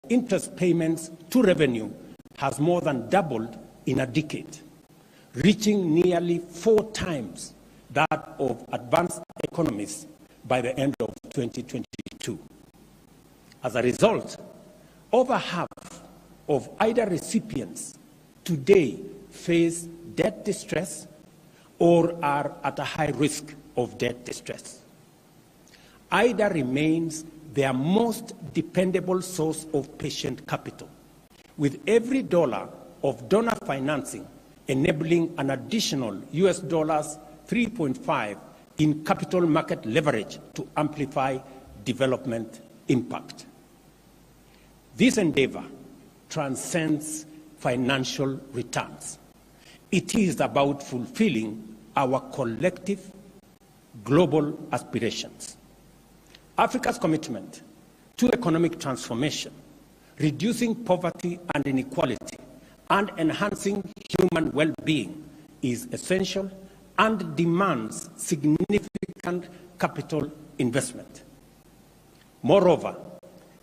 interest payments to revenue has more than doubled in a decade, reaching nearly 4 times that of advanced economies by the end of 2022. As a result, over half of IDA recipients today face debt distress or are at a high risk of debt distress. IDA remains their most dependable source of patient capital, with every dollar of donor financing enabling an additional US dollars 3.5 in capital market leverage to amplify development impact. This endeavor transcends financial returns. It is about fulfilling our collective global aspirations. Africa's commitment to economic transformation, reducing poverty and inequality, and enhancing human well-being is essential and demands significant capital investment. Moreover,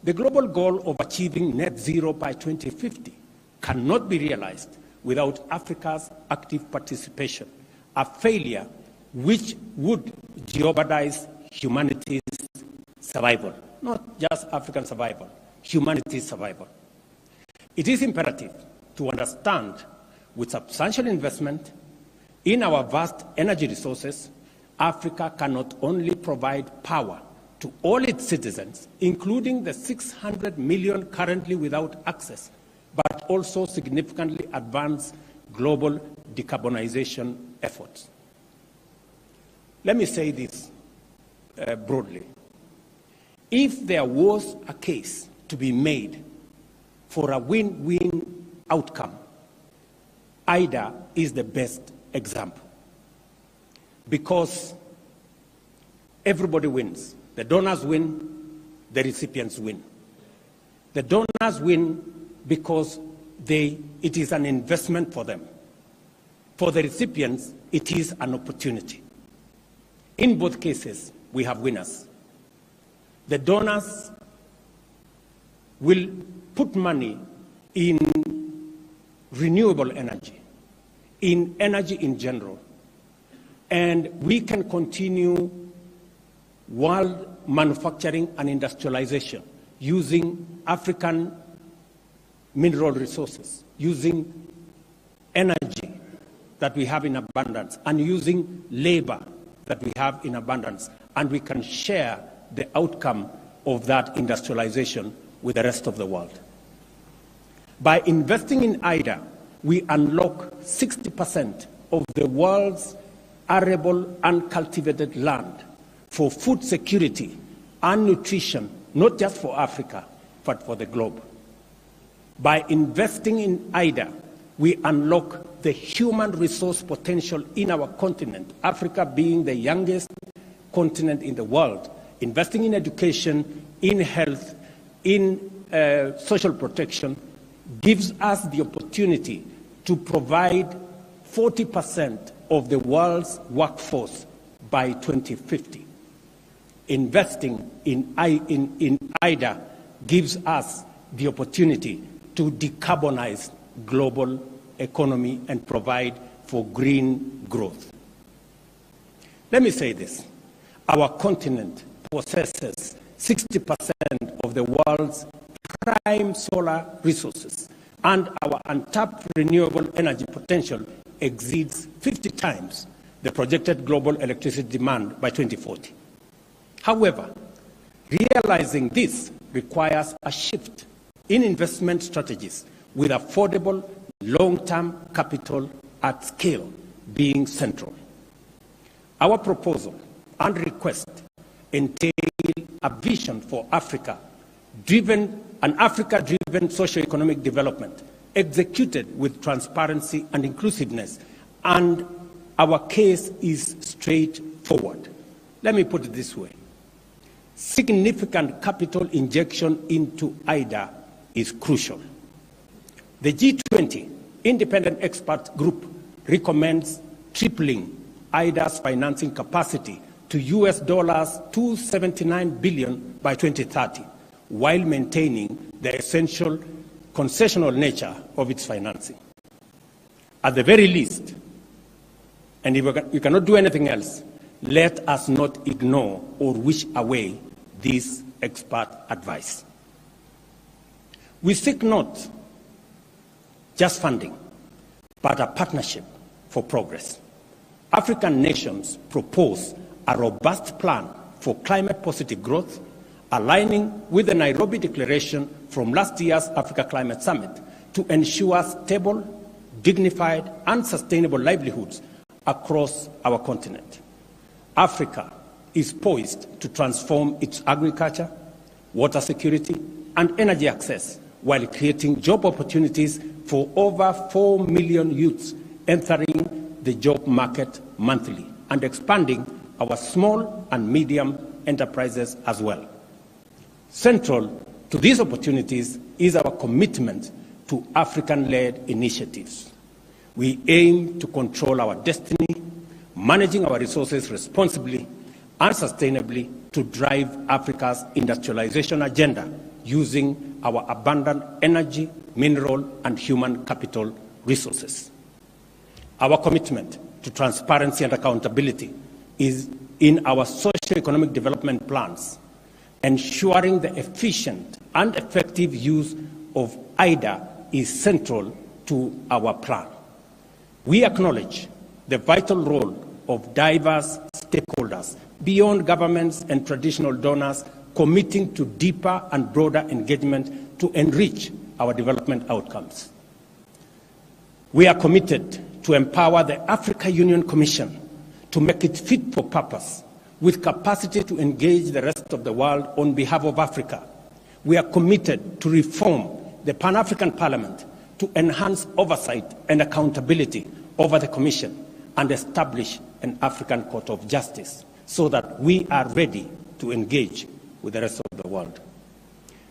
the global goal of achieving net zero by 2050 cannot be realized without Africa's active participation, a failure which would jeopardize humanity's survival, not just African survival, humanity's survival. It is imperative to understand with substantial investment in our vast energy resources, Africa can not only provide power to all its citizens, including the 600 million currently without access, but also significantly advance global decarbonization efforts. Let me say this broadly. If there was a case to be made for a win-win outcome, IDA is the best example, because everybody wins. The donors win, the recipients win. The donors win because it is an investment for them. For the recipients, it is an opportunity. In both cases, we have winners. The donors will put money in renewable energy, in energy in general, and we can continue world manufacturing and industrialization using African mineral resources, using energy that we have in abundance, and using labor that we have in abundance, and we can share the outcome of that industrialization with the rest of the world. By investing in IDA, we unlock 60% of the world's arable and cultivated land for food security and nutrition, not just for Africa, but for the globe. By investing in IDA, we unlock the human resource potential in our continent, Africa being the youngest continent in the world. Investing in education, in health, in social protection gives us the opportunity to provide 40% of the world's workforce by 2050. Investing in IDA gives us the opportunity to decarbonize global economy and provide for green growth. Let me say this. Our continent possesses 60% of the world's prime solar resources, and our untapped renewable energy potential exceeds 50 times the projected global electricity demand by 2040. However, realizing this requires a shift in investment strategies, with affordable long-term capital at scale being central. Our proposal and request entail a vision for Africa-driven socio-economic development, executed with transparency and inclusiveness, and our case is straightforward. Let me put it this way. Significant capital injection into IDA is crucial. The G20 independent expert group recommends tripling IDA's financing capacity to US dollars $279 billion by 2030, while maintaining the essential concessional nature of its financing. At the very least, and if we cannot do anything else, let us not ignore or wish away this expert advice. We seek not just funding, but a partnership for progress. African nations propose a robust plan for climate-positive growth, aligning with the Nairobi Declaration from last year's Africa Climate Summit to ensure stable, dignified, and sustainable livelihoods across our continent. Africa is poised to transform its agriculture, water security, and energy access while creating job opportunities for over 4 million youths entering the job market monthly and expanding our small and medium enterprises as well. Central to these opportunities is our commitment to African-led initiatives. We aim to control our destiny, managing our resources responsibly and sustainably to drive Africa's industrialization agenda using our abundant energy, mineral, and human capital resources. Our commitment to transparency and accountability is in our socio-economic development plans, ensuring the efficient and effective use of IDA is central to our plan. We acknowledge the vital role of diverse stakeholders beyond governments and traditional donors committing to deeper and broader engagement to enrich our development outcomes. We are committed to empower the Africa Union Commission to make it fit for purpose, with capacity to engage the rest of the world on behalf of Africa. We are committed to reform the Pan-African Parliament to enhance oversight and accountability over the Commission and establish an African Court of Justice so that we are ready to engage with the rest of the world.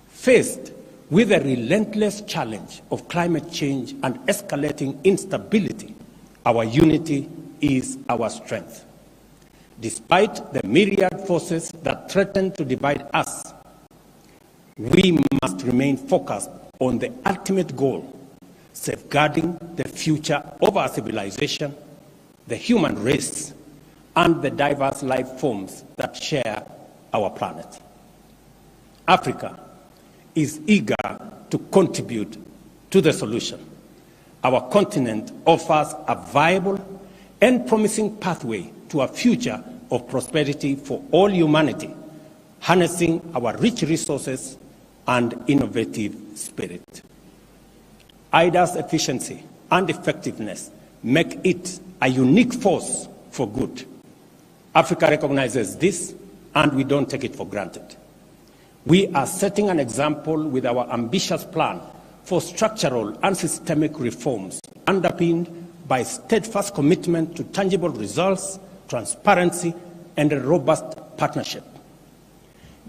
Faced with the relentless challenge of climate change and escalating instability, our unity is our strength. Despite the myriad forces that threaten to divide us, we must remain focused on the ultimate goal, safeguarding the future of our civilization, the human race, and the diverse life forms that share our planet. Africa is eager to contribute to the solution. Our continent offers a viable and promising pathway to a future of prosperity for all humanity, harnessing our rich resources and innovative spirit. IDA's efficiency and effectiveness make it a unique force for good. Africa recognizes this, and we don't take it for granted. We are setting an example with our ambitious plan for structural and systemic reforms, underpinned by steadfast commitment to tangible results, transparency, and a robust partnership.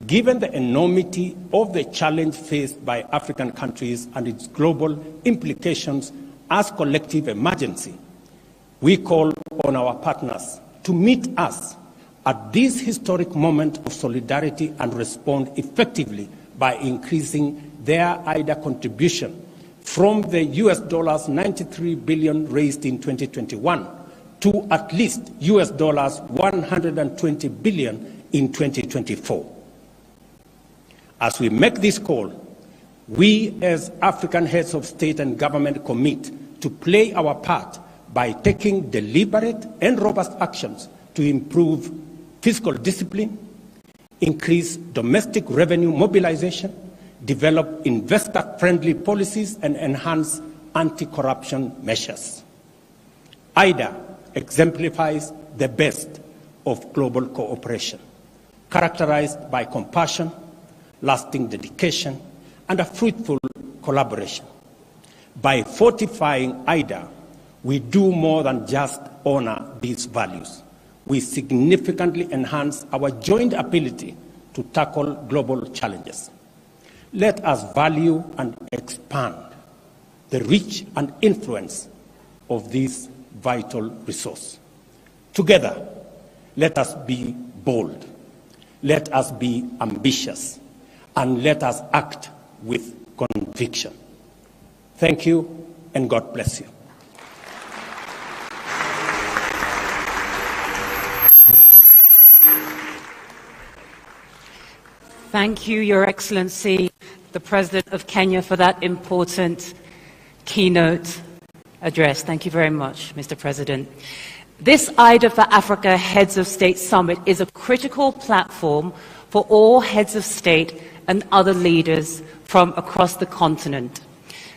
Given the enormity of the challenge faced by African countries and its global implications as collective emergency, we call on our partners to meet us at this historic moment of solidarity and respond effectively by increasing their IDA contribution from the US dollars 93 billion raised in 2021 to at least US dollars 120 billion in 2024. As we make this call, we as African heads of state and government commit to play our part by taking deliberate and robust actions to improve fiscal discipline, increase domestic revenue mobilization, develop investor-friendly policies, and enhance anti-corruption measures. IDA exemplifies the best of global cooperation, characterized by compassion, lasting dedication, and a fruitful collaboration. By fortifying IDA, we do more than just honor these values. We significantly enhance our joint ability to tackle global challenges. Let us value and expand the reach and influence of this vital resource. Together, let us be bold. Let us be ambitious. and let us act with conviction. Thank you, and God bless you. Thank you, Your Excellency, the President of Kenya, for that important keynote address. Thank you very much, Mr. President. This IDA for Africa Heads of State Summit is a critical platform for all heads of state and other leaders from across the continent,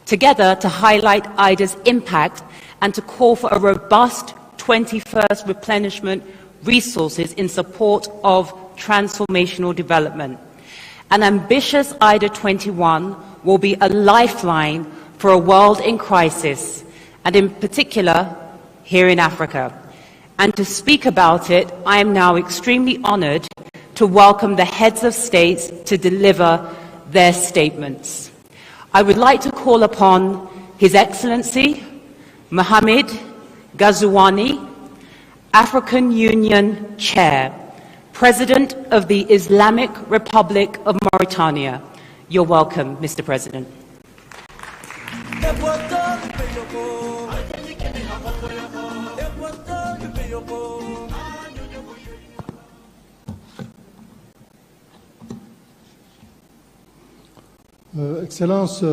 together to highlight IDA's impact and to call for a robust 21st replenishment resources in support of transformational development. An ambitious IDA21 will be a lifeline for a world in crisis, and in particular, here in Africa. And to speak about it, I am now extremely honored to welcome the heads of states to deliver their statements. I would like to call upon His Excellency Mohamed Ghazouani, African Union Chair, President of the Islamic Republic of Mauritania. You're welcome, Mr. President. Excellence,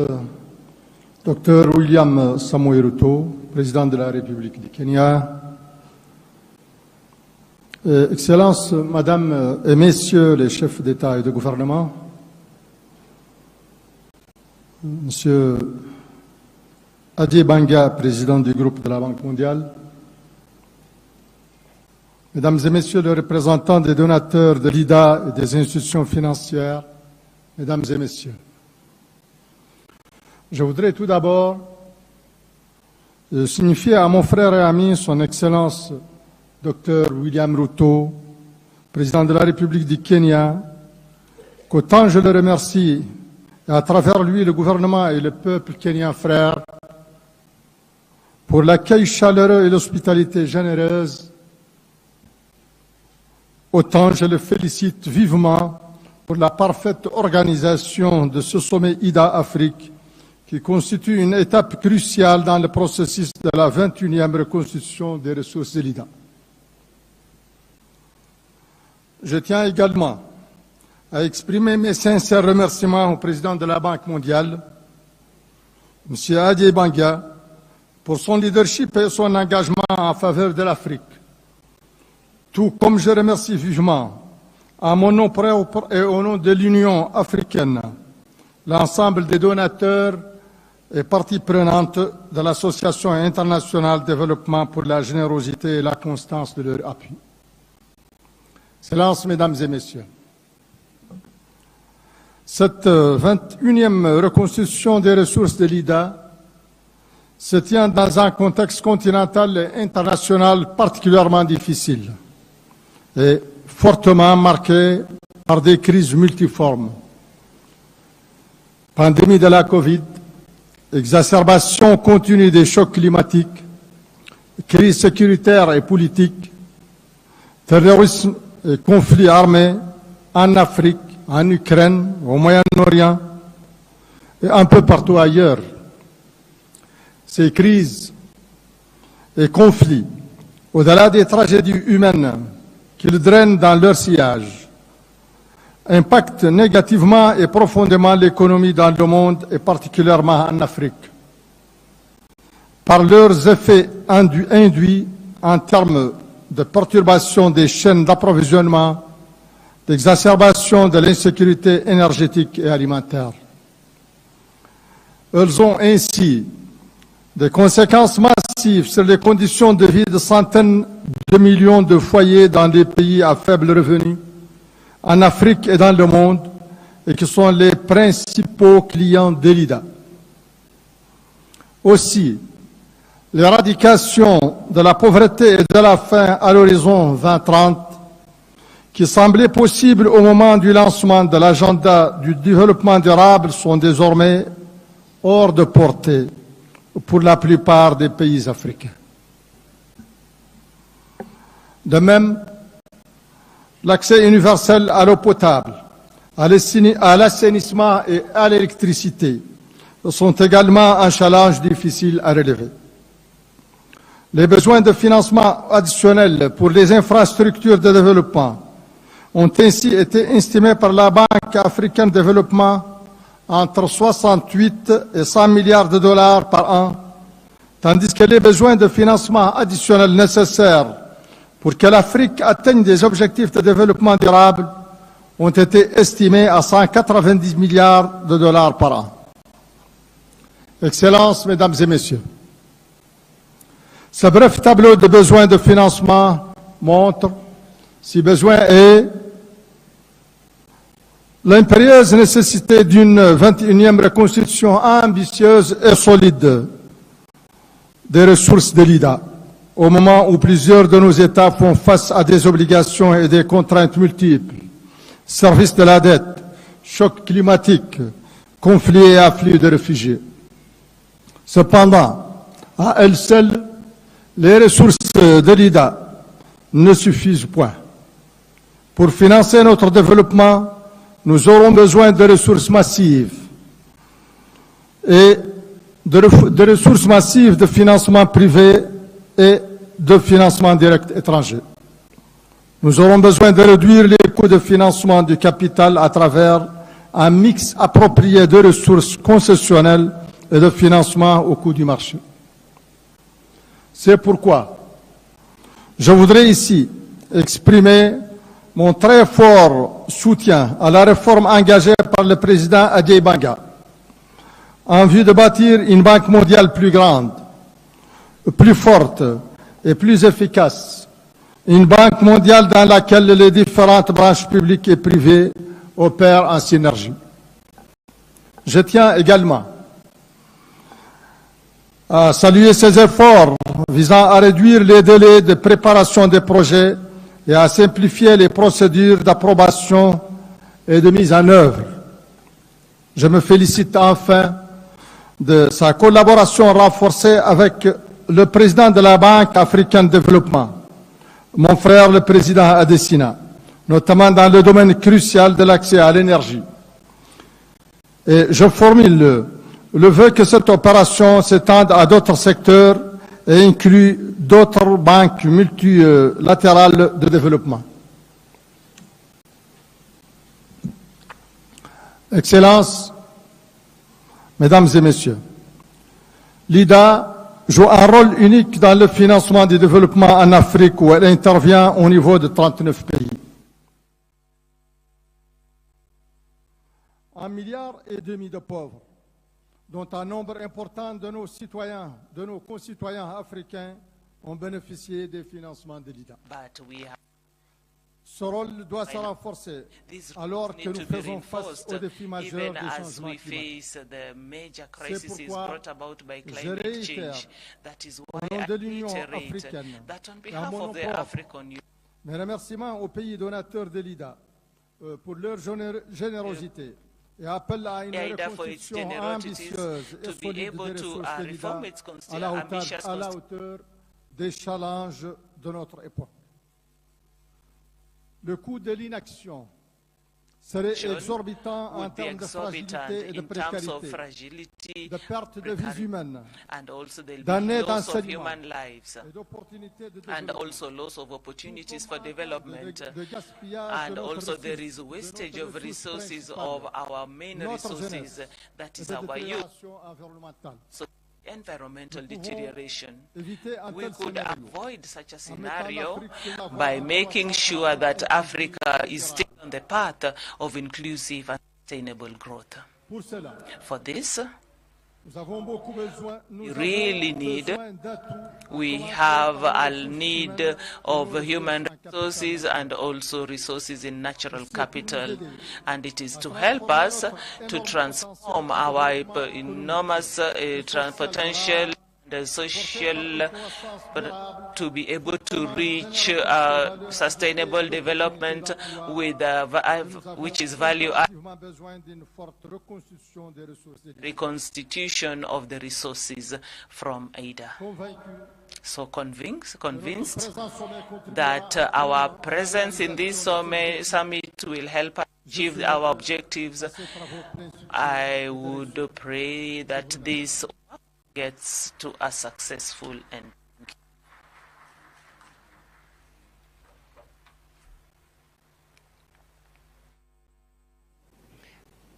Dr William Samoei Ruto, Président de la République du Kenya, Excellences, Madame et Messieurs les chefs d'État et de gouvernement, Monsieur Adjebanga, Président du groupe de la Banque mondiale, Mesdames et Messieurs les représentants des donateurs de l'IDA et des institutions financières, Mesdames et Messieurs, je voudrais tout d'abord signifier à mon frère et ami, son Excellence Dr William Ruto, Président de la République du Kenya, qu'autant je le remercie, et à travers lui le gouvernement et le peuple kenyan frère, pour l'accueil chaleureux et l'hospitalité généreuse, autant je le félicite vivement pour la parfaite organisation de ce sommet IDA-Afrique qui constitue une étape cruciale dans le processus de la 21e reconstitution des ressources de l'IDA. Je tiens également à exprimer mes sincères remerciements au président de la Banque mondiale, M. Adjebanga, pour son leadership et son engagement en faveur de l'Afrique. Tout comme je remercie vivement, à mon nom propre et au nom de l'Union africaine, l'ensemble des donateurs et parties prenantes de l'Association internationale de développement pour la générosité et la constance de leur appui. Excellences, Mesdames et Messieurs, cette 21e reconstitution des ressources de l'IDA se tient dans un contexte continental et international particulièrement difficile et fortement marqué par des crises multiformes. Pandémie de la Covid, exacerbation continue des chocs climatiques, crise sécuritaire et politique, terrorisme et conflits armés en Afrique, en Ukraine, au Moyen-Orient et un peu partout ailleurs. Ces crises et conflits, au-delà des tragédies humaines qu'ils drainent dans leur sillage, impactent négativement et profondément l'économie dans le monde et particulièrement en Afrique, par leurs effets induits en termes de perturbation des chaînes d'approvisionnement, d'exacerbation de l'insécurité énergétique et alimentaire. Elles ont ainsi des conséquences massives sur les conditions de vie de centaines de millions de foyers dans des pays à faible revenu, en Afrique et dans le monde, et qui sont les principaux clients de l'IDA. Aussi, l'éradication de la pauvreté et de la faim à l'horizon 2030, qui semblait possible au moment du lancement de l'agenda du développement durable, sont désormais hors de portée pour la plupart des pays africains. De même, l'accès universel à l'eau potable, à l'assainissement et à l'électricité sont également un challenge difficile à relever. Les besoins de financement additionnels pour les infrastructures de développement ont ainsi été estimés par la Banque africaine de développement entre 68 et 100 milliards de dollars par an, tandis que les besoins de financement additionnels nécessaires pour que l'Afrique atteigne des objectifs de développement durable ont été estimés à 190 milliards de dollars par an. Excellences, Mesdames et Messieurs, ce bref tableau de besoins de financement montre, si besoin est, l'impérieuse nécessité d'une 21e reconstitution ambitieuse et solide des ressources de l'IDA, au moment où plusieurs de nos États font face à des obligations et des contraintes multiples, service de la dette, choc climatique, conflits et afflux de réfugiés. Cependant, à elles seules, les ressources de l'IDA ne suffisent point. Pour financer notre développement, nous aurons besoin de ressources massives et de ressources massives de financement privé et de financement direct étranger. Nous aurons besoin de réduire les coûts de financement du capital à travers un mix approprié de ressources concessionnelles et de financement au coût du marché. C'est pourquoi je voudrais ici exprimer mon très fort soutien à la réforme engagée par le président IDA21 en vue de bâtir une banque mondiale plus grande, plus forte et plus efficace, une banque mondiale dans laquelle les différentes branches publiques et privées opèrent en synergie. Je tiens également à saluer ces efforts visant à réduire les délais de préparation des projets et à simplifier les procédures d'approbation et de mise en œuvre. Je me félicite enfin de sa collaboration renforcée avec le président de la Banque africaine de développement, mon frère le président Adesina, notamment dans le domaine crucial de l'accès à l'énergie. Et je formule le vœu que cette opération s'étende à d'autres secteurs et inclut d'autres banques multilatérales de développement. Excellences, Mesdames et Messieurs, l'IDA joue un rôle unique dans le financement du développement en Afrique où elle intervient au niveau de 39 pays. 1,5 milliard de pauvres, dont un nombre important de nos citoyens, de nos concitoyens africains, ont bénéficié des financements de l'IDA. Ce rôle doit se renforcer alors que nous faisons face aux défis majeurs des changements climatiques. C'est pourquoi je réitère, au nom de l'Union africaine et à mon nom propre, mes remerciements aux pays donateurs de l'IDA pour leur générosité et appelle à une reconstruction ambitieuse et solide des ressources de l'IDA à la hauteur des challenges de notre époque. Le coût de l'inaction serait exorbitant en termes de fragilité et de précarité, de perte de vies humaines, d'années d'enseignement et d'opportunités de développement, de gaspillage de notre resources et de dégradation environnementale. Environmental deterioration. We could avoid such a scenario by making sure that Africa is still on the path of inclusive and sustainable growth. For this, we have a need of human resources and also resources in natural capital, and it is to help us to transform our enormous potential the social, to be able to reach sustainable development with which is value added, reconstitution of the resources from IDA. So convinced that our presence in this summit will help us achieve our objectives. I would pray that this gets to a successful end.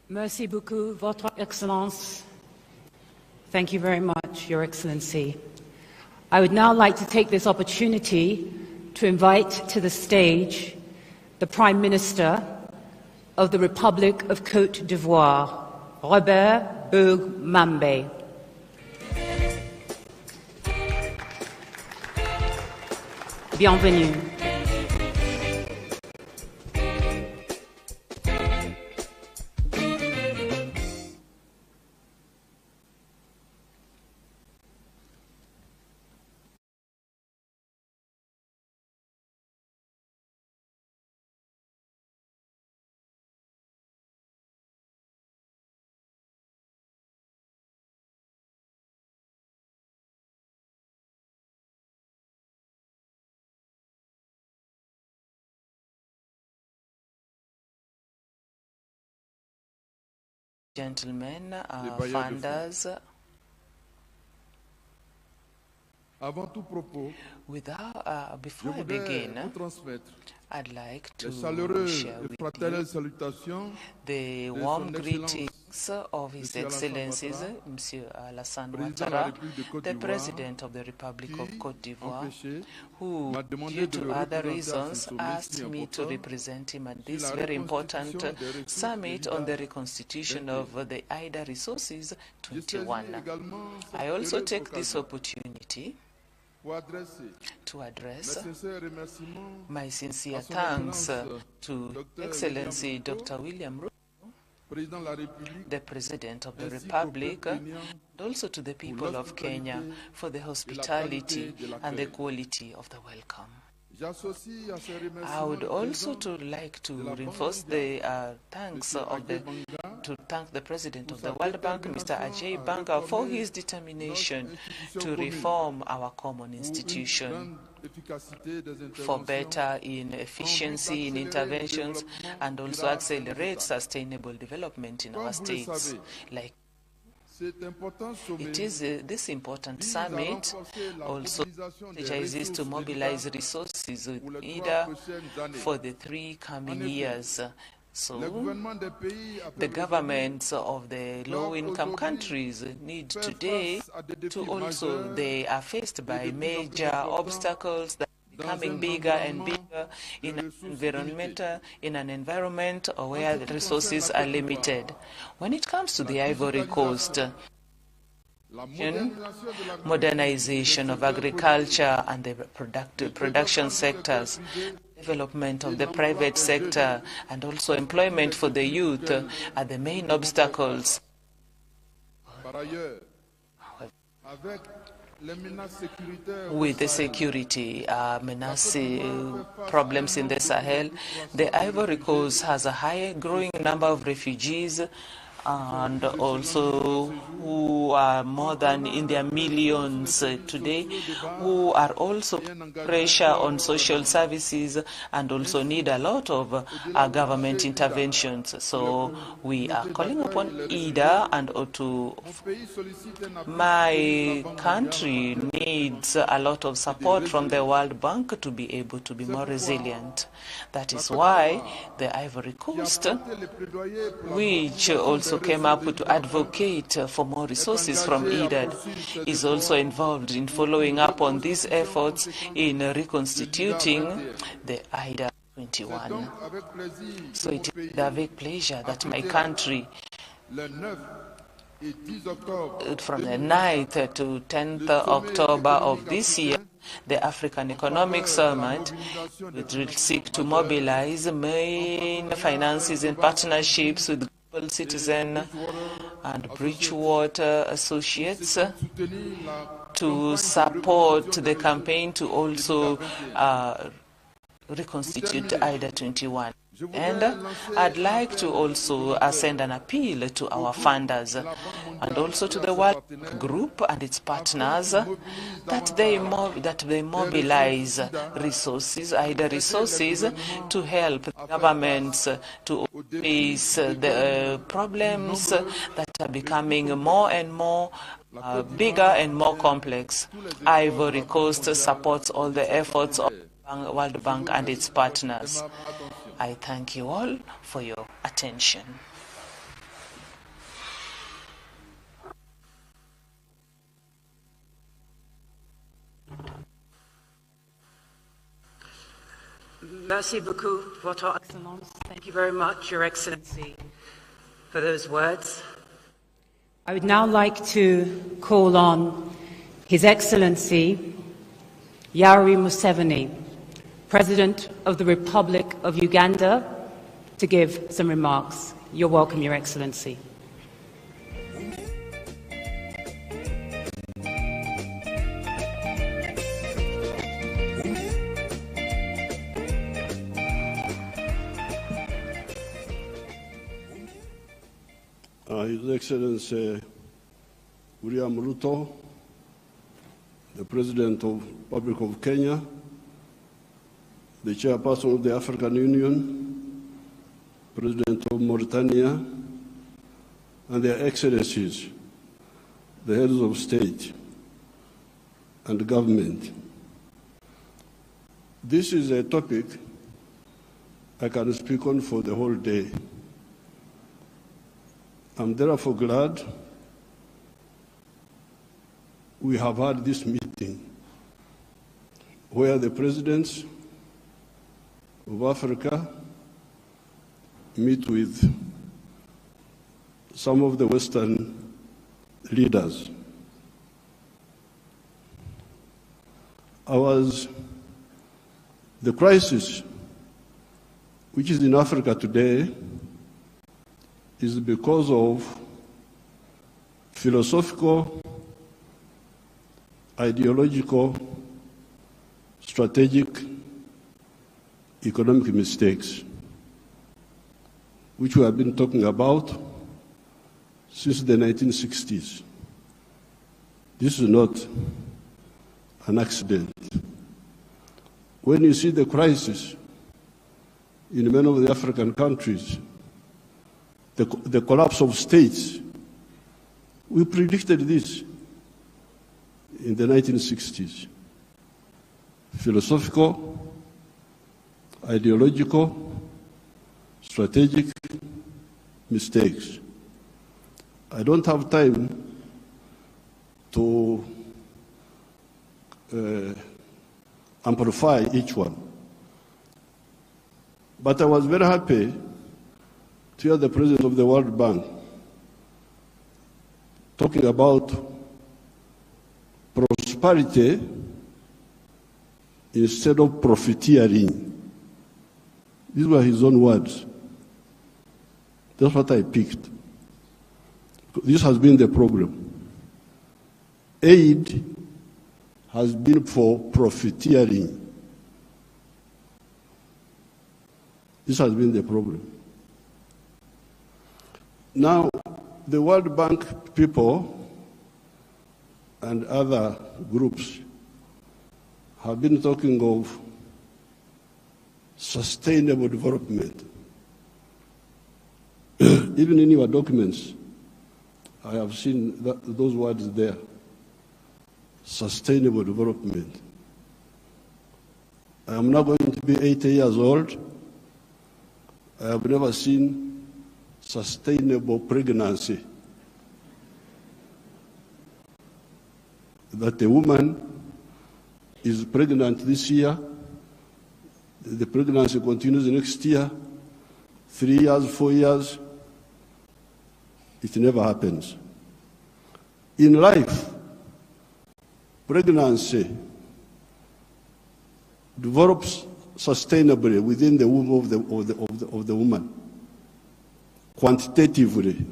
Merci beaucoup, Votre Excellence. Thank you very much, Your Excellency. I would now like to take this opportunity to invite to the stage the Prime Minister of the Republic of Côte d'Ivoire, Robert Bourg-Mambe. Bienvenue. Gentlemen, funders, before I begin, I'd like to share with you the warm greetings of His Excellencies, Monsieur Alassane Ouattara, the President of the Republic of Côte d'Ivoire, who, due to other reasons, asked me to represent him at this very important summit on the reconstitution of the IDA Resources 21. I also take this opportunity to address my sincere thanks to Excellency Dr. William Ruto, the President of the Republic, and also to the people of Kenya for the hospitality and the quality of the welcome. I would also like to reinforce the thanks to thank the President of the World Bank, Mr. Ajay Banga, for his determination to reform our common institution for better in efficiency in interventions and also accelerate sustainable development in our states. It is this important summit also strategizes to mobilize resources with IDA for the 3 coming years. So, the governments of the low-income countries need today to also, they are faced by major obstacles that are becoming bigger and bigger in an environment where the resources are limited. When it comes to the Ivory Coast, modernization of agriculture and the production sectors, development of the private sector, and also employment for the youth are the main obstacles. With the security problems in the Sahel, the Ivory Coast has a growing number of refugees, and also who are more than in their millions today, who are also pressure on social services and also need a lot of government interventions. So we are calling upon IDA and my country needs a lot of support from the World Bank to be able to be more resilient. That is why the Ivory Coast, which also came up to advocate for more resources from IDA, is also involved in following up on these efforts in reconstituting the IDA21. So it is with pleasure that my country, from the 9th to 10th October of this year, the African Economic Summit, which will seek to mobilize main finances and partnerships with Global Citizen and Bridgewater Associates to support the campaign to also reconstitute IDA21. And I'd like to also send an appeal to our funders and also to the World Group and its partners that they mobilize resources, IDA resources, to help governments to face the problems that are becoming more and more bigger and more complex. Ivory Coast supports all the efforts of the World Bank and its partners. I thank you all for your attention. Merci beaucoup, Votre Excellence. Thank you very much, Your Excellency, for those words. I would now like to call on His Excellency Yoweri Museveni, President of the Republic of Uganda, to give some remarks. You're welcome, Your Excellency. His Excellency William Ruto, the President of the Republic of Kenya, the chairperson of the African Union, President of Mauritania, and their excellencies, the heads of state and government. This is a topic I can speak on for the whole day. I'm therefore glad we have had this meeting where the presidents of Africa meet with some of the Western leaders. The crisis which is in Africa today is because of philosophical, ideological, strategic, economic mistakes, which we have been talking about since the 1960s. This is not an accident. When you see the crisis in many of the African countries, the collapse of states, we predicted this in the 1960s. Philosophical, ideological, strategic mistakes. I don't have time to amplify each one. But I was very happy to hear the President of the World Bank talking about prosperity instead of profiteering. These were his own words. That's what I picked. This has been the problem. Aid has been for profiteering. This has been the problem. Now, the World Bank people and other groups have been talking of sustainable development. Even in your documents, I have seen those words there. Sustainable development. I am now going to be 80 years old. I have never seen sustainable pregnancy. That a woman is pregnant this year, the pregnancy continues next year, 3 years, 4 years, it never happens. In life, pregnancy develops sustainably within the womb of the woman. Quantitatively,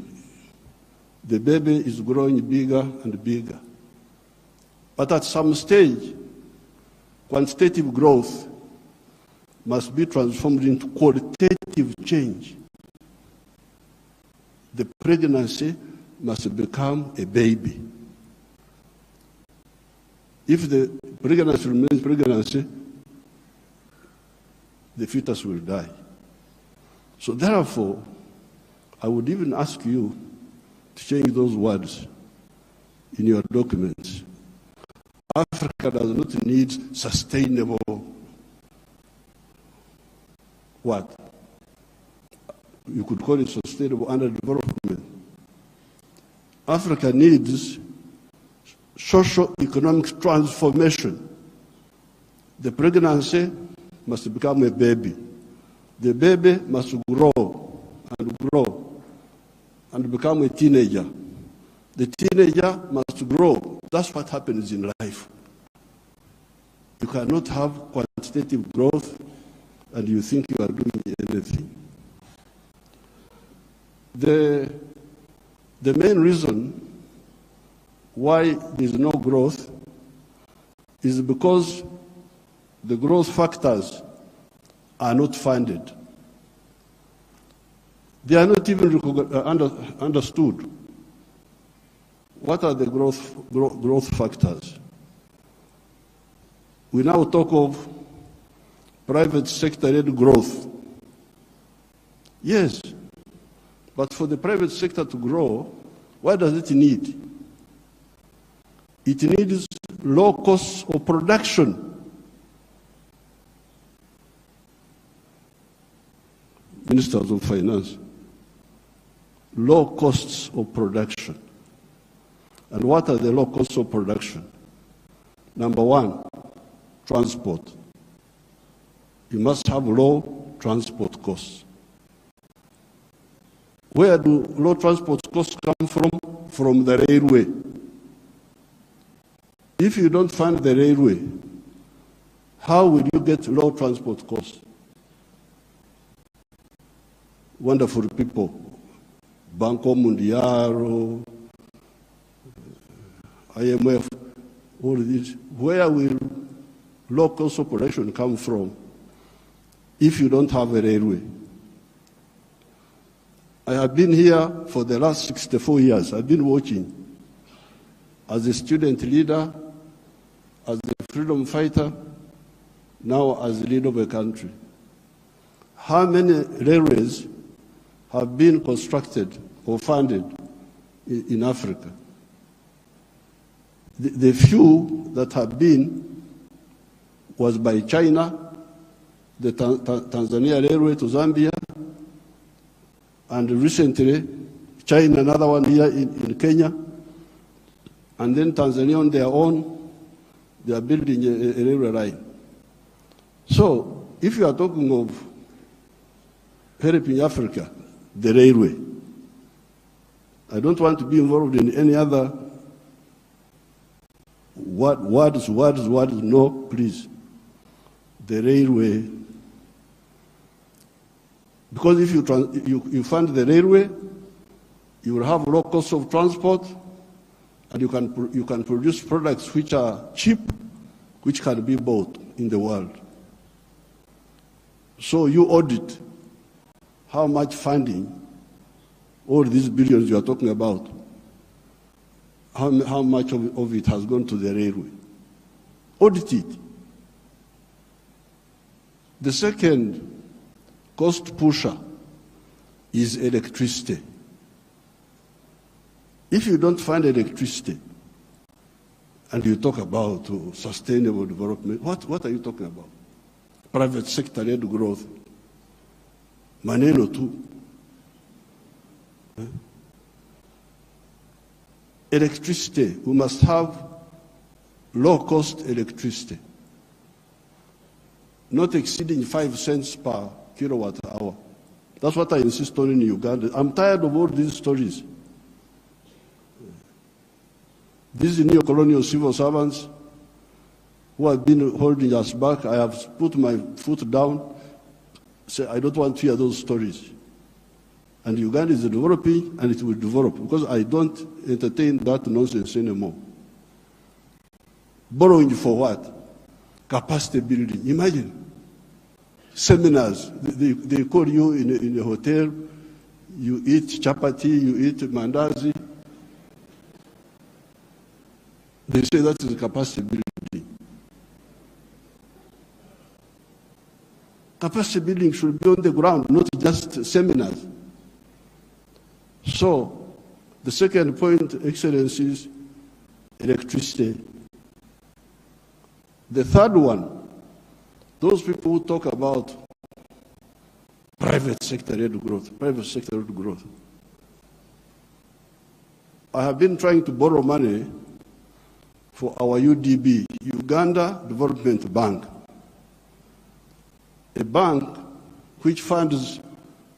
the baby is growing bigger and bigger. But at some stage, quantitative growth must be transformed into qualitative change. The pregnancy must become a baby. If the pregnancy remains pregnancy, the fetus will die. So therefore, I would even ask you to change those words in your documents. Africa does not need sustainable what? You could call it sustainable underdevelopment. Africa needs socio-economic transformation. The pregnancy must become a baby. The baby must grow and become a teenager. The teenager must grow. That's what happens in life. You cannot have quantitative growth and you think you are doing anything. The main reason why there is no growth is because the growth factors are not funded. They are not even understood. What are the growth factors? We now talk of private sector-led growth. Yes, but for the private sector to grow, what does it need? It needs low costs of production. Ministers of Finance, low costs of production. And what are the low costs of production? Number one, transport. You must have low transport costs. Where do low transport costs come from? From the railway. If you don't fund the railway, how will you get low transport costs? Wonderful people, Banco Mundial, IMF, all this. Where will low cost of production come from if you don't have a railway? I have been here for the last 64 years. I've been watching as a student leader, as a freedom fighter, now as the leader of a country. How many railways have been constructed or funded in Africa? The few that have been was by China, the Tanzania Railway to Zambia, and recently China, another one here in Kenya, and then Tanzania on their own, they are building a railway line. So if you are talking of helping Africa, the railway, I don't want to be involved in any other words, no, please. The railway. Because if you fund the railway, you will have low cost of transport, and you can produce products which are cheap, which can be bought in the world. So you audit how much funding, all these billions you are talking about, how much of it has gone to the railway. Audit it. The second cost pusher is electricity. If you don't find electricity and you talk about sustainable development, what are you talking about? Private sector-led growth. Maneno too. Electricity, we must have low-cost electricity, not exceeding 5 cents per kilowatt hour. That's what I insist on in Uganda. I'm tired of all these stories. These neo-colonial civil servants who have been holding us back, I have put my foot down, say I don't want to hear those stories. And Uganda is developing, and it will develop, because I don't entertain that nonsense anymore. Borrowing for what? Capacity building. Imagine. seminars. They call you in a hotel, you eat chapati, you eat mandazi. They say that is capacity building. Capacity building should be on the ground, not just seminars. So, the second point, Excellencies, electricity. The third one, those people who talk about private sector-led growth, private sector-led growth. I have been trying to borrow money for our UDB, Uganda Development Bank, a bank which funds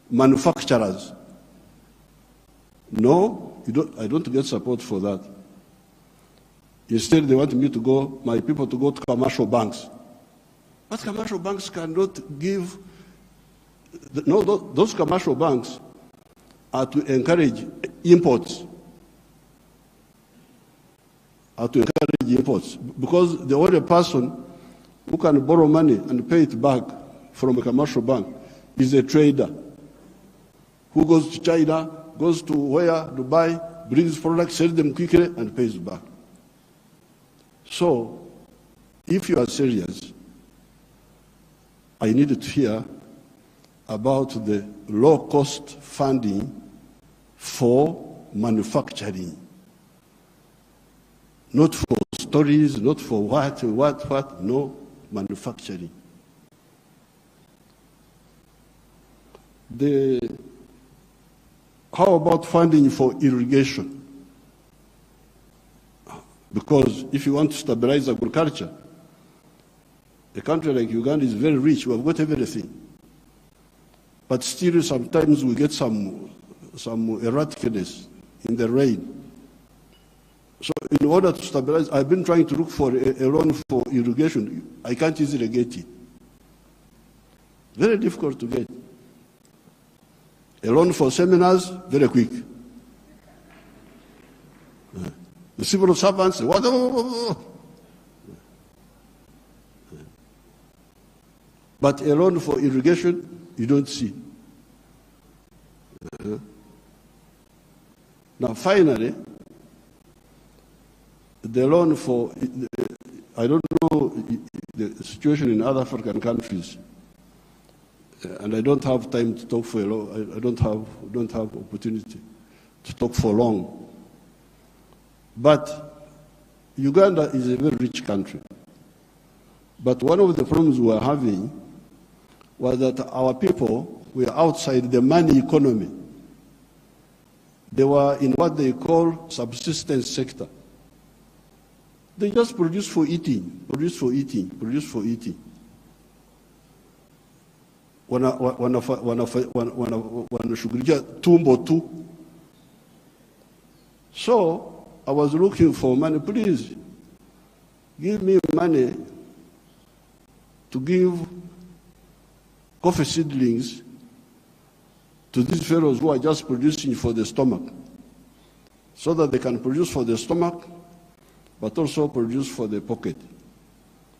manufacturers. No, I don't get support for that. Instead, they want me to go, my people to go to commercial banks. But commercial banks cannot give, no, those commercial banks are to encourage imports. Because the only person who can borrow money and pay it back from a commercial bank is a trader who goes to China, goes to where, Dubai, brings products, sells them quickly, and pays back. So, if you are serious, I needed to hear about the low-cost funding for manufacturing. Not for stories, not for what, no, manufacturing. How about funding for irrigation? Because if you want to stabilize agriculture, a country like Uganda is very rich, we have got everything. But still sometimes we get some erraticness in the rain. So in order to stabilize, I've been trying to look for a loan for irrigation. I can't easily get it. Very difficult to get. A loan for seminars, very quick. The civil servants, what? But a loan for irrigation, you don't see. Now, finally, the loan for, I don't know the situation in other African countries, and I don't have time to talk for a long, I don't have opportunity to talk for long. But Uganda is a very rich country. But one of the problems we were having was that our people were outside the money economy. They were in what they call subsistence sector. They just produce for eating, produce for eating, produce for eating. Wanashughulikia tumbo tu. So I was looking for money. Please give me money to give coffee seedlings to these fellows who are just producing for the stomach, so that they can produce for the stomach, but also produce for the pocket,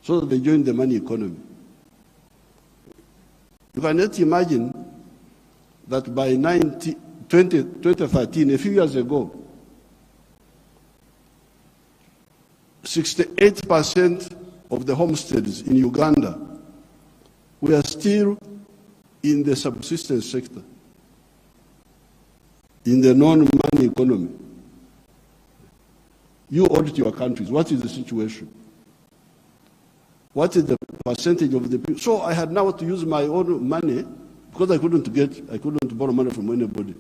so that they join the money economy. You cannot imagine that by 2013, a few years ago, 68% of the homesteads in Uganda were still in the subsistence sector, in the non-money economy. You audit your countries. What is the situation? What is the percentage of the people? So I had now to use my own money because I couldn't borrow money from anybody.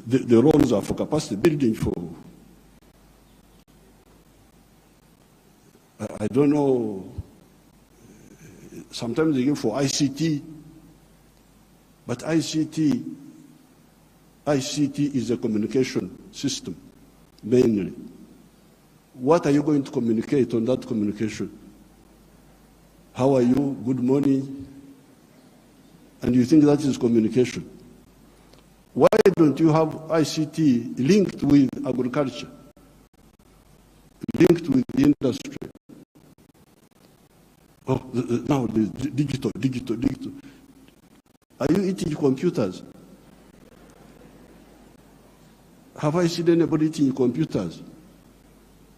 The loans are for capacity building, for, I don't know, sometimes they give for ICT, but ICT is a communication system, mainly. What are you going to communicate on that communication? How are you? Good morning. And you think that is communication. Why don't you have ICT linked with agriculture, linked with the industry? Oh, now the digital. Are you eating computers? Have I seen anybody eating computers?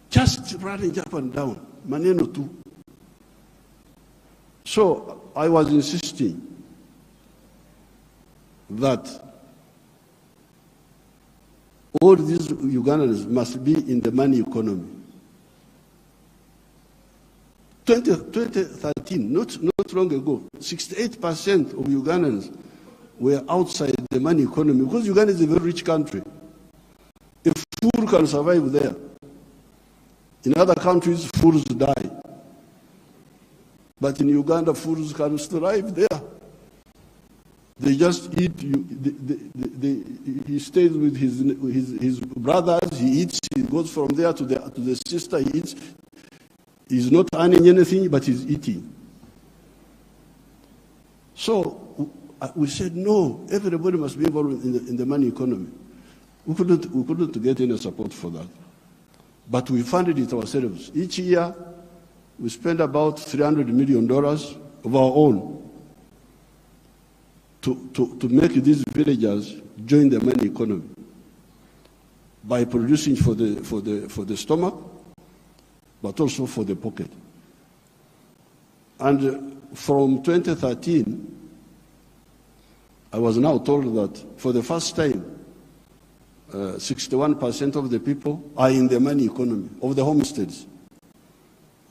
Just running up and down. Maneno tu. So I was insisting that all these Ugandans must be in the money economy. 2013, not long ago, 68% of Ugandans were outside the money economy because Uganda is a very rich country. A fool can survive there. In other countries, fools die. But in Uganda, fools can thrive there. They just eat. He stays with his brothers. He eats. He goes from there to the sister. He eats. He's not earning anything, but he's eating. So we said, no, everybody must be involved in the money economy. We couldn't get any support for that. But we funded it ourselves. Each year, we spend about $300 million of our own to make these villagers join the money economy by producing for the stomach, but also for the pocket. And from 2013, I was now told that for the first time, 61% of the people are in the money economy of the homesteads.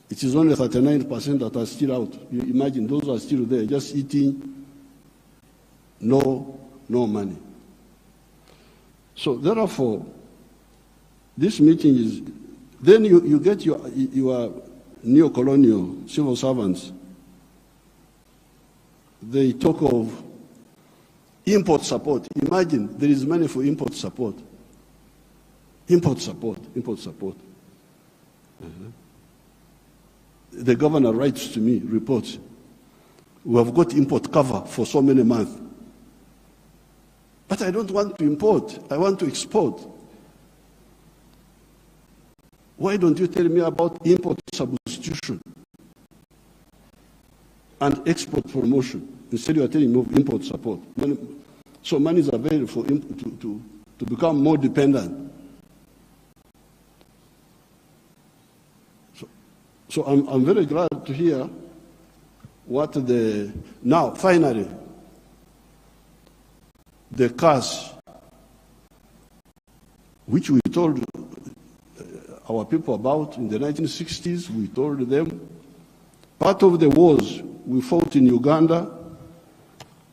It is only 39% that are still out. You imagine those are still there, just eating, no money. So therefore, this meeting is, then you get your neo-colonial civil servants. They talk of import support. Imagine there is money for import support. Import support. The governor writes to me, reports, we have got import cover for so many months. But I don't want to import, I want to export. Why don't you tell me about import substitution and export promotion? Instead you are telling me of import support. So money is available for to become more dependent. So I'm very glad to hear what now finally, the KISII, which we told our people about in the 1960s, we told them, part of the wars we fought in Uganda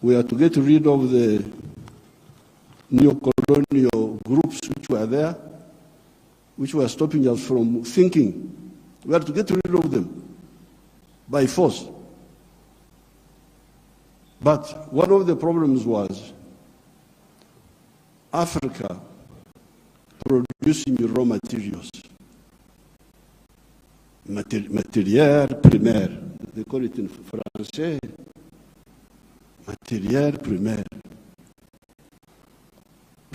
were to get rid of the neo-colonial groups which were there, which were stopping us from thinking. We had to get rid of them by force. But one of the problems was Africa producing raw materials. Matière primaire. They call it in French. Matière primaire.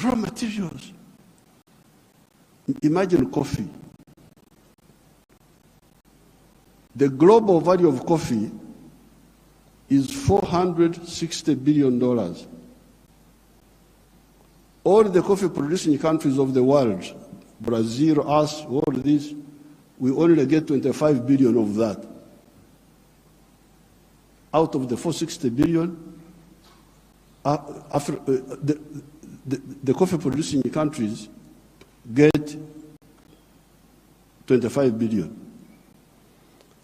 Raw materials. Imagine coffee. The global value of coffee is $460 billion. All the coffee producing countries of the world, Brazil, us, all these, we only get 25 billion of that. Out of the 460 billion, the coffee producing countries get 25 billion.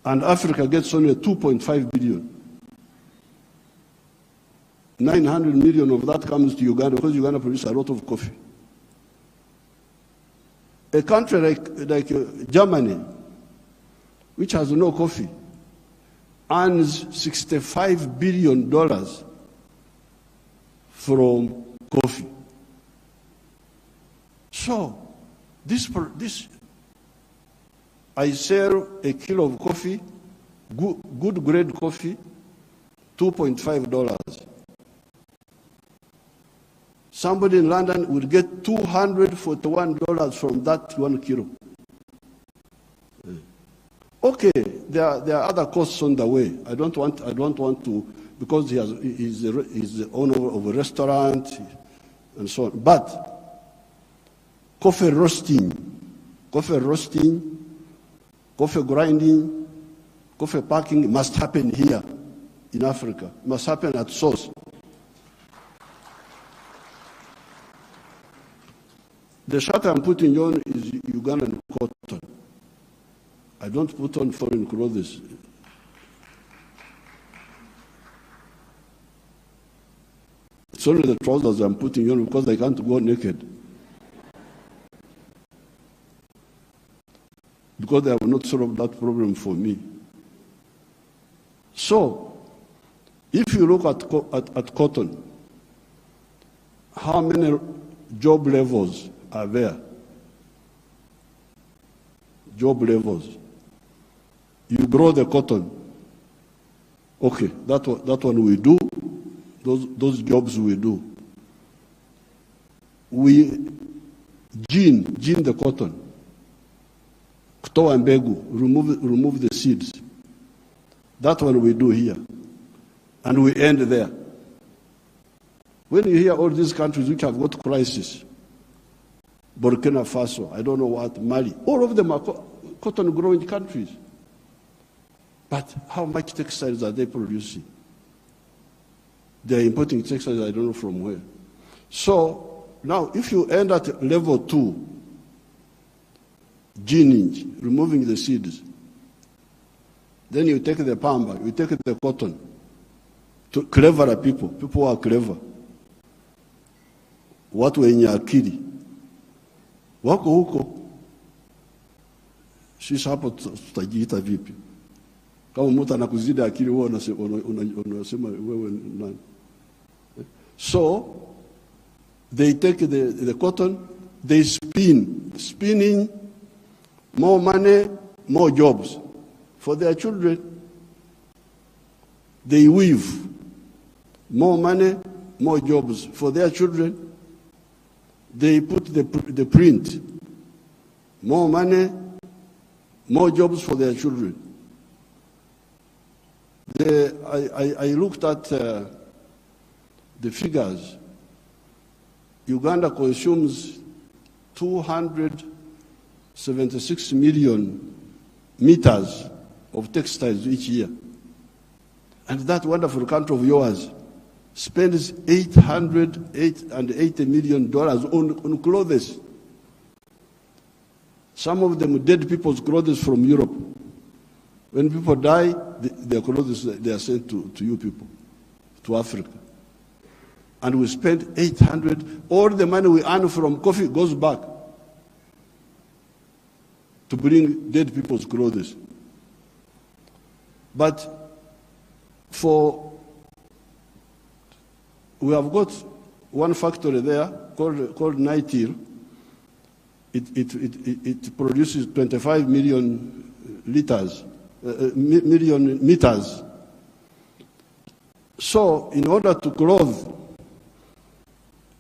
And Africa gets only 2.5 billion. 900 million of that comes to Uganda because Uganda produces a lot of coffee. A country like Germany, which has no coffee, earns $65 billion from coffee. So, I sell a kilo of coffee, good grade coffee, $2.5. Somebody in London will get $241 from that 1 kilo. Okay, there are other costs on the way. I don't want to, because he's the owner of a restaurant and so on. But coffee roasting, coffee grinding, coffee packing must happen here in Africa. It must happen at source. The shirt I'm putting on is Ugandan cotton. I don't put on foreign clothes. It's only the trousers I'm putting on because I can't go naked. Because they have not solved that problem for me. So, if you look at cotton, how many job levels are there? Job levels. You grow the cotton. Okay, that one we do. Those jobs we do. We gene the cotton. Kutoa mbegu, remove the seeds. That one we do here. And we end there. When you hear all these countries which have got crisis, Burkina Faso, I don't know what, Mali, all of them are cotton growing countries. But how much textiles are they producing? They're importing textiles, I don't know from where. So now if you end at level 2, gening, removing the seeds, then you take the pamba, you take the cotton, to cleverer people who are clever. Watu wenye akili wako huko, sisi hapo tutajiita vipi? Kama mtu anakuzidi akili wewe unasema wewe nani? So they take the cotton, they spinning, more money, more jobs for their children. They weave, more money, more jobs for their children. They put the print, more money, more jobs for their children. I looked at the figures. Uganda consumes 276 million meters of textiles each year. And that wonderful country of yours spends $880 million on clothes. Some of them dead people's clothes from Europe. When people die, their clothes, they are sent to you people, to Africa. And we spend 800, all the money we earn from coffee goes back to bring dead people's clothes. But we have got one factory there called Nitil. It produces 25 million liters, million meters. So in order to clothe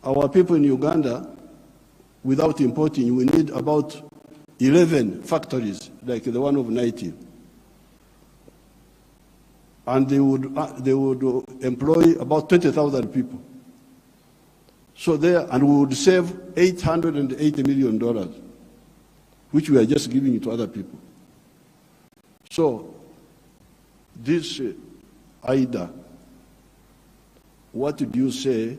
our people in Uganda without importing, we need about 11 factories like the one of Nitil. And they would employ about 20,000 people. So and we would save $880 million, which we are just giving it to other people. So this IDA, what did you say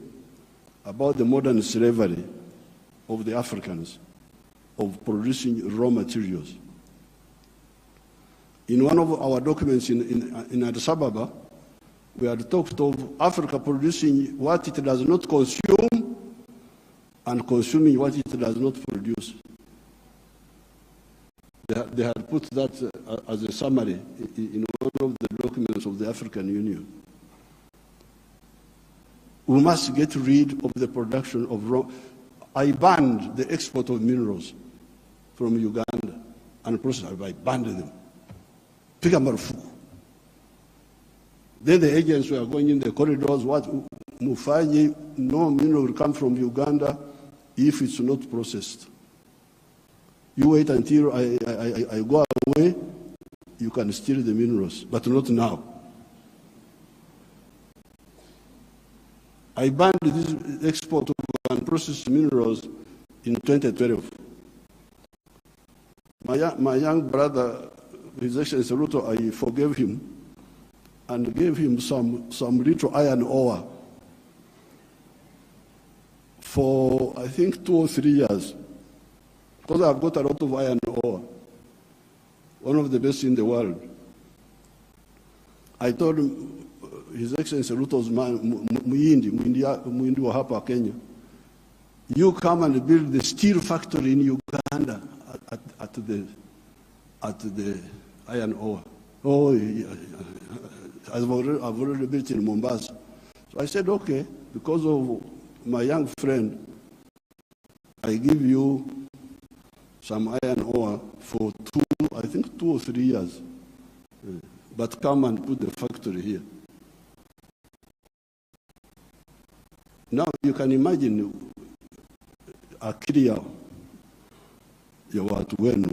about the modern slavery of the Africans, of producing raw materials? In one of our documents in Addis Ababa, we had talked of Africa producing what it does not consume and consuming what it does not produce. They had put that as a summary in one of the documents of the African Union. We must get rid of the production of raw. I banned the export of minerals from Uganda and process. I banned them. Piga marufuku. Then the agents were going in the corridors, what Mufanyi, no mineral will come from Uganda if it's not processed. You wait until I go away, you can steal the minerals, but not now. I banned this export of unprocessed minerals in 2012. My young brother, His Excellency Ruto, I forgave him and gave him some little iron ore for, I think, 2 or 3 years, because I've got a lot of iron ore, one of the best in the world. I told him, His Excellency Ruto's man, Muhindi wa hapa Kenya, you come and build the steel factory in Uganda at the iron ore. Oh, I've already built in Mombasa. So I said, okay, because of my young friend, I give you some iron ore for 2 or 3 years. But come and put the factory here. Now you can imagine akili ya watu wenu,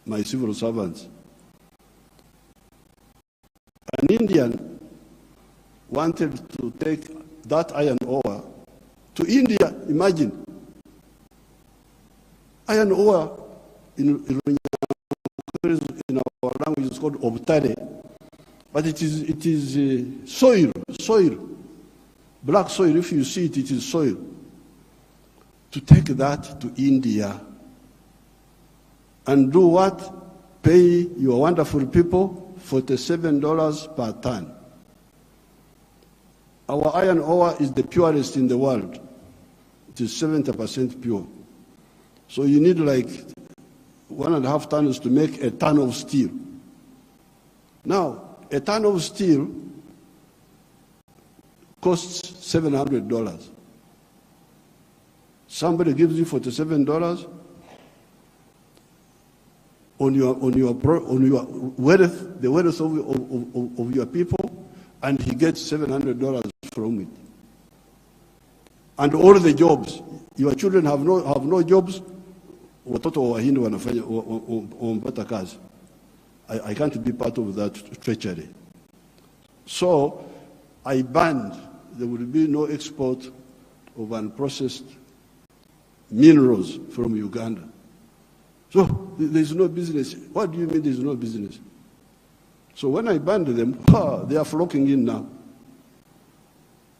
my civil servants. An Indian wanted to take that iron ore to India. Imagine. Iron ore in our language is called obtare, but it is soil, black soil. If you see it, it is soil. To take that to India and do what? Pay your wonderful people $47 per ton. Our iron ore is the purest in the world. It is 70% pure. So you need like 1.5 tons to make a ton of steel. Now, a ton of steel costs $700. Somebody gives you $47 on your wealth, the wealth of your people, and he gets $700 from it. And all the jobs, your children have no jobs. Watoto wa Wahindi wanafanya wampata kazi. I can't be part of that treachery. So I banned. There will be no export of unprocessed minerals from Uganda. So there's no business. What do you mean there's no business? So when I banned them, they are flocking in now.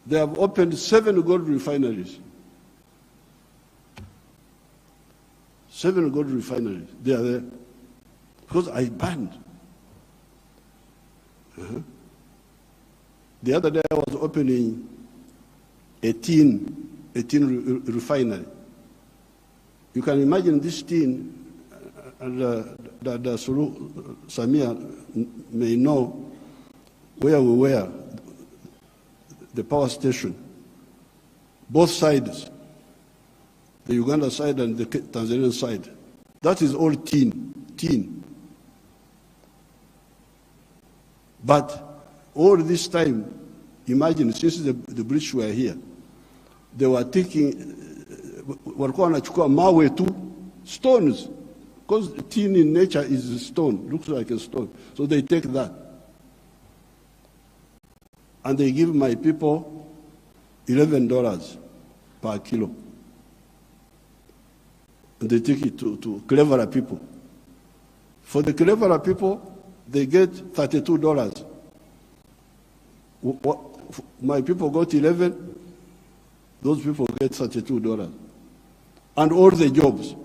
They have opened 7 gold refineries. 7 gold refineries. They are there. Because I banned. The other day I was opening a tin refinery. You can imagine this tin, and Samia may know where we were, the power station, both sides, the Uganda side and the Tanzanian side. That is all tin. But all this time, imagine, since the British were here, they were taking, walikuwa wanachukua mawe tu, stones, because tin in nature is a stone, looks like a stone. So they take that. And they give my people $11 per kilo. And they take it to cleverer people. For the cleverer people, they get $32. My people got 11, those people get $32. And all the jobs.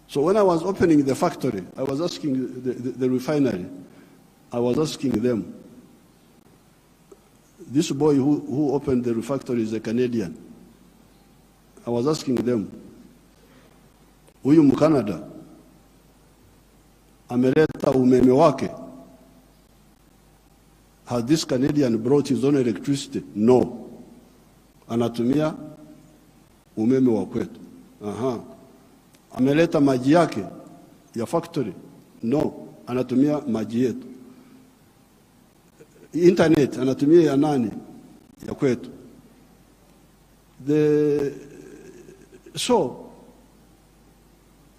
So when I was opening the factory, I was asking the refinery, I was asking them, this boy who opened the factory is a Canadian. I was asking them, huyu Mkanada ameleta umeme wake? Has this Canadian brought his own electricity? No. Anatumia umeme wa kwetu. Ameleta maji yake ya factory? No. Anatumia maji yetu. Internet anatumia ya nani? Ya kwetu. So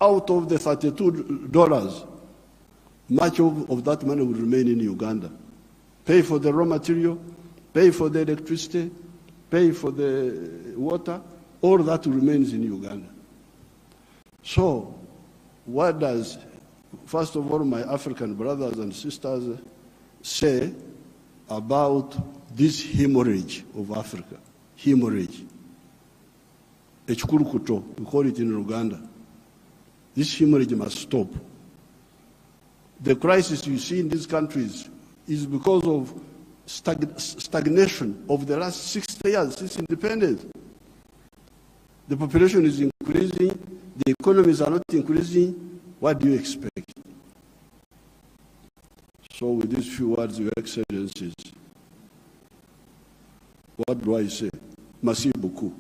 out of the $32, much of that money will remain in Uganda. Pay for the raw material, pay for the electricity, pay for the water, all that remains in Uganda. So, what does, first of all, my African brothers and sisters say about this hemorrhage of Africa? Hemorrhage. Echikurukuto, we call it in Uganda. This hemorrhage must stop. The crisis you see in these countries is because of stagnation of the last 60 years since independence. The population is increasing, the economies are not increasing. What do you expect? So with these few words, Your Excellencies, what do I say? Merci beaucoup.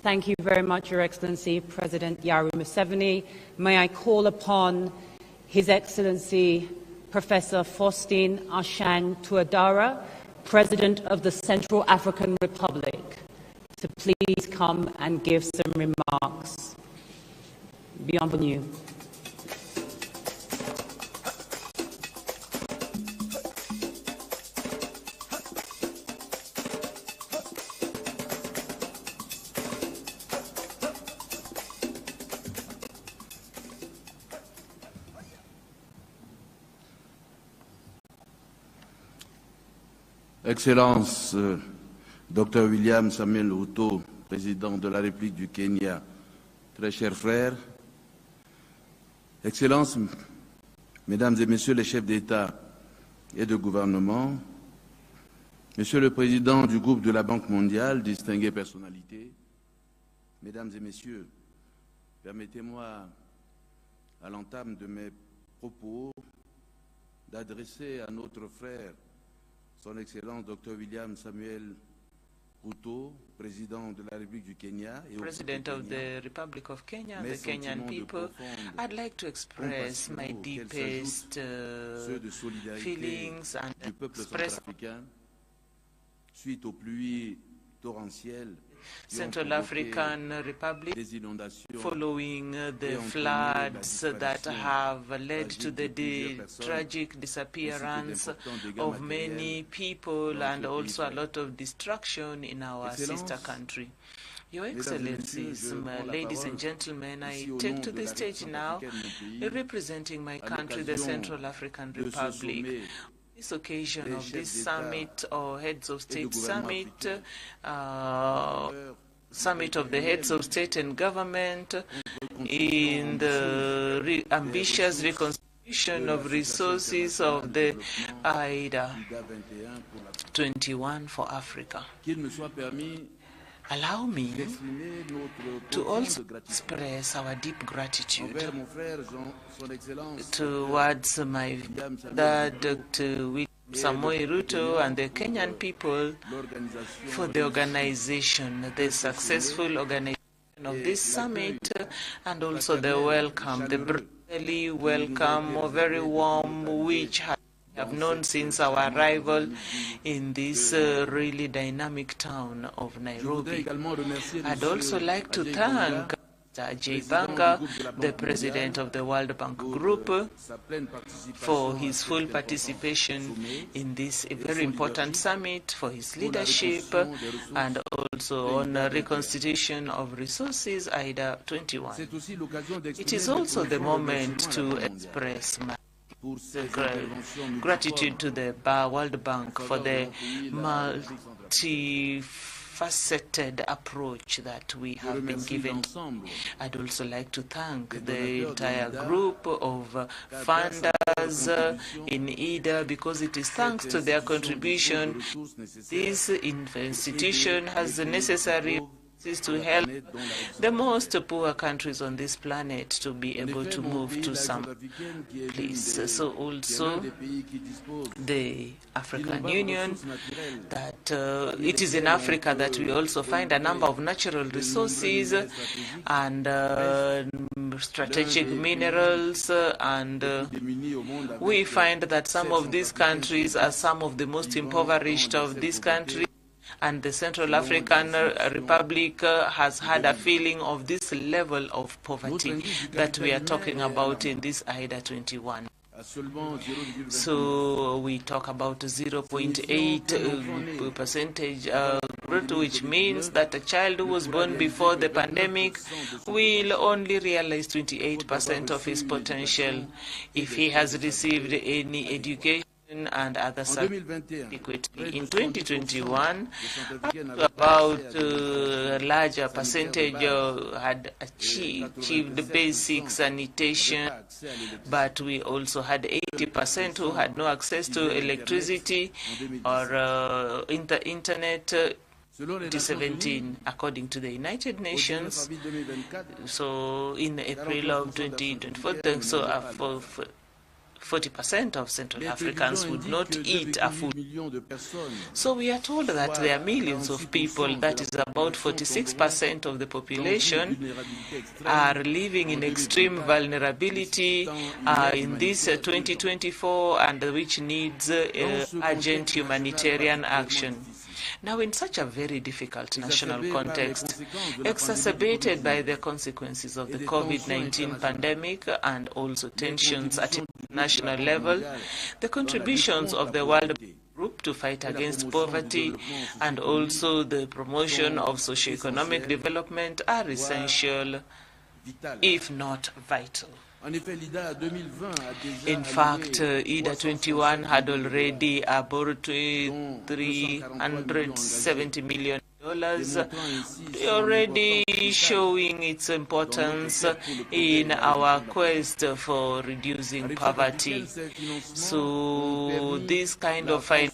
Thank you very much, Your Excellency, President Yoweri Museveni. May I call upon His Excellency, Professor Faustin Archange Touadéra, President of the Central African Republic, to please come and give some remarks. Bienvenue. Excellence, Dr William Samuel Ruto, président de la République du Kenya, très chers frères, Excellences, Mesdames et Messieurs les chefs d'État et de gouvernement, Monsieur le Président du groupe de la Banque mondiale, distinguées personnalités, Mesdames et Messieurs, permettez-moi, à l'entame de mes propos, d'adresser à notre frère, Son Excellence Dr William Samuel Ruto, Président de la République du Kenya, President of the Republic of Kenya and the Kenyan people, I'd like to express my deepest feelings and express suite aux pluies torrentielles Central African Republic following the floods that have led to the tragic disappearance of many people and also a lot of destruction in our sister country. Your Excellencies, ladies and gentlemen, I take to the stage now representing my country, the Central African Republic. This occasion of this summit or Heads of State Summit, summit of the Heads of State and Government in the ambitious reconstruction of resources of the IDA21 for Africa. Allow me to also express our deep gratitude towards my dad, Dr. William Samoei Ruto, and the Kenyan people for the organization, the successful organization of this summit, and also the welcome, the brotherly welcome, very warm, which have known since our arrival in this really dynamic town of Nairobi. I'd also like to thank Ajay Banga, the President of the World Bank Group, for his full participation in this very important summit, for his leadership, and also on reconstitution of resources, IDA21. It is also the moment to express my gratitude to the World Bank for the multifaceted approach that we have been given. I'd also like to thank the entire group of funders in IDA, because it is thanks to their contribution this institution has the necessary is to help the most poor countries on this planet to be able to move to some place. So also the African Union, that it is in Africa that we also find a number of natural resources and strategic minerals, and we find that some of these countries are some of the most impoverished of these countries, and the Central African Republic has had a feeling of this level of poverty that we are talking about in this IDA21. So we talk about 0.8 percentage growth, which means that a child who was born before the pandemic will only realize 28% of his potential if he has received any education and other services adequately. In 2021, about a larger percentage had achieved basic sanitation, but we also had 80% who had no access to electricity or internet. 2017, according to the United Nations. So in April of 2024, so 40% of Central Africans would not eat a food. So we are told that there are millions of people, that is about 46% of the population, are living in extreme vulnerability in this 2024, and which needs urgent humanitarian action. Now, in such a very difficult national context, exacerbated by the consequences of the COVID-19 pandemic and also tensions at international level, the contributions of the World Group to fight against poverty and also the promotion of socio-economic development are essential, if not vital. In fact, IDA21 had already borrowed $370 million, already showing its importance in our quest for reducing poverty. So this kind of for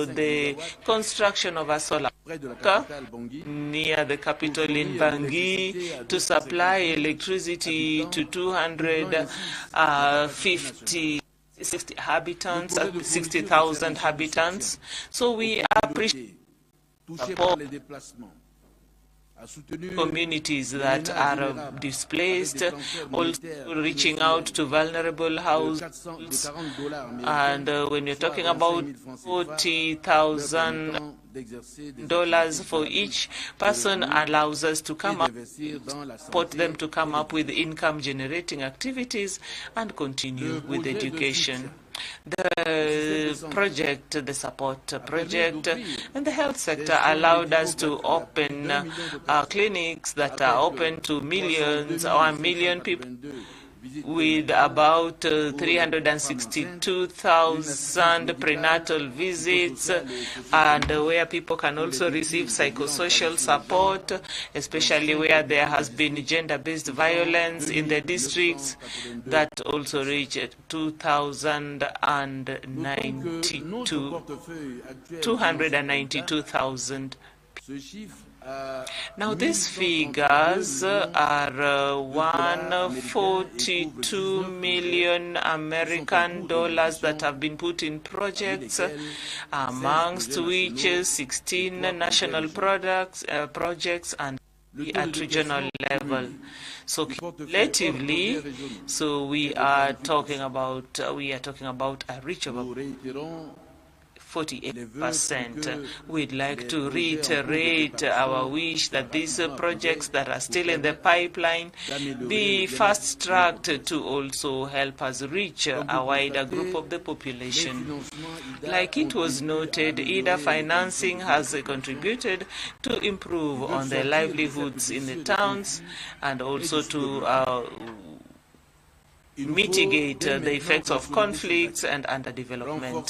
the construction of a solar park near the capital in Bangui to supply electricity to 60,000 habitants. So we appreciate support communities that are displaced, also reaching out to vulnerable households. And when you're talking about $40,000 for each person, allows us to come up, support them to come up with income-generating activities and continue with education. The project, the support project, and the health sector allowed us to open clinics that are open to millions or 1 million people, with about 362,000 prenatal visits, and where people can also receive psychosocial support, especially where there has been gender-based violence in the districts, that also reached 292,000. Now these figures are 142 million American dollars that have been put in projects, amongst which 16 national projects and at regional level. So cumulatively, so we are talking about a reach of 48%. We'd like to reiterate our wish that these projects that are still in the pipeline be fast-tracked to also help us reach a wider group of the population. Like it was noted, IDA financing has contributed to improve on the livelihoods in the towns and also to mitigate the effects of conflicts and underdevelopment.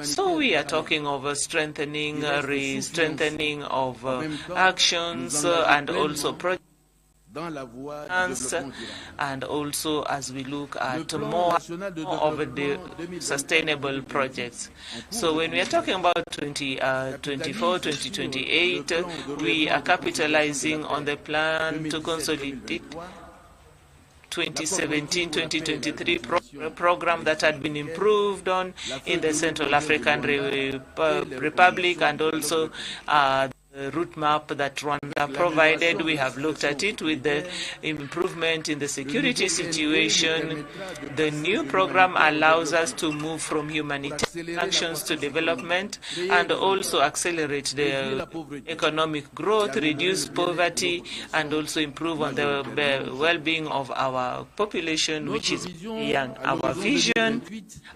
So we are talking of strengthening of actions and also projects, and also as we look at more of the sustainable projects. So when we are talking about 2024, 2028, we are capitalizing on the plan to consolidate 2017-2023 program that had been improved on in the Central African Republic, and also route map that Rwanda provided. We have looked at it with the improvement in the security situation. The new program allows us to move from humanitarian actions to development and also accelerate the economic growth, reduce poverty, and also improve on the well-being of our population, which is young. Our vision,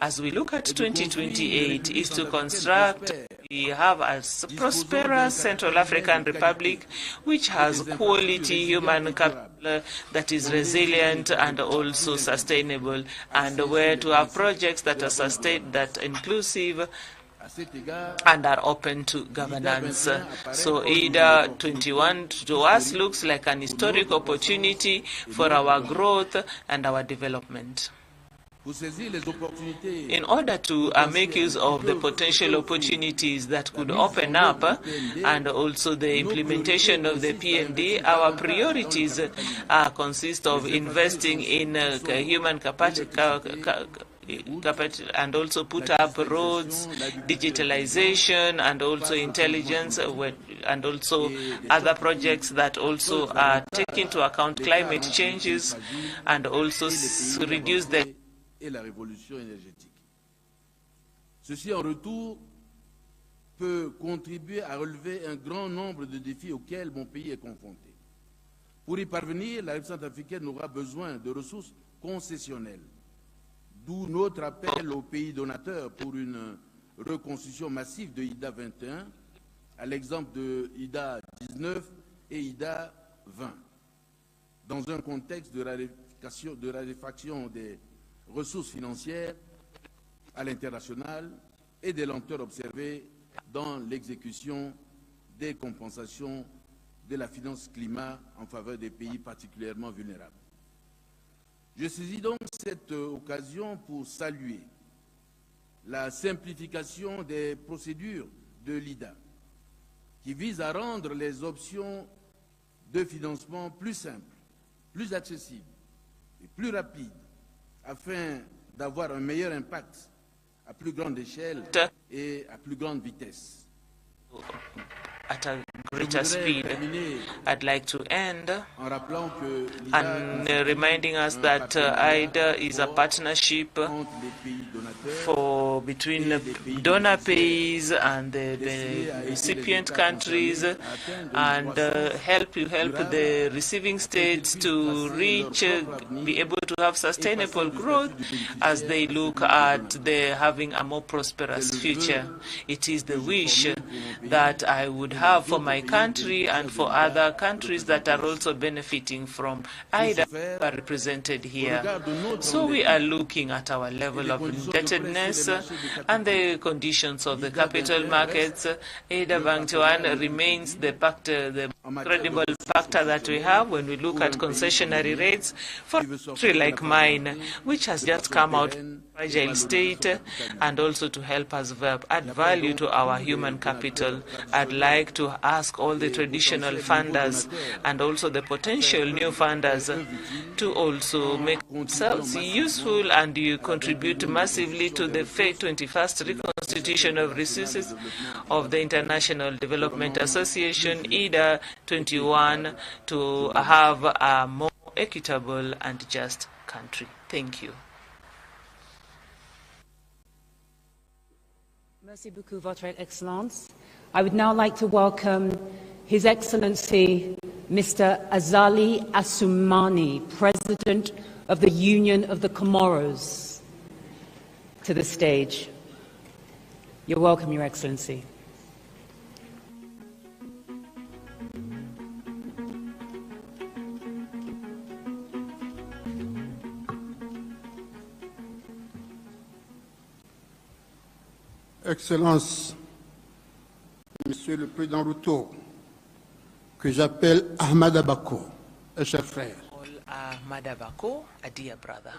as we look at 2028, is to construct, we have a prosperous Central African Republic which has quality human capital that is resilient and also sustainable, and where to have projects that are sustained, that inclusive, and are open to governance. So IDA21 to us looks like an historic opportunity for our growth and our development. In order to make use of the potential opportunities that could open up and also the implementation of the PMD, our priorities consist of investing in human capacity and also put up roads, digitalization, and also intelligence, and also other projects that also take into account climate changes and also reduce the et la révolution énergétique. Ceci, en retour, peut contribuer à relever un grand nombre de défis auxquels mon pays est confronté. Pour y parvenir, la République centrafricaine aura besoin de ressources concessionnelles, d'où notre appel aux pays donateurs pour une reconstruction massive de IDA21, à l'exemple de IDA19 et IDA20, dans un contexte de raréfaction des ressources financières à l'international et des lenteurs observées dans l'exécution des compensations de la finance climat en faveur des pays particulièrement vulnérables. Je saisis donc cette occasion pour saluer la simplification des procédures de l'IDA, qui vise à rendre les options de financement plus simples, plus accessibles et plus rapides, afin d'avoir un meilleur impact à plus grande échelle et à plus grande vitesse. At a greater speed. I'd like to end and reminding us that IDA is a partnership between donor pays and the recipient countries, and help the receiving states to reach, be able to have sustainable growth as they look at having a more prosperous future. It is the wish that I would have for my country and for other countries that are also benefiting from IDA are represented here. So we are looking at our level of indebtedness and the conditions of the capital markets. IDA21 remains the credible factor that we have when we look at concessionary rates for a country like mine, which has just come out of a fragile state, and also to help us add value to our human capital. I'd like to ask all the traditional funders and also the potential new funders to also make themselves useful and you contribute massively to the 21st reconstitution of resources of the International Development Association, IDA21, to have a more equitable and just country. Thank you. Merci beaucoup, Votre Excellence. I would now like to welcome His Excellency Mr. Azali Assoumani, President of the Union of the Comoros, to the stage. You're welcome, Your Excellency. Excellence, Monsieur le Président Ruto, que j'appelle Ahmad Abako, un cher frère. Ahmad Abako, a dear brother.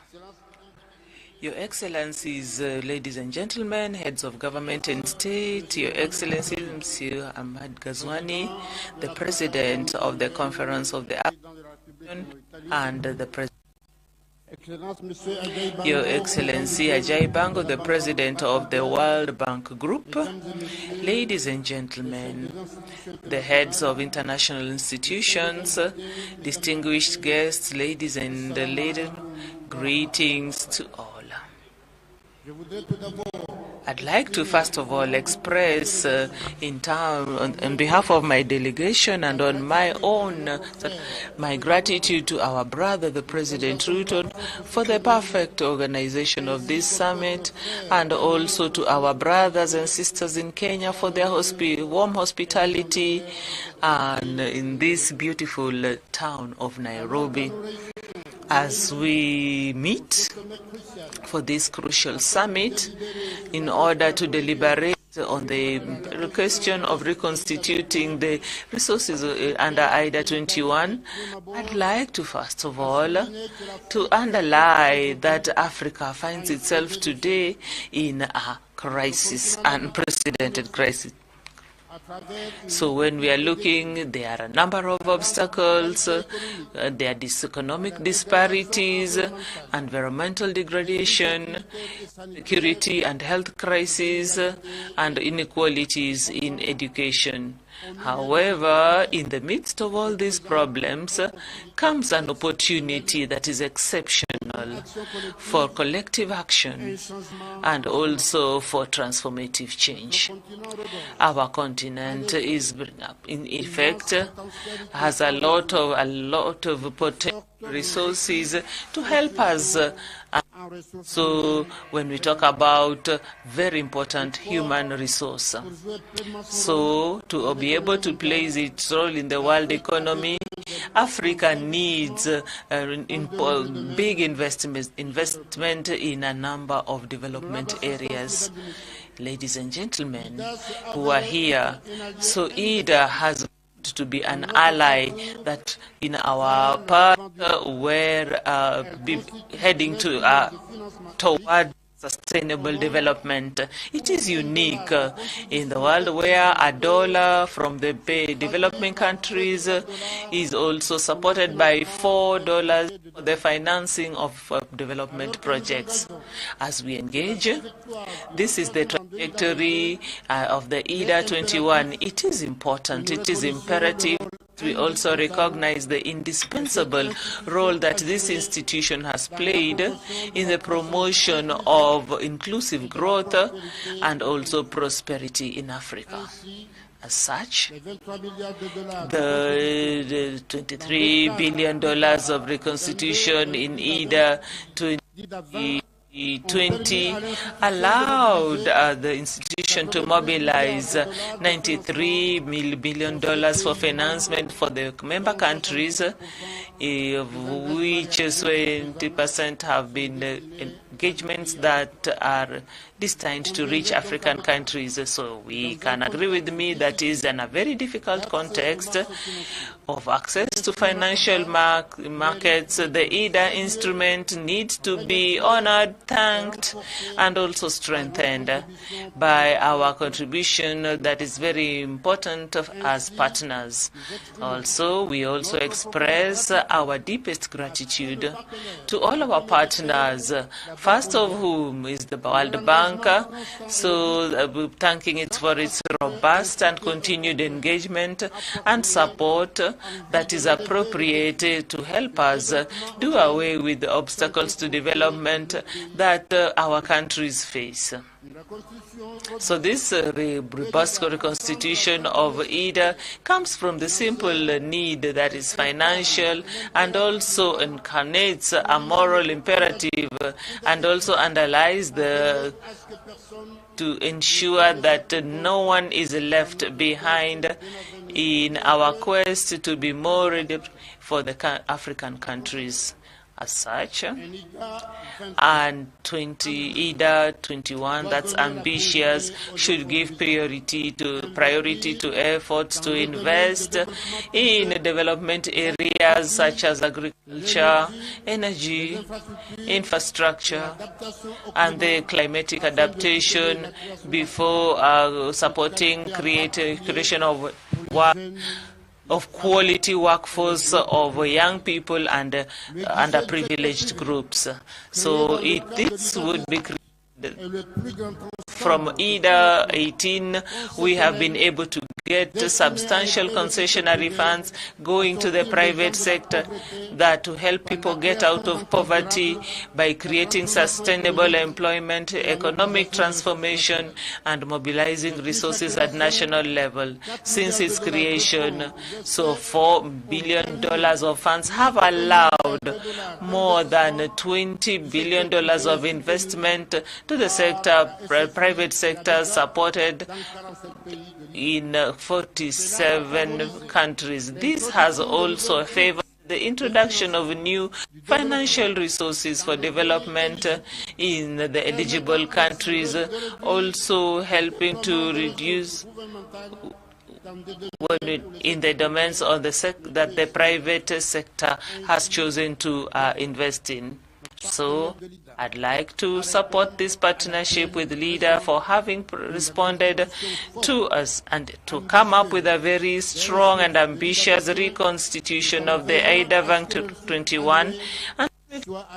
Your Excellencies, ladies and gentlemen, heads of government and state, Your Excellency, Monsieur Ahmad Ghazouani, the President of the Conference of the African Union, and the President. Your Excellency Ajay Bango, the President of the World Bank Group, ladies and gentlemen, the heads of international institutions, distinguished guests, ladies and ladies, greetings to all. I'd like to first of all express on behalf of my delegation and on my own my gratitude to our brother, the President Ruto, for the perfect organization of this summit, and also to our brothers and sisters in Kenya for their warm hospitality and in this beautiful town of Nairobi. As we meet for this crucial summit in order to deliberate on the question of reconstituting the resources under IDA21, I'd like to first of all to underline that Africa finds itself today in a crisis, unprecedented crisis. So when we are looking, there are a number of obstacles, there are economic disparities, environmental degradation, security and health crises, and inequalities in education. However, in the midst of all these problems comes an opportunity that is exceptional for collective action and also for transformative change. Our continent is, in effect, has a lot of potential resources to help us. So when we talk about very important human resource, so to be able to play its role in the world economy, Africa needs big investment in a number of development areas. Ladies and gentlemen who are here, so IDA has to be an ally that in our part we're heading to toward sustainable development. It is unique in the world where $1 from the developing countries is also supported by $4 for the financing of development projects. As we engage, this is the trajectory of the IDA21. It is important, it is imperative. We also recognize the indispensable role that this institution has played in the promotion of inclusive growth and also prosperity in Africa. As such, the $23 billion of reconstitution in IDA 2020 allowed the institution to mobilize $93 billion for financement for the member countries, of which 20% have been engagements that are destined to reach African countries. So we can agree with me that is in a very difficult context of access to financial markets. The IDA instrument needs to be honored, thanked, and also strengthened by our contribution that is very important as partners. Also, we also express our deepest gratitude to all our partners, first of whom is the World Bank. So thanking it for its robust and continued engagement and support that is appropriate to help us do away with the obstacles to development that our countries face. So this robust reconstitution of IDA comes from the simple need that is financial and also incarnates a moral imperative and also underlies to ensure that no one is left behind in our quest to be more ready for the African countries. As such, and IDA21, that's ambitious, should give priority to efforts to invest in development areas such as agriculture, energy, infrastructure, and the climatic adaptation before supporting creation of work of quality workforce of young people and underprivileged groups. So this would be created. From IDA18, we have been able to get substantial concessionary funds going to the private sector that to help people get out of poverty by creating sustainable employment, economic transformation, and mobilizing resources at national level. Since its creation, so $4 billion of funds have allowed more than $20 billion of investment to the sector, private sector, supported in 47 countries. This has also favored the introduction of new financial resources for development in the eligible countries, also helping to reduce in the domains of that the private sector has chosen to invest in. So I'd like to support this partnership with LEADER for having responded to us and to come up with a very strong and ambitious reconstitution of the IDA21 and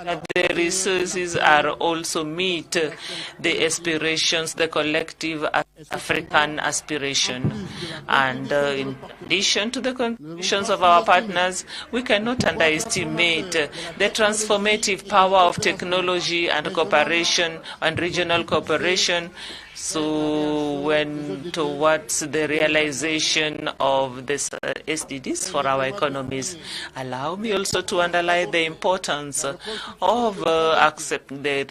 that the resources are also meet the aspirations, the collective African aspiration. And in addition to the contributions of our partners, we cannot underestimate the transformative power of technology and cooperation and regional cooperation. So when towards the realization of this SDGs for our economies, allow me also to underline the importance of accepting the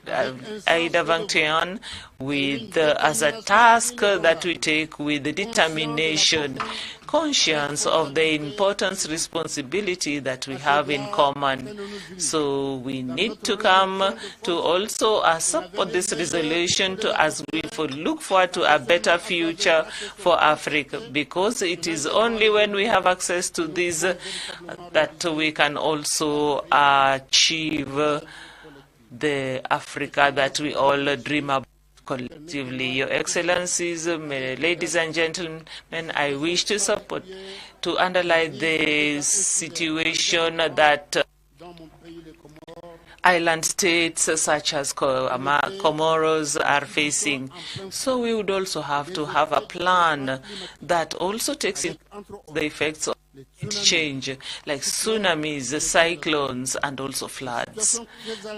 IDA21 with as a task that we take with determination, conscious of the importance, responsibility that we have in common. So we need to come to also support this resolution as we look forward to a better future for Africa, because it is only when we have access to this that we can also achieve the Africa that we all dream about collectively. Your Excellencies, ladies and gentlemen, I wish to underline the situation that island states such as Comoros are facing. So we would also have to have a plan that also takes into the effects of change, like tsunamis, cyclones, and also floods.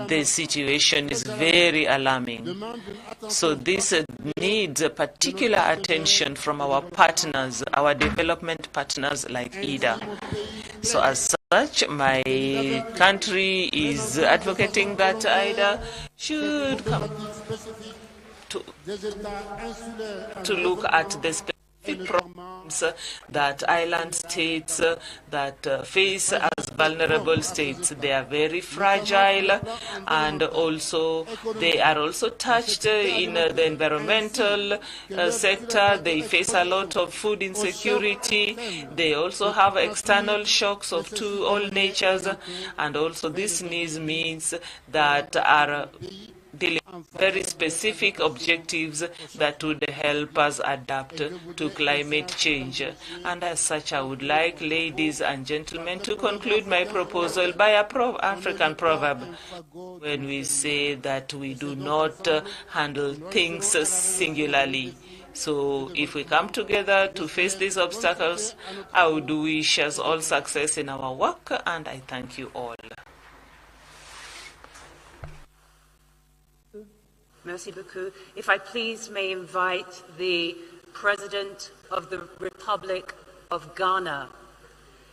The situation is very alarming. So this needs particular attention from our partners, our development partners like IDA. So as such, my country is advocating that IDA should come to look at the specific problems that island states that face as vulnerable states. They are very fragile, and also they are also touched in the environmental sector. They face a lot of food insecurity. They also have external shocks of all natures, and also this means that are dealing with very specific objectives that would help us adapt to climate change. And as such, I would like, ladies and gentlemen, to conclude my proposal by a African proverb when we say that we do not handle things singularly. So if we come together to face these obstacles, I would wish us all success in our work, and I thank you all. Merci beaucoup. If I please may invite the President of the Republic of Ghana,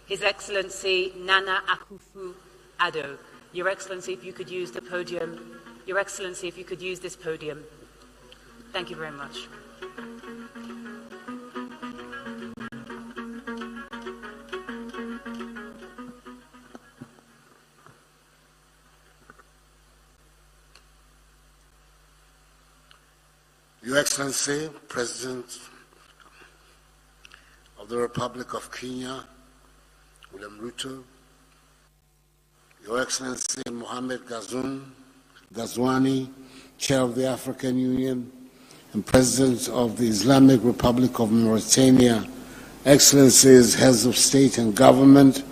His Excellency Nana Akufo-Addo. Your Excellency, if you could use the podium. Your Excellency, if you could use this podium. Thank you very much. Your Excellency, President of the Republic of Kenya, William Ruto, Your Excellency Mohamed Ghazouani, Chair of the African Union and President of the Islamic Republic of Mauritania, Excellencies, heads of state and government,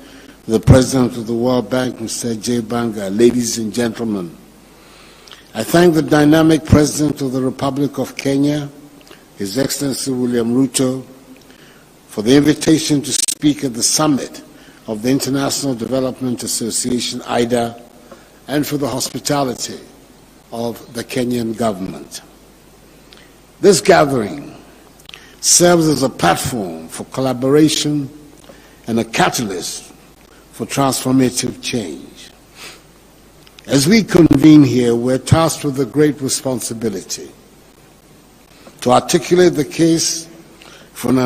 the President of the World Bank, Mr. J. Banga, ladies and gentlemen, I thank the dynamic President of the Republic of Kenya, His Excellency William Ruto, for the invitation to speak at the summit of the International Development Association, IDA, and for the hospitality of the Kenyan government. This gathering serves as a platform for collaboration and a catalyst for transformative change. As we convene here, we're tasked with a great responsibility to articulate the case for an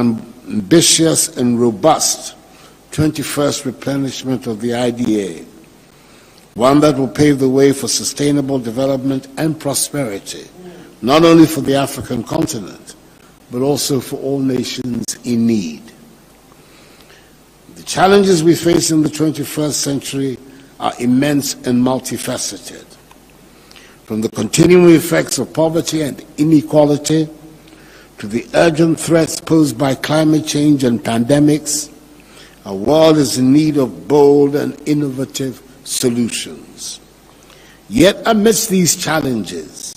ambitious and robust 21st replenishment of the IDA, one that will pave the way for sustainable development and prosperity, not only for the African continent, but also for all nations in need. The challenges we face in the 21st century are immense and multifaceted. From the continuing effects of poverty and inequality to the urgent threats posed by climate change and pandemics, our world is in need of bold and innovative solutions. Yet amidst these challenges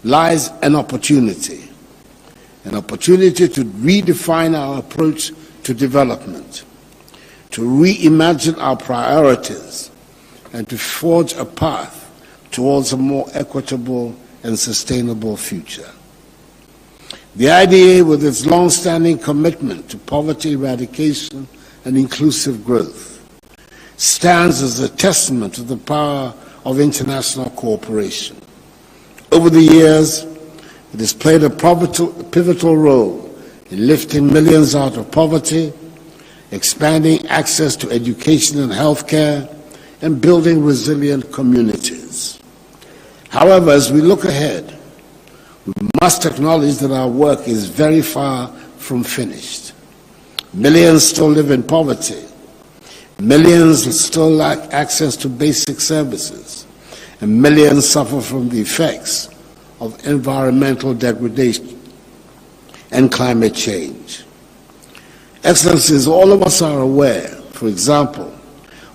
lies an opportunity to redefine our approach to development, to reimagine our priorities, and to forge a path towards a more equitable and sustainable future. The IDA, with its long-standing commitment to poverty eradication and inclusive growth, stands as a testament to the power of international cooperation. Over the years, it has played a pivotal role in lifting millions out of poverty, expanding access to education and healthcare, and building resilient communities. However, as we look ahead, we must acknowledge that our work is very far from finished. Millions still live in poverty. Millions still lack access to basic services. And millions suffer from the effects of environmental degradation and climate change. Excellencies, all of us are aware, for example,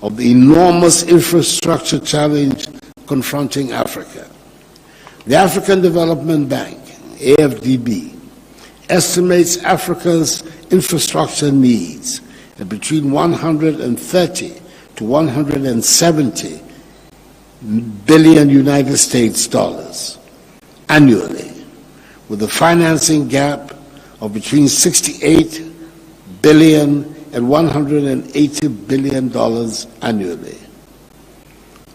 of the enormous infrastructure challenge confronting Africa. The African Development Bank, AFDB, estimates Africa's infrastructure needs at between 130 to 170 billion United States dollars annually, with a financing gap of between 68 billion and $180 billion annually.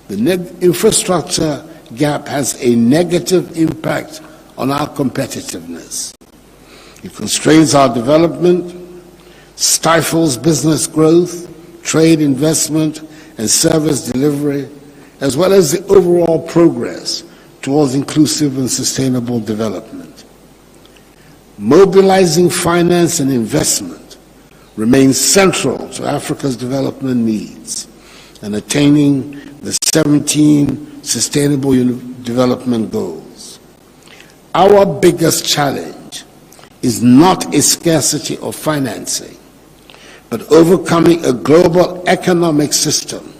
The infrastructure gap has a negative impact on our competitiveness. It constrains our development, stifles business growth, trade, investment, and service delivery, as well as the overall progress towards inclusive and sustainable development. Mobilizing finance and investment remains central to Africa's development needs and attaining the 17 Sustainable Development Goals. Our biggest challenge is not a scarcity of financing, but overcoming a global economic system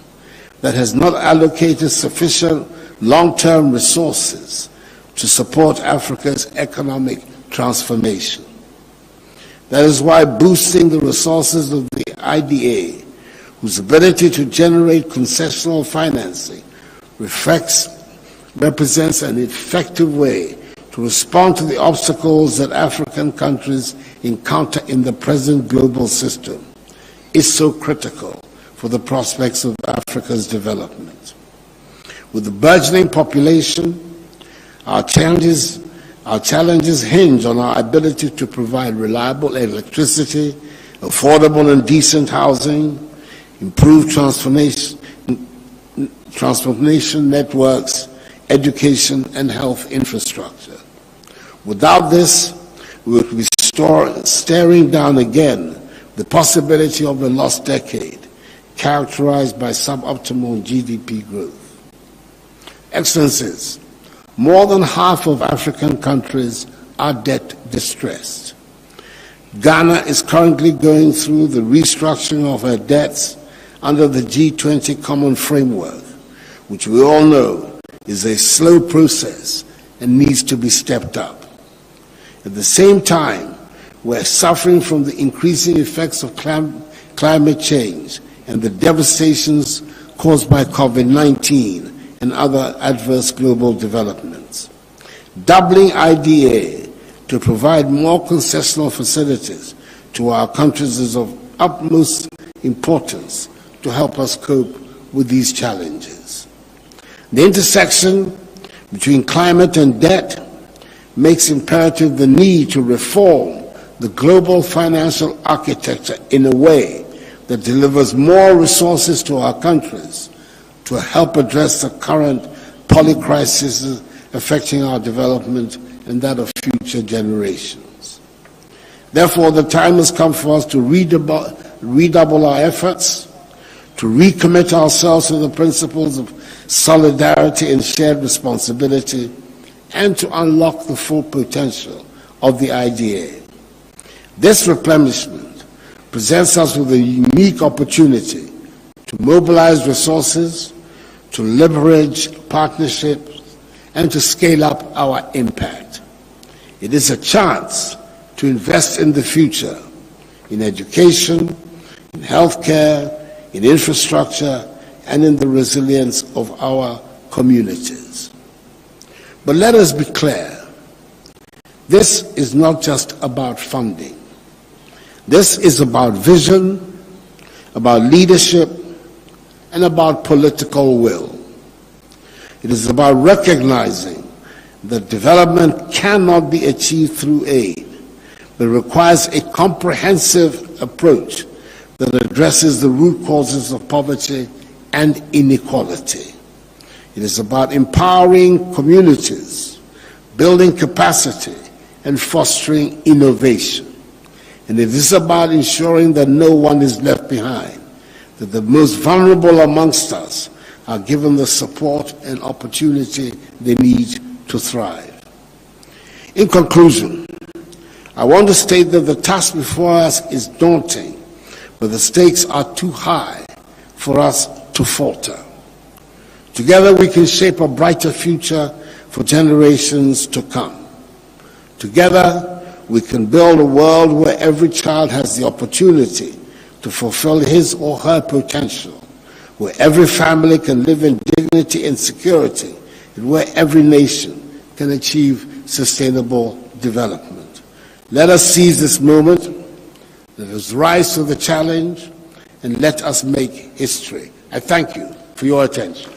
that has not allocated sufficient long-term resources to support Africa's economic transformation. That is why boosting the resources of the IDA, whose ability to generate concessional financing represents an effective way to respond to the obstacles that African countries encounter in the present global system, is so critical for the prospects of Africa's development. With the burgeoning population, our challenges hinge on our ability to provide reliable electricity, affordable and decent housing, improved transportation networks, education, and health infrastructure. Without this, we would be staring down again the possibility of a lost decade, characterized by suboptimal GDP growth. Excellencies, more than half of African countries are debt distressed. Ghana is currently going through the restructuring of her debts under the G20 Common Framework, which we all know is a slow process and needs to be stepped up. At the same time, we're suffering from the increasing effects of climate change and the devastations caused by COVID-19 and other adverse global developments. Doubling IDA to provide more concessional facilities to our countries is of utmost importance to help us cope with these challenges. The intersection between climate and debt makes imperative the need to reform the global financial architecture in a way that delivers more resources to our countries to help address the current polycrises affecting our development and that of future generations. Therefore, the time has come for us to redouble our efforts, to recommit ourselves to the principles of solidarity and shared responsibility, and to unlock the full potential of the IDA. This replenishment presents us with a unique opportunity to mobilize resources, to leverage partnerships, and to scale up our impact. It is a chance to invest in the future, in education, in healthcare, in infrastructure, and in the resilience of our communities. But let us be clear, this is not just about funding. This is about vision, about leadership, and about political will. It is about recognizing that development cannot be achieved through aid, but requires a comprehensive approach that addresses the root causes of poverty and inequality. It is about empowering communities, building capacity, and fostering innovation. And it is about ensuring that no one is left behind, that the most vulnerable amongst us are given the support and opportunity they need to thrive. In conclusion, I want to state that the task before us is daunting, but the stakes are too high for us to falter. Together we can shape a brighter future for generations to come. Together we can build a world where every child has the opportunity to fulfill his or her potential, where every family can live in dignity and security, and where every nation can achieve sustainable development. Let us seize this moment, let us rise to the challenge, and let us make history. I thank you for your attention.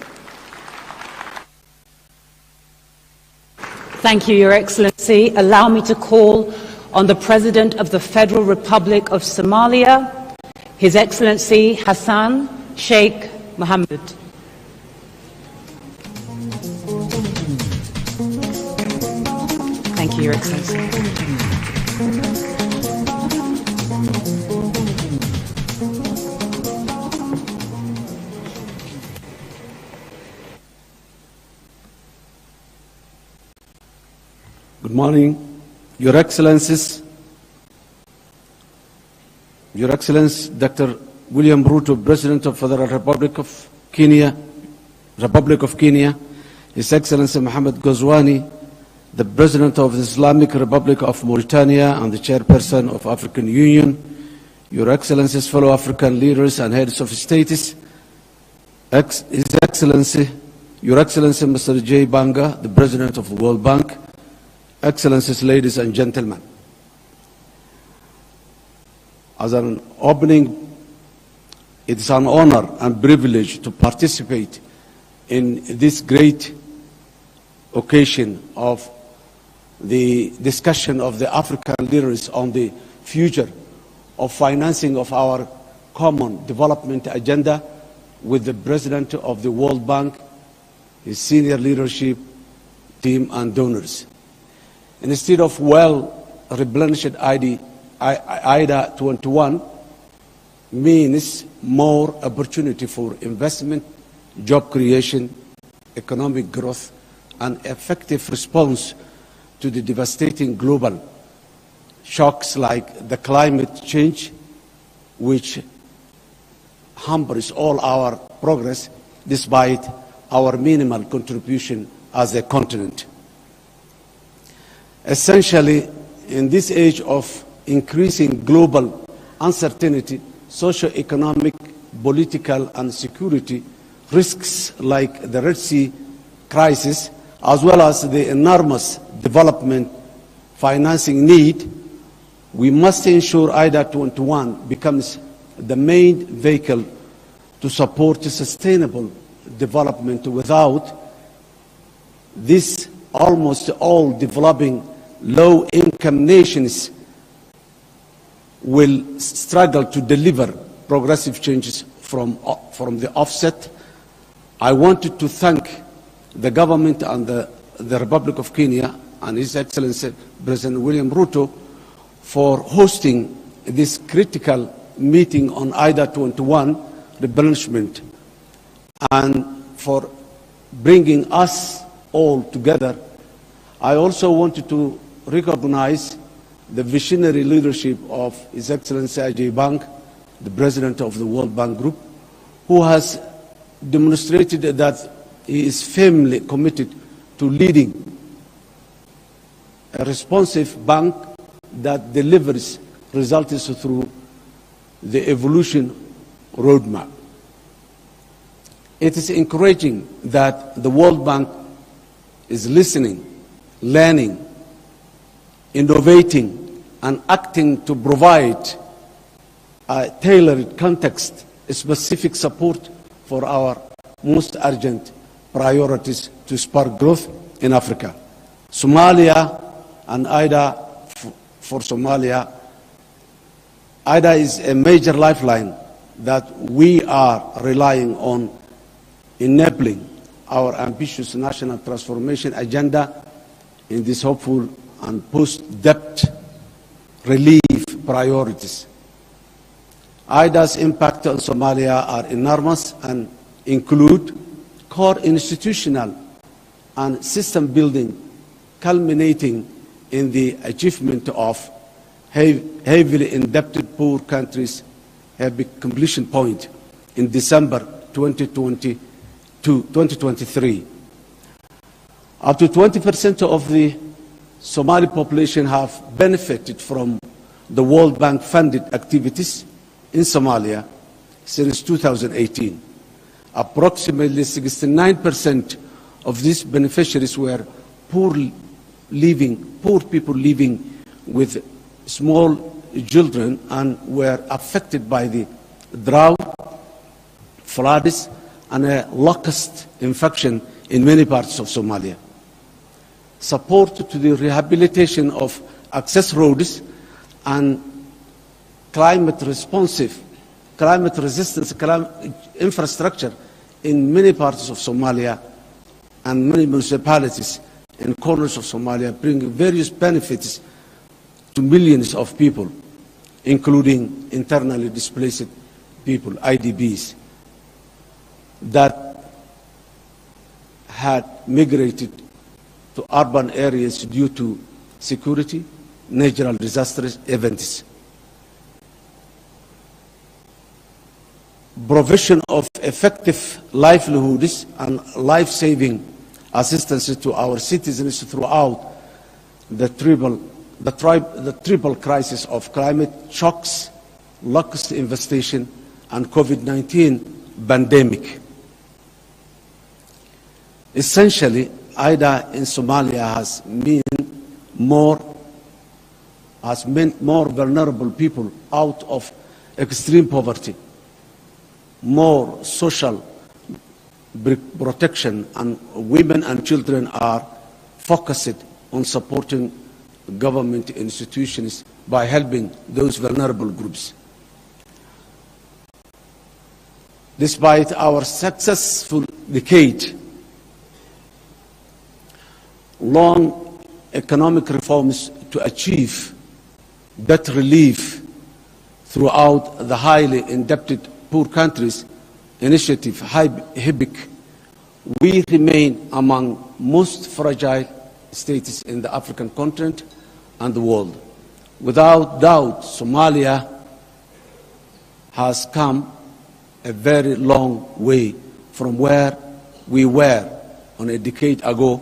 Thank you, Your Excellency. Allow me to call on the President of the Federal Republic of Somalia, His Excellency Hassan Sheikh Mohammed. Thank you, Your Excellency. Good morning, Your Excellencies. Your Excellency Dr. William Ruto, President of Federal Republic of Kenya, His Excellency Mohammed Ghazwani, the President of the Islamic Republic of Mauritania and the Chairperson of African Union, Your Excellencies, fellow African leaders and heads of states, His Excellency, Your Excellency Mr. J. Banga, the President of the World Bank, Excellencies, ladies and gentlemen. As an opening, it is an honor and privilege to participate in this great occasion of the discussion of the African leaders on the future of financing of our common development agenda with the President of the World Bank, his senior leadership team and donors. Instead of well-replenished IDA21 means more opportunity for investment, job creation, economic growth, and effective response to the devastating global shocks like the climate change, which hampers all our progress despite our minimal contribution as a continent. Essentially, in this age of increasing global uncertainty, socio-economic, political, and security risks like the Red Sea crisis, as well as the enormous development financing need, we must ensure IDA21 becomes the main vehicle to support sustainable development. Without this, almost all developing low-income nations will struggle to deliver progressive changes from the offset. I wanted to thank the government and the Republic of Kenya and His Excellency President William Ruto for hosting this critical meeting on IDA21 replenishment and for bringing us all together. I also wanted to recognize the visionary leadership of His Excellency Ajay Bang, the President of the World Bank Group, who has demonstrated that he is firmly committed to leading a responsive bank that delivers results through the evolution roadmap. It is encouraging that the World Bank is listening, learning, innovating, and acting to provide a tailored context-specific support for our most urgent priorities to spark growth in Africa. Somalia and IDA for Somalia. IDA is a major lifeline that we are relying on enabling our ambitious national transformation agenda in these hopeful and post-debt relief priorities. IDA's impact on Somalia are enormous and include core institutional and system building, culminating in the achievement of heavily indebted poor countries have a completion point in December 2023. Up to 20% of the Somali population have benefited from the World Bank funded activities in Somalia since 2018. Approximately 69% of these beneficiaries were poor people living with small children and were affected by the drought, floods, and a locust infection in many parts of Somalia. Support to the rehabilitation of access roads and climate resistant infrastructure in many parts of Somalia and many municipalities in corners of Somalia bring various benefits to millions of people, including internally displaced people, IDPs, that had migrated to urban areas due to security, natural disasters, events. Provision of effective livelihoods and life-saving assistance to our citizens throughout the triple crisis of climate shocks, locust infestation, and COVID-19 pandemic. Essentially, IDA in Somalia has meant more vulnerable people out of extreme poverty, more social protection, and women and children are focused on supporting government institutions by helping those vulnerable groups. Despite our successful decade, long economic reforms to achieve debt relief throughout the highly indebted poor countries initiative, HIBIC, we remain among most fragile states in the African continent and the world. Without doubt, Somalia has come a very long way from where we were on a decade ago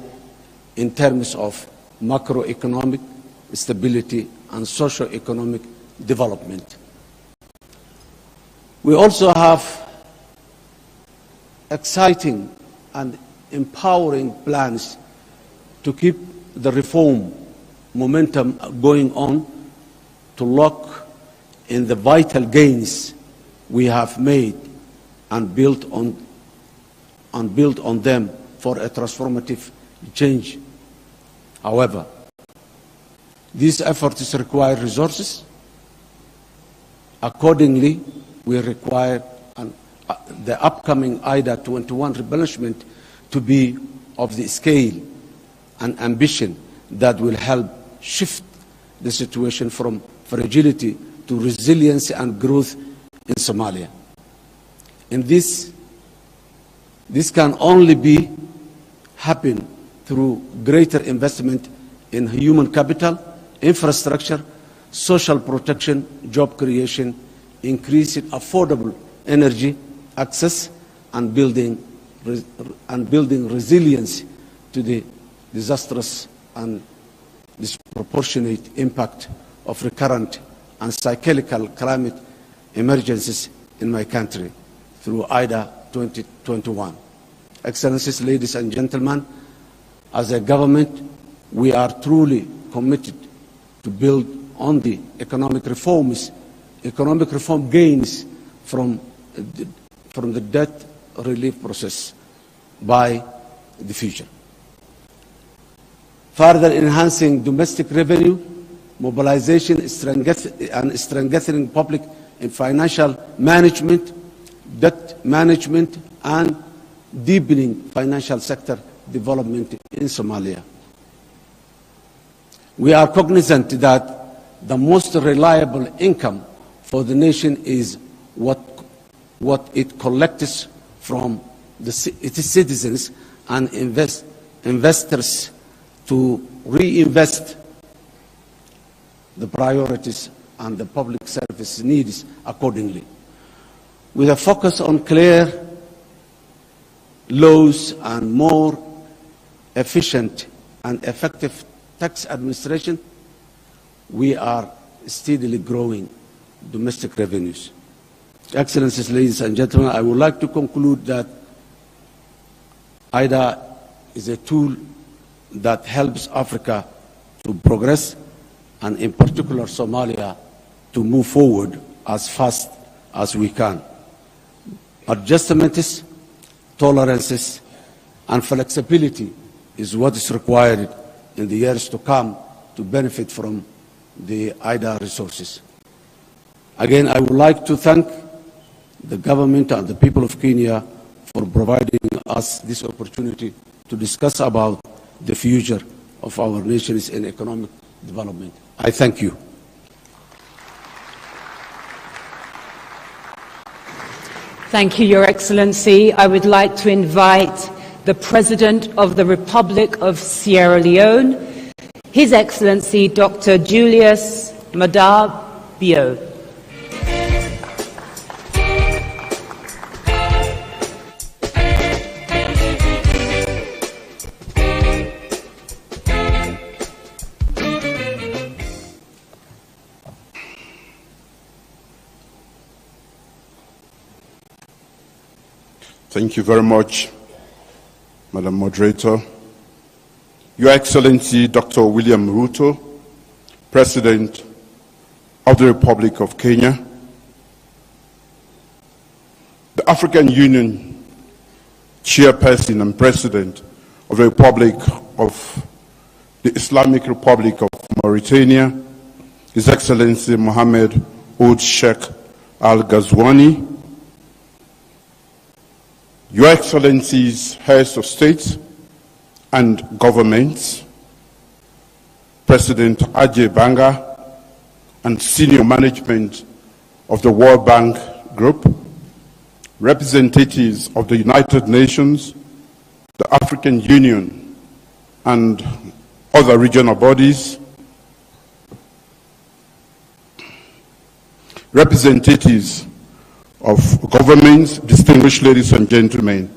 in terms of macroeconomic stability and socio-economic development. We also have exciting and empowering plans to keep the reform momentum going on, to lock in the vital gains we have made and build on them for a transformative change. However, these efforts require resources. Accordingly, we require the upcoming IDA21 replenishment to be of the scale and ambition that will help shift the situation from fragility to resilience and growth in Somalia. And this can only happen through greater investment in human capital, infrastructure, social protection, job creation, increasing affordable energy access, and building resilience to the disastrous and disproportionate impact of recurrent and cyclical climate emergencies in my country through IDA 2021. Excellencies, ladies and gentlemen, as a government, we are truly committed to build on the economic reform gains from the debt relief process by the future. Further enhancing domestic revenue, mobilization and strengthening public and financial management, debt management, and deepening financial sector development in Somalia. We are cognizant that the most reliable income for the nation is what it collects from its citizens and investors to reinvest the priorities and the public service needs accordingly. With a focus on clear laws and more efficient and effective tax administration, we are steadily growing domestic revenues. Excellencies, ladies and gentlemen, I would like to conclude that IDA is a tool that helps Africa to progress, and in particular Somalia to move forward as fast as we can. Adjustments, tolerances, and flexibility is what is required in the years to come to benefit from the IDA resources. Again, I would like to thank the government and the people of Kenya for providing us this opportunity to discuss about the future of our nations in economic development. I thank you. Thank you, Your Excellency. I would like to invite the President of the Republic of Sierra Leone, His Excellency Dr. Julius Maada Bio. Thank you very much, Madam Moderator. Your Excellency, Dr. William Ruto, President of the Republic of Kenya, the African Union Chairperson and President of the Republic of the Islamic Republic of Mauritania, His Excellency Mohammed Ould Sheikh Al Ghazouani, Your Excellencies, Heads of State and Governments, President Ajay Banga, and Senior Management of the World Bank Group, representatives of the United Nations, the African Union, and other regional bodies, representatives of governments, distinguished ladies and gentlemen,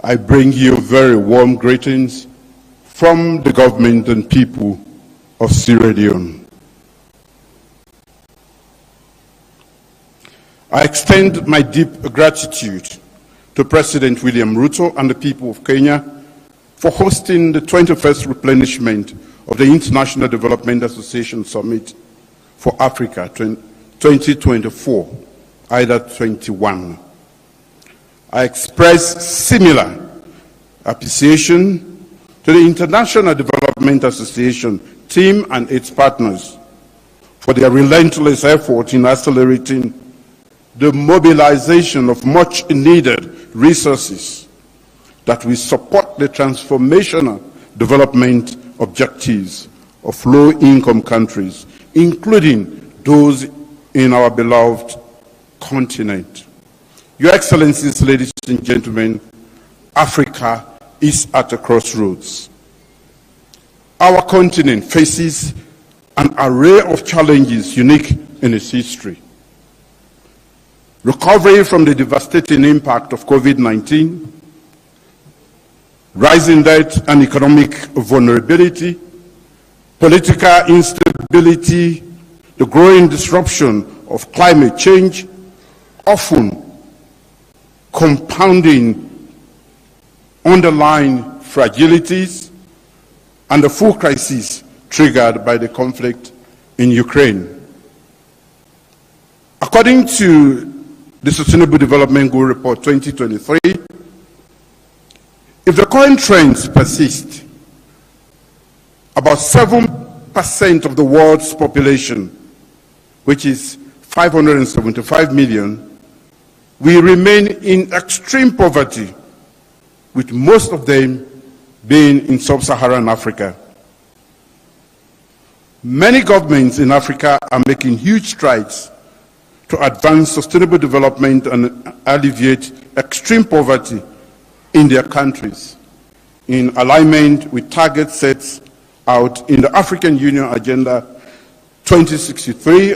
I bring you very warm greetings from the government and people of Sierra Leone. I extend my deep gratitude to President William Ruto and the people of Kenya for hosting the 21st replenishment of the International Development Association Summit for Africa 2024, IDA21. I express similar appreciation to the International Development Association team and its partners for their relentless effort in accelerating the mobilization of much needed resources that will support the transformational development objectives of low-income countries, including those in our beloved continent. Your Excellencies, ladies and gentlemen, Africa is at a crossroads. Our continent faces an array of challenges unique in its history. Recovery from the devastating impact of COVID-19, rising debt and economic vulnerability, political instability, the growing disruption of climate change, often compounding underlying fragilities, and the full crisis triggered by the conflict in Ukraine. According to the Sustainable Development Goal Report 2023, if the current trends persist, about 7% of the world's population, which is 575 million, will remain in extreme poverty, with most of them being in sub-Saharan Africa. Many governments in Africa are making huge strides to advance sustainable development and alleviate extreme poverty in their countries, in alignment with targets set out in the African Union Agenda 2063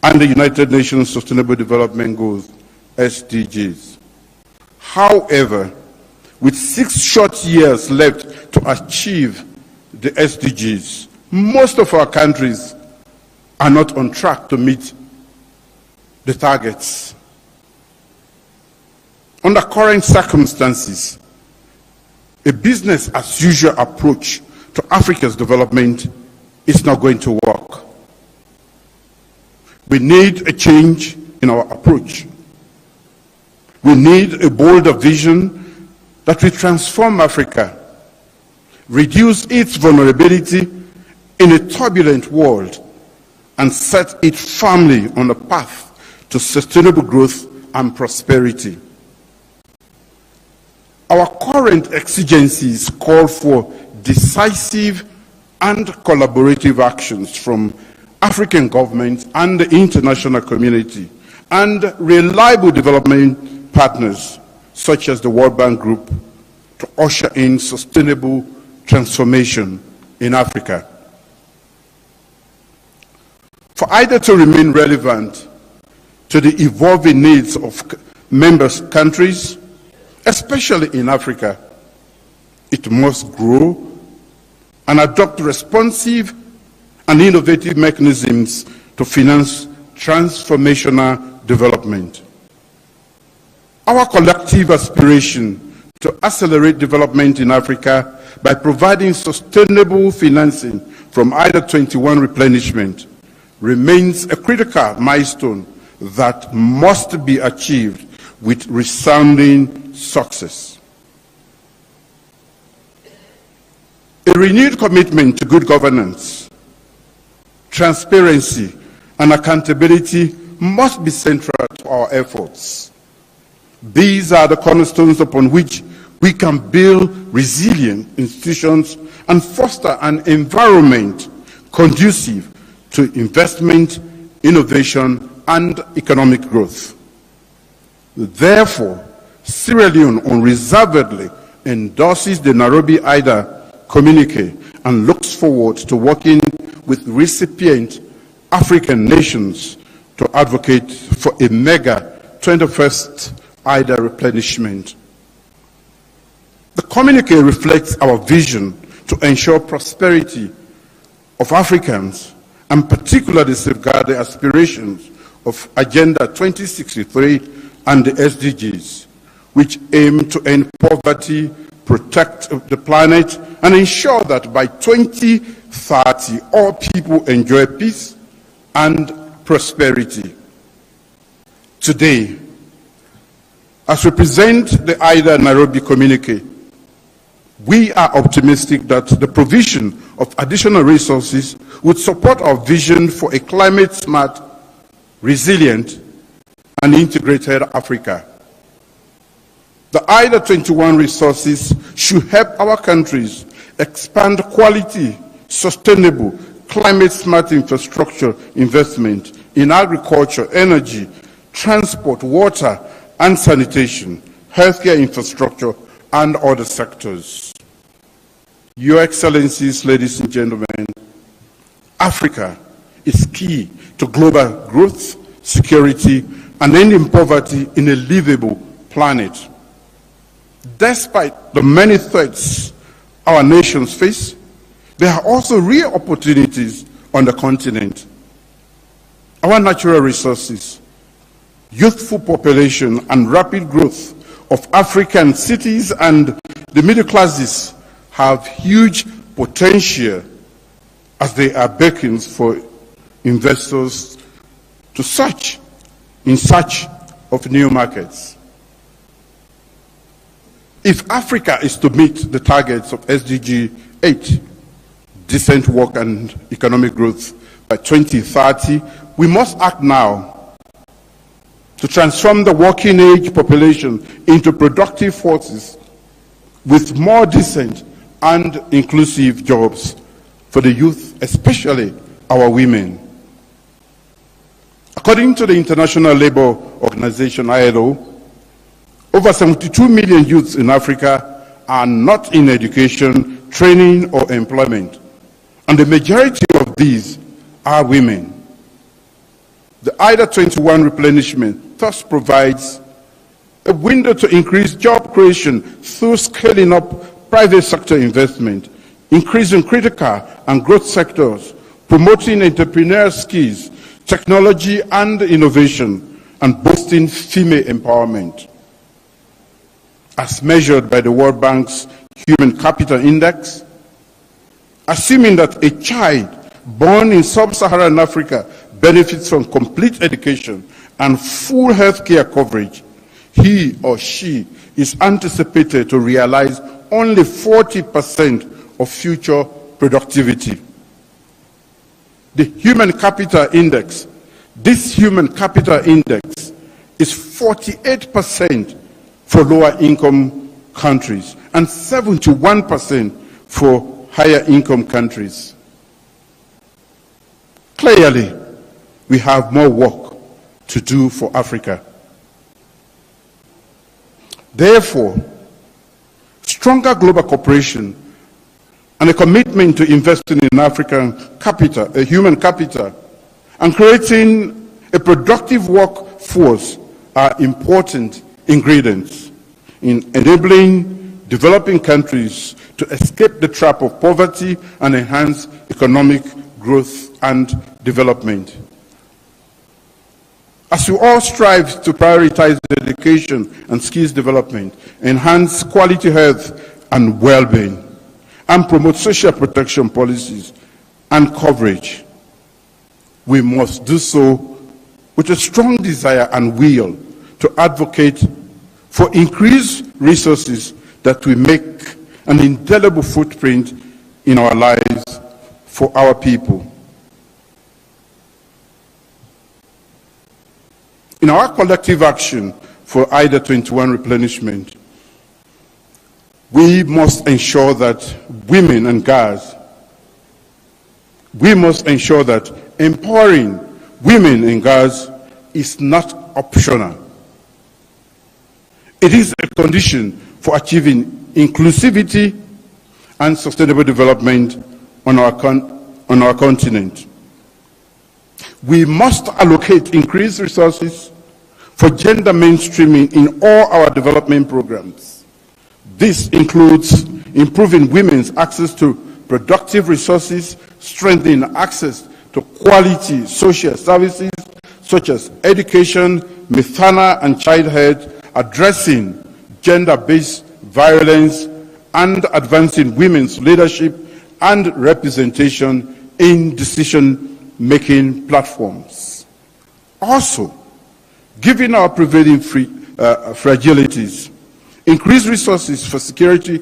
and the United Nations Sustainable Development Goals, SDGs. However, with 6 short years left to achieve the SDGs, most of our countries are not on track to meet the targets. Under current circumstances, a business as usual approach to Africa's development is not going to work. We need a change in our approach. We need a bolder vision that will transform Africa, reduce its vulnerability in a turbulent world, and set it firmly on a path to sustainable growth and prosperity. Our current exigencies call for decisive and collaborative actions from African governments and the international community, and reliable development partners such as the World Bank Group, to usher in sustainable transformation in Africa. For IDA to remain relevant to the evolving needs of member countries, especially in Africa, it must grow and adopt responsive and innovative mechanisms to finance transformational development. Our collective aspiration to accelerate development in Africa by providing sustainable financing from IDA21 replenishment remains a critical milestone that must be achieved with resounding success. A renewed commitment to good governance, transparency, and accountability must be central to our efforts. These are the cornerstones upon which we can build resilient institutions and foster an environment conducive to investment, innovation, and economic growth. Therefore, Sierra Leone unreservedly endorses the Nairobi IDA communique and looks forward to working with recipient African nations to advocate for a mega 21st IDA replenishment. The communique reflects our vision to ensure prosperity of Africans and particularly safeguard the aspirations of Agenda 2063 and the SDGs, which aim to end poverty, protect the planet, and ensure that by 2030 all people enjoy peace and prosperity. Today, as we present the Kicc-Nairobi communique, we are optimistic that the provision of additional resources would support our vision for a climate-smart, resilient, and integrated Africa. The IDA21 resources should help our countries expand quality, sustainable, climate-smart infrastructure investment in agriculture, energy, transport, water, and sanitation, healthcare infrastructure, and other sectors. Your Excellencies, ladies and gentlemen, Africa is key to global growth, security, and ending poverty in a livable planet. Despite the many threats our nations face, there are also real opportunities on the continent. Our natural resources, youthful population, and rapid growth of African cities and the middle classes have huge potential as they are beacons for investors to search in search of new markets. If Africa is to meet the targets of SDG 8, decent work and economic growth, by 2030, we must act now to transform the working age population into productive forces with more decent and inclusive jobs for the youth, especially our women. According to the International Labour Organization, ILO, over 72 million youths in Africa are not in education, training, or employment, and the majority of these are women. The IDA21 replenishment thus provides a window to increase job creation through scaling up private sector investment, increasing critical and growth sectors, promoting entrepreneurial skills, technology and innovation, and boosting female empowerment. As measured by the World Bank's Human Capital Index, assuming that a child born in sub-Saharan Africa benefits from complete education and full health care coverage, he or she is anticipated to realize only 40% of future productivity. The Human Capital Index, this Human Capital Index is 48% for lower income countries and 71% for higher income countries. Clearly, we have more work to do for Africa. Therefore, stronger global cooperation and a commitment to investing in African capital, a human capital, and creating a productive workforce are important ingredients in enabling developing countries to escape the trap of poverty and enhance economic growth and development. As we all strive to prioritize education and skills development, enhance quality health and well-being, and promote social protection policies and coverage, we must do so with a strong desire and will to advocate for increased resources that will make an indelible footprint in our lives for our people. In our collective action for IDA21 replenishment, we must ensure that women and girls, we must ensure that empowering women and girls is not optional. It is a condition for achieving inclusivity and sustainable development on our continent. We must allocate increased resources for gender mainstreaming in all our development programs. This includes improving women's access to productive resources, strengthening access to quality social services such as education, maternal and childhood, addressing gender-based violence, and advancing women's leadership and representation in decision-making platforms. Also, given our prevailing fragilities, increased resources for security,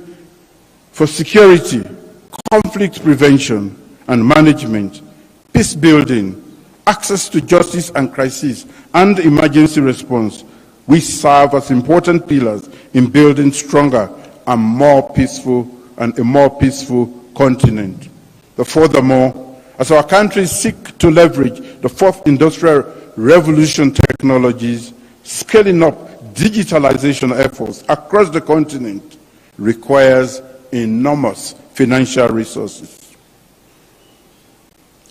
conflict prevention and management, peace building, access to justice and crisis, and emergency response, we serve as important pillars in building stronger and more peaceful continent. Furthermore, as our countries seek to leverage the fourth industrial revolution technologies, scaling up digitalization efforts across the continent requires enormous financial resources.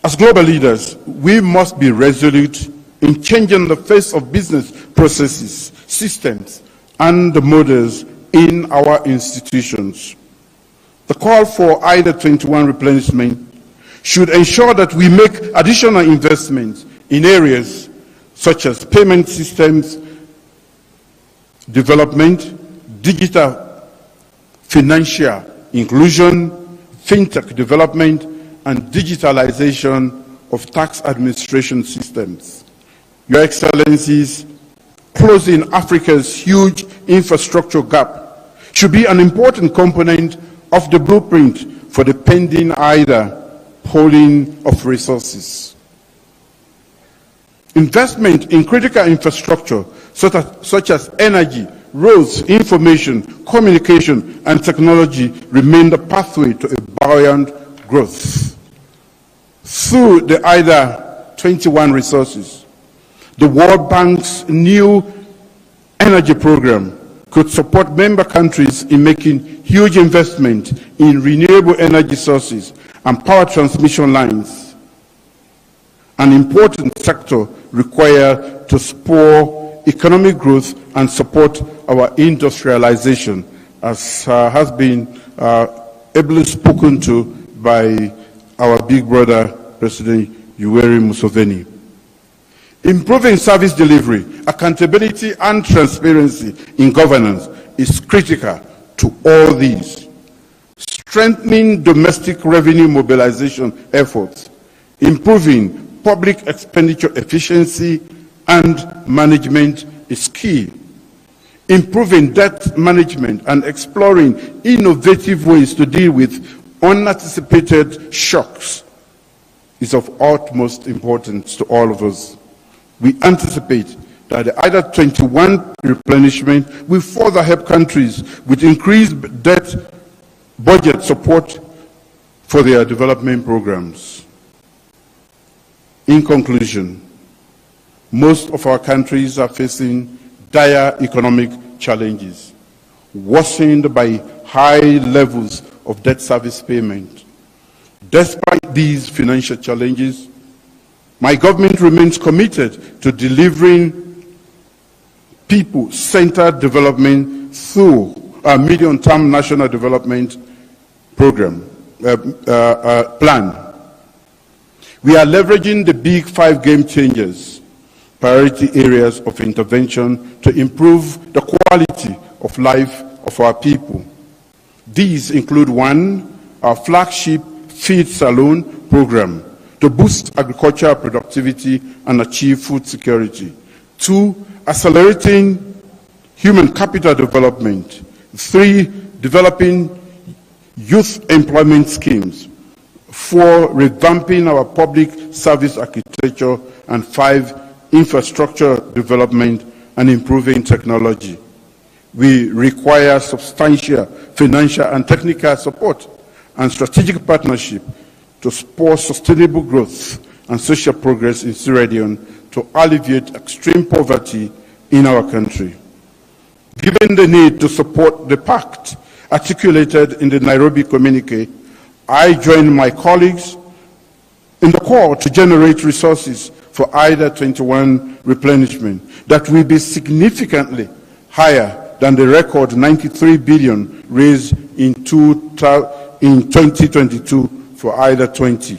As global leaders, we must be resolute in changing the face of business processes, systems, and models in our institutions. The call for IDA21 replenishment should ensure that we make additional investments in areas such as payment systems development, digital financial inclusion, fintech development, and digitalization of tax administration systems. Your Excellencies, closing Africa's huge infrastructure gap should be an important component of the blueprint for the pending IDA pooling of resources. Investment in critical infrastructure such as energy, roads, information, communication, and technology remain the pathway to a buoyant growth. Through the IDA21 resources, the World Bank's new energy program could support member countries in making huge investment in renewable energy sources and power transmission lines, an important sector required to spur economic growth and support our industrialization, as has been ably spoken to by our big brother, President Yoweri Museveni. Improving service delivery, accountability, and transparency in governance is critical to all these. Strengthening domestic revenue mobilization efforts, improving public expenditure efficiency and management is key. Improving debt management and exploring innovative ways to deal with unanticipated shocks is of utmost importance to all of us. We anticipate that the IDA21 replenishment will further help countries with increased debt budget support for their development programs. In conclusion, most of our countries are facing dire economic challenges, worsened by high levels of debt service payment. Despite these financial challenges, my government remains committed to delivering people-centered development through our medium-term national development program plan. We are leveraging the big 5 game changers, priority areas of intervention to improve the quality of life of our people. These include 1, our flagship Feed Salon program to boost agricultural productivity and achieve food security. 2, accelerating human capital development. 3, developing youth employment schemes. 4, revamping our public service architecture. And 5, infrastructure development and improving technology. We require substantial financial and technical support and strategic partnership to spur sustainable growth and social progress in the region to alleviate extreme poverty in our country. Given the need to support the pact articulated in the Nairobi communique, I join my colleagues in the call to generate resources for IDA21 replenishment that will be significantly higher than the record 93 billion raised in 2022 for IDA20.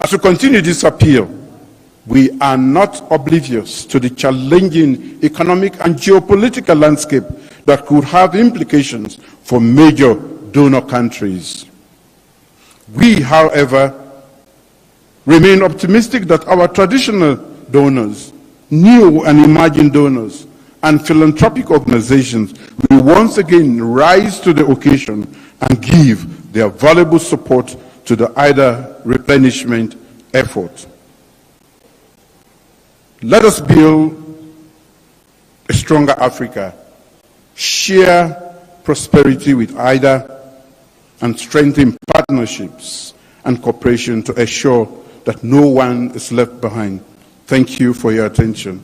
As we continue this appeal, we are not oblivious to the challenging economic and geopolitical landscape that could have implications for major donor countries. We, however, remain optimistic that our traditional donors, new and emerging donors, and philanthropic organizations will once again rise to the occasion and give their valuable support to the IDA replenishment effort. Let us build a stronger Africa, share prosperity with IDA, and strengthen partnerships and cooperation to ensure that no one is left behind. Thank you for your attention.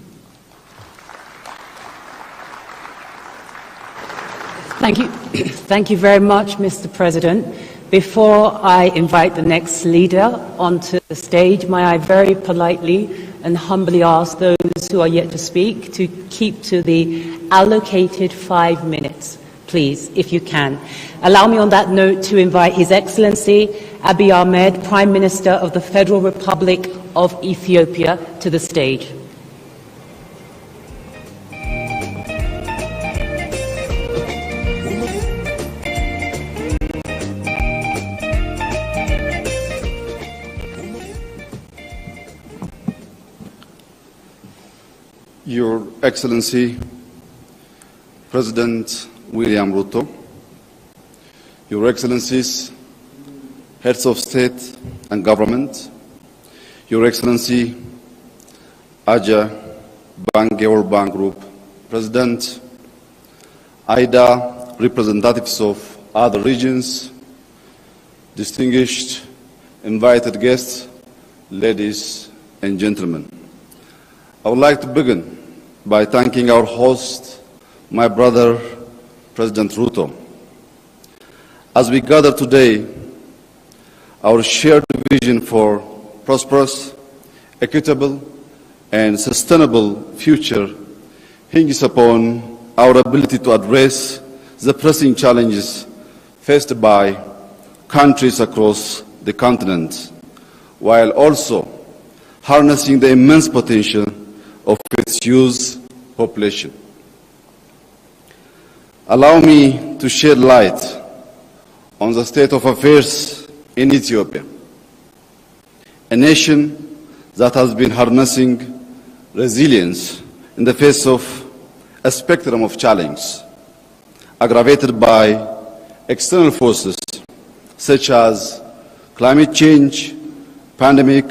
Thank you. Thank you very much, Mr. President. Before I invite the next leader onto the stage, may I very politely and humbly ask those who are yet to speak to keep to the allocated 5 minutes, please, if you can. Allow me on that note to invite His Excellency Abiy Ahmed, Prime Minister of the Federal Republic of Ethiopia, to the stage. Your Excellency, President William Ruto, Your Excellencies, Heads of State and Government, Your Excellency, Aja Bange World Bank Group, President, IDA, representatives of other regions, distinguished invited guests, ladies and gentlemen. I would like to begin by thanking our host, my brother, President Ruto. As we gather today, our shared vision for prosperous, equitable, and sustainable future hinges upon our ability to address the pressing challenges faced by countries across the continent, while also harnessing the immense potential of its youth population. Allow me to shed light on the state of affairs in Ethiopia, a nation that has been harnessing resilience in the face of a spectrum of challenges, aggravated by external forces such as climate change, pandemic,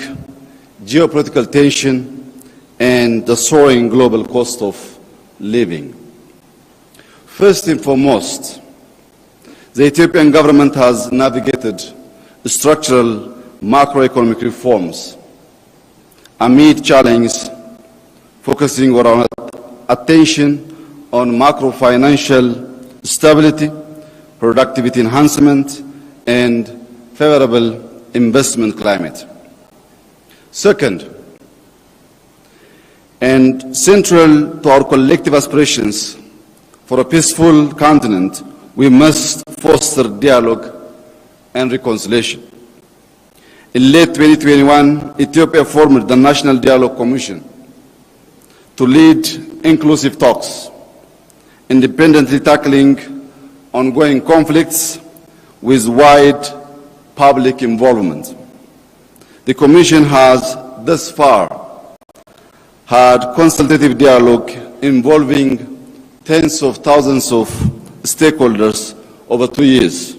geopolitical tension, and the soaring global cost of living. First and foremost, the Ethiopian government has navigated structural macroeconomic reforms amid challenges, focusing our attention on macro-financial stability, productivity enhancement, and favorable investment climate. Second, and central to our collective aspirations for a peaceful continent, we must foster dialogue and reconciliation. In late 2021, Ethiopia formed the National Dialogue Commission to lead inclusive talks, independently tackling ongoing conflicts with wide public involvement. The Commission has thus far had consultative dialogue involving tens of thousands of stakeholders over 2 years.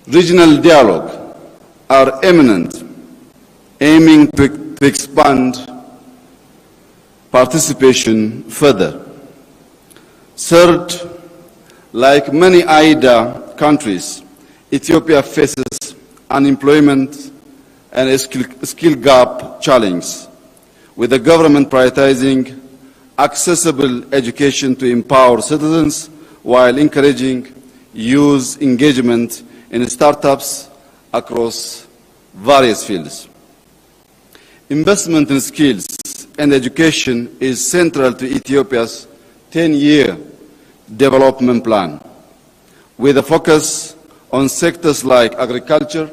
Regional dialogue are imminent, aiming to expand participation further. Third, like many IDA countries, Ethiopia faces unemployment and a skill gap challenge, with the government prioritizing accessible education to empower citizens while encouraging youth engagement in startups across various fields. Investment in skills and education is central to Ethiopia's 10-year development plan, with a focus on sectors like agriculture,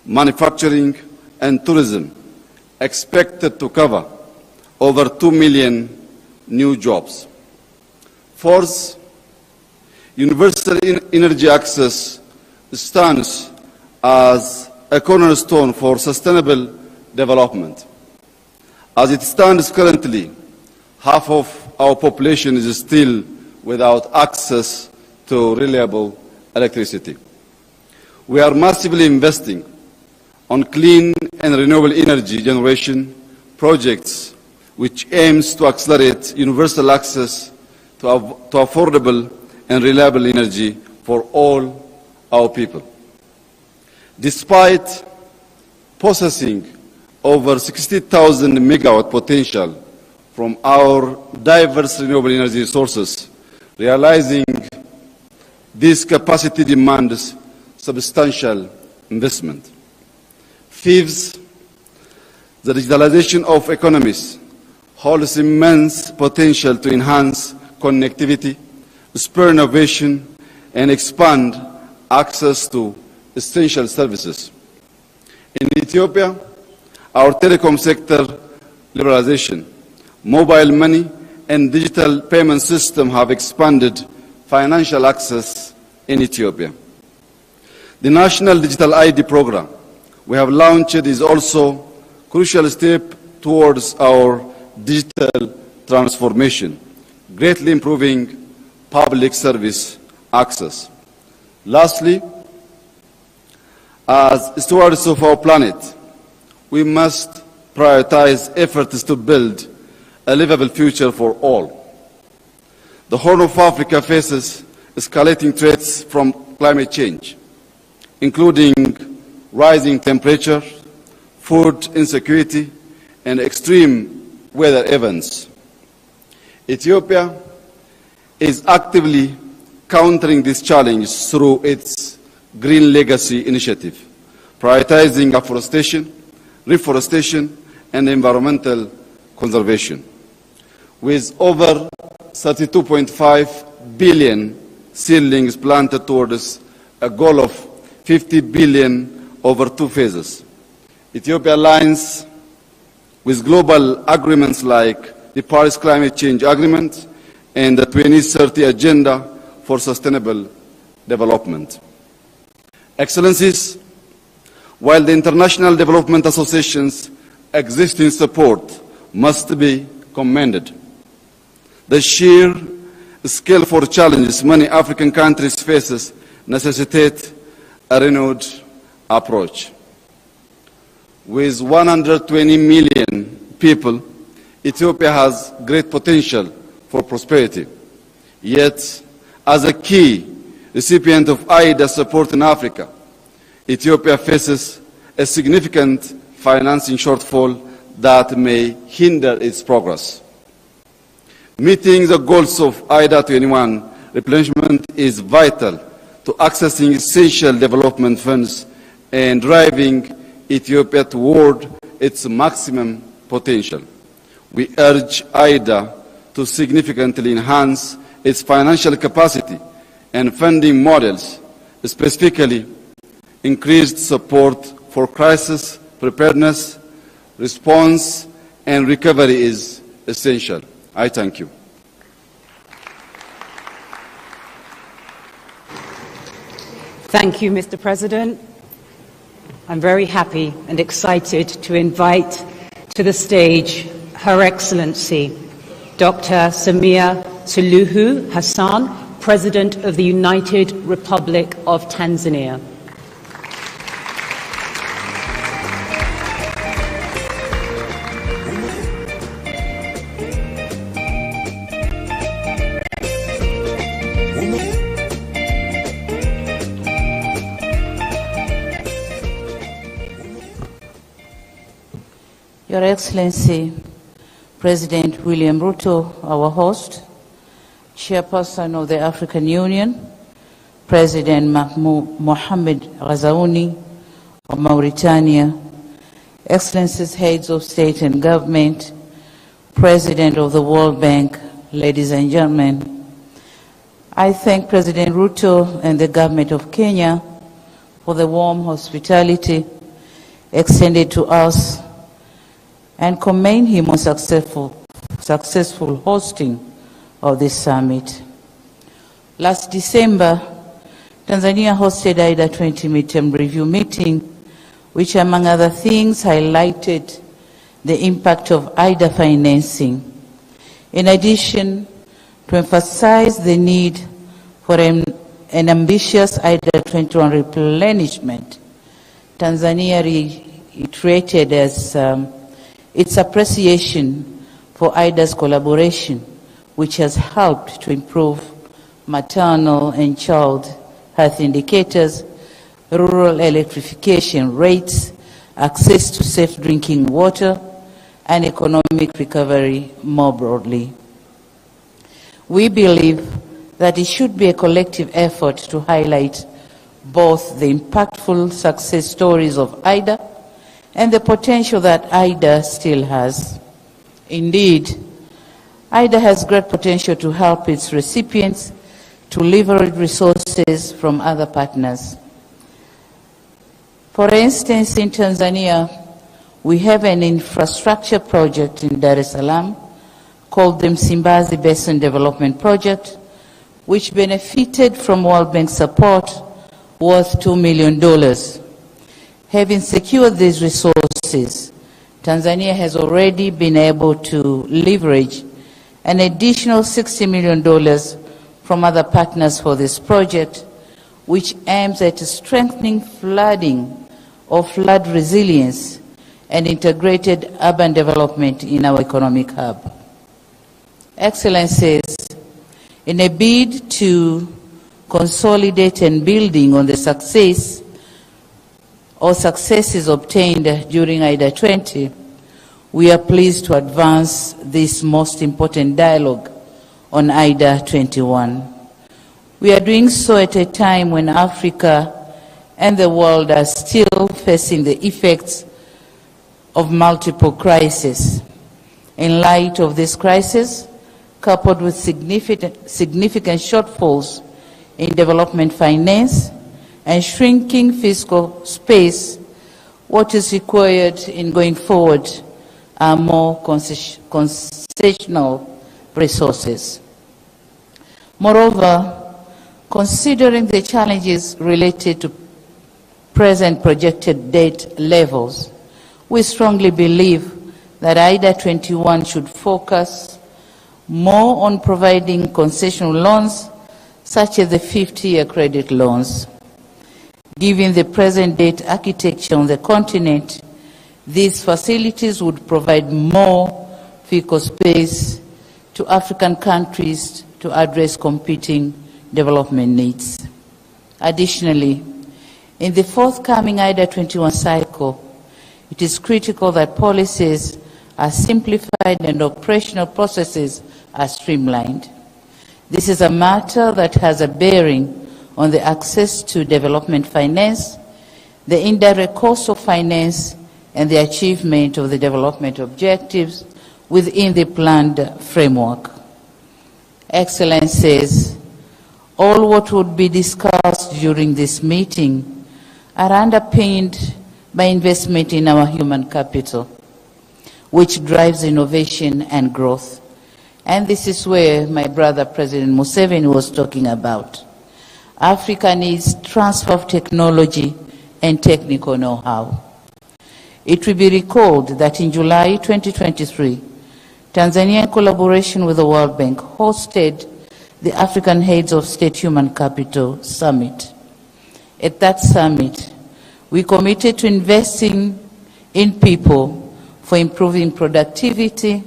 manufacturing, and tourism, expected to cover over 2 million new jobs. Fourth, universal energy access stands as a cornerstone for sustainable development. As it stands currently, half of our population is still without access to reliable electricity. We are massively investing on clean and renewable energy generation projects which aims to accelerate universal access to affordable and reliable energy for all our people. Despite possessing over 60,000 megawatt potential from our diverse renewable energy sources, realizing this capacity demands substantial investment. Fifth, the digitalization of economies holds immense potential to enhance connectivity, spur innovation, and expand access to essential services. In Ethiopia, our telecom sector liberalization, mobile money, and digital payment system have expanded financial access in Ethiopia. The National Digital ID program we have launched is also a crucial step towards our digital transformation, greatly improving public service access. Lastly, as stewards of our planet, we must prioritize efforts to build a livable future for all. The Horn of Africa faces escalating threats from climate change, including rising temperature, food insecurity, and extreme weather events. Ethiopia is actively countering this challenge through its Green Legacy initiative, prioritizing afforestation, reforestation, and environmental conservation. With over 32.5 billion seedlings planted towards a goal of 50 billion over 2 phases, Ethiopia aligns with global agreements like the Paris Climate Change Agreement and the 2030 Agenda for Sustainable Development. Excellencies, while the international development associations' existing support must be commended, the sheer scale for challenges many African countries face necessitate a renewed approach. With 120 million people, Ethiopia has great potential for prosperity. Yet, as a key recipient of IDA support in Africa, Ethiopia faces a significant financing shortfall that may hinder its progress. Meeting the goals of IDA21 replenishment is vital to accessing essential development funds and driving Ethiopia toward its maximum potential. We urge IDA to significantly enhance its financial capacity and funding models, specifically increased support for crisis preparedness, response, and recovery is essential. I thank you. Thank you, Mr. President. I'm very happy and excited to invite to the stage Her Excellency Dr. Samia Suluhu Hassan, President of the United Republic of Tanzania. Your Excellency, President William Ruto, our host, Chairperson of the African Union, President Mohamed Ghazouani of Mauritania, Excellencies, heads of state and government, President of the World Bank, ladies and gentlemen, I thank President Ruto and the government of Kenya for the warm hospitality extended to us and commend him on successful hosting of this summit. Last December, Tanzania hosted IDA21 midterm review meeting, which among other things highlighted the impact of IDA financing. In addition, to emphasize the need for an ambitious IDA21 replenishment, Tanzania reiterated its appreciation for IDA's collaboration, which has helped to improve maternal and child health indicators, rural electrification rates, access to safe drinking water, and economic recovery more broadly. We believe that it should be a collective effort to highlight both the impactful success stories of IDA and the potential that IDA still has. Indeed, IDA has great potential to help its recipients to leverage resources from other partners. For instance, in Tanzania, we have an infrastructure project in Dar es Salaam called the Msimbazi Basin Development Project, which benefited from World Bank support worth $2 million. Having secured these resources, Tanzania has already been able to leverage an additional $60 million from other partners for this project, which aims at strengthening flooding or flood resilience and integrated urban development in our economic hub. Excellencies, in a bid to consolidate and building on the successes obtained during IDA20, we are pleased to advance this most important dialogue on IDA21. We are doing so at a time when Africa and the world are still facing the effects of multiple crises. In light of this crisis, coupled with significant shortfalls in development finance and shrinking fiscal space, what is required in going forward are more concessional resources. Moreover, considering the challenges related to present projected debt levels, we strongly believe that IDA21 should focus more on providing concessional loans, such as the 50-year credit loans. Given the present debt architecture on the continent, these facilities would provide more fiscal space to African countries to address competing development needs. Additionally, in the forthcoming IDA21 cycle, it is critical that policies are simplified and operational processes are streamlined. This is a matter that has a bearing on the access to development finance, the indirect cost of finance, and the achievement of the development objectives within the planned framework. Excellencies, all what would be discussed during this meeting are underpinned by investment in our human capital, which drives innovation and growth. And this is where my brother President Museveni was talking about. Africa needs transfer of technology and technical know-how. It will be recalled that in July 2023, Tanzania, in collaboration with the World Bank, hosted the African Heads of State Human Capital Summit. At that summit, we committed to investing in people for improving productivity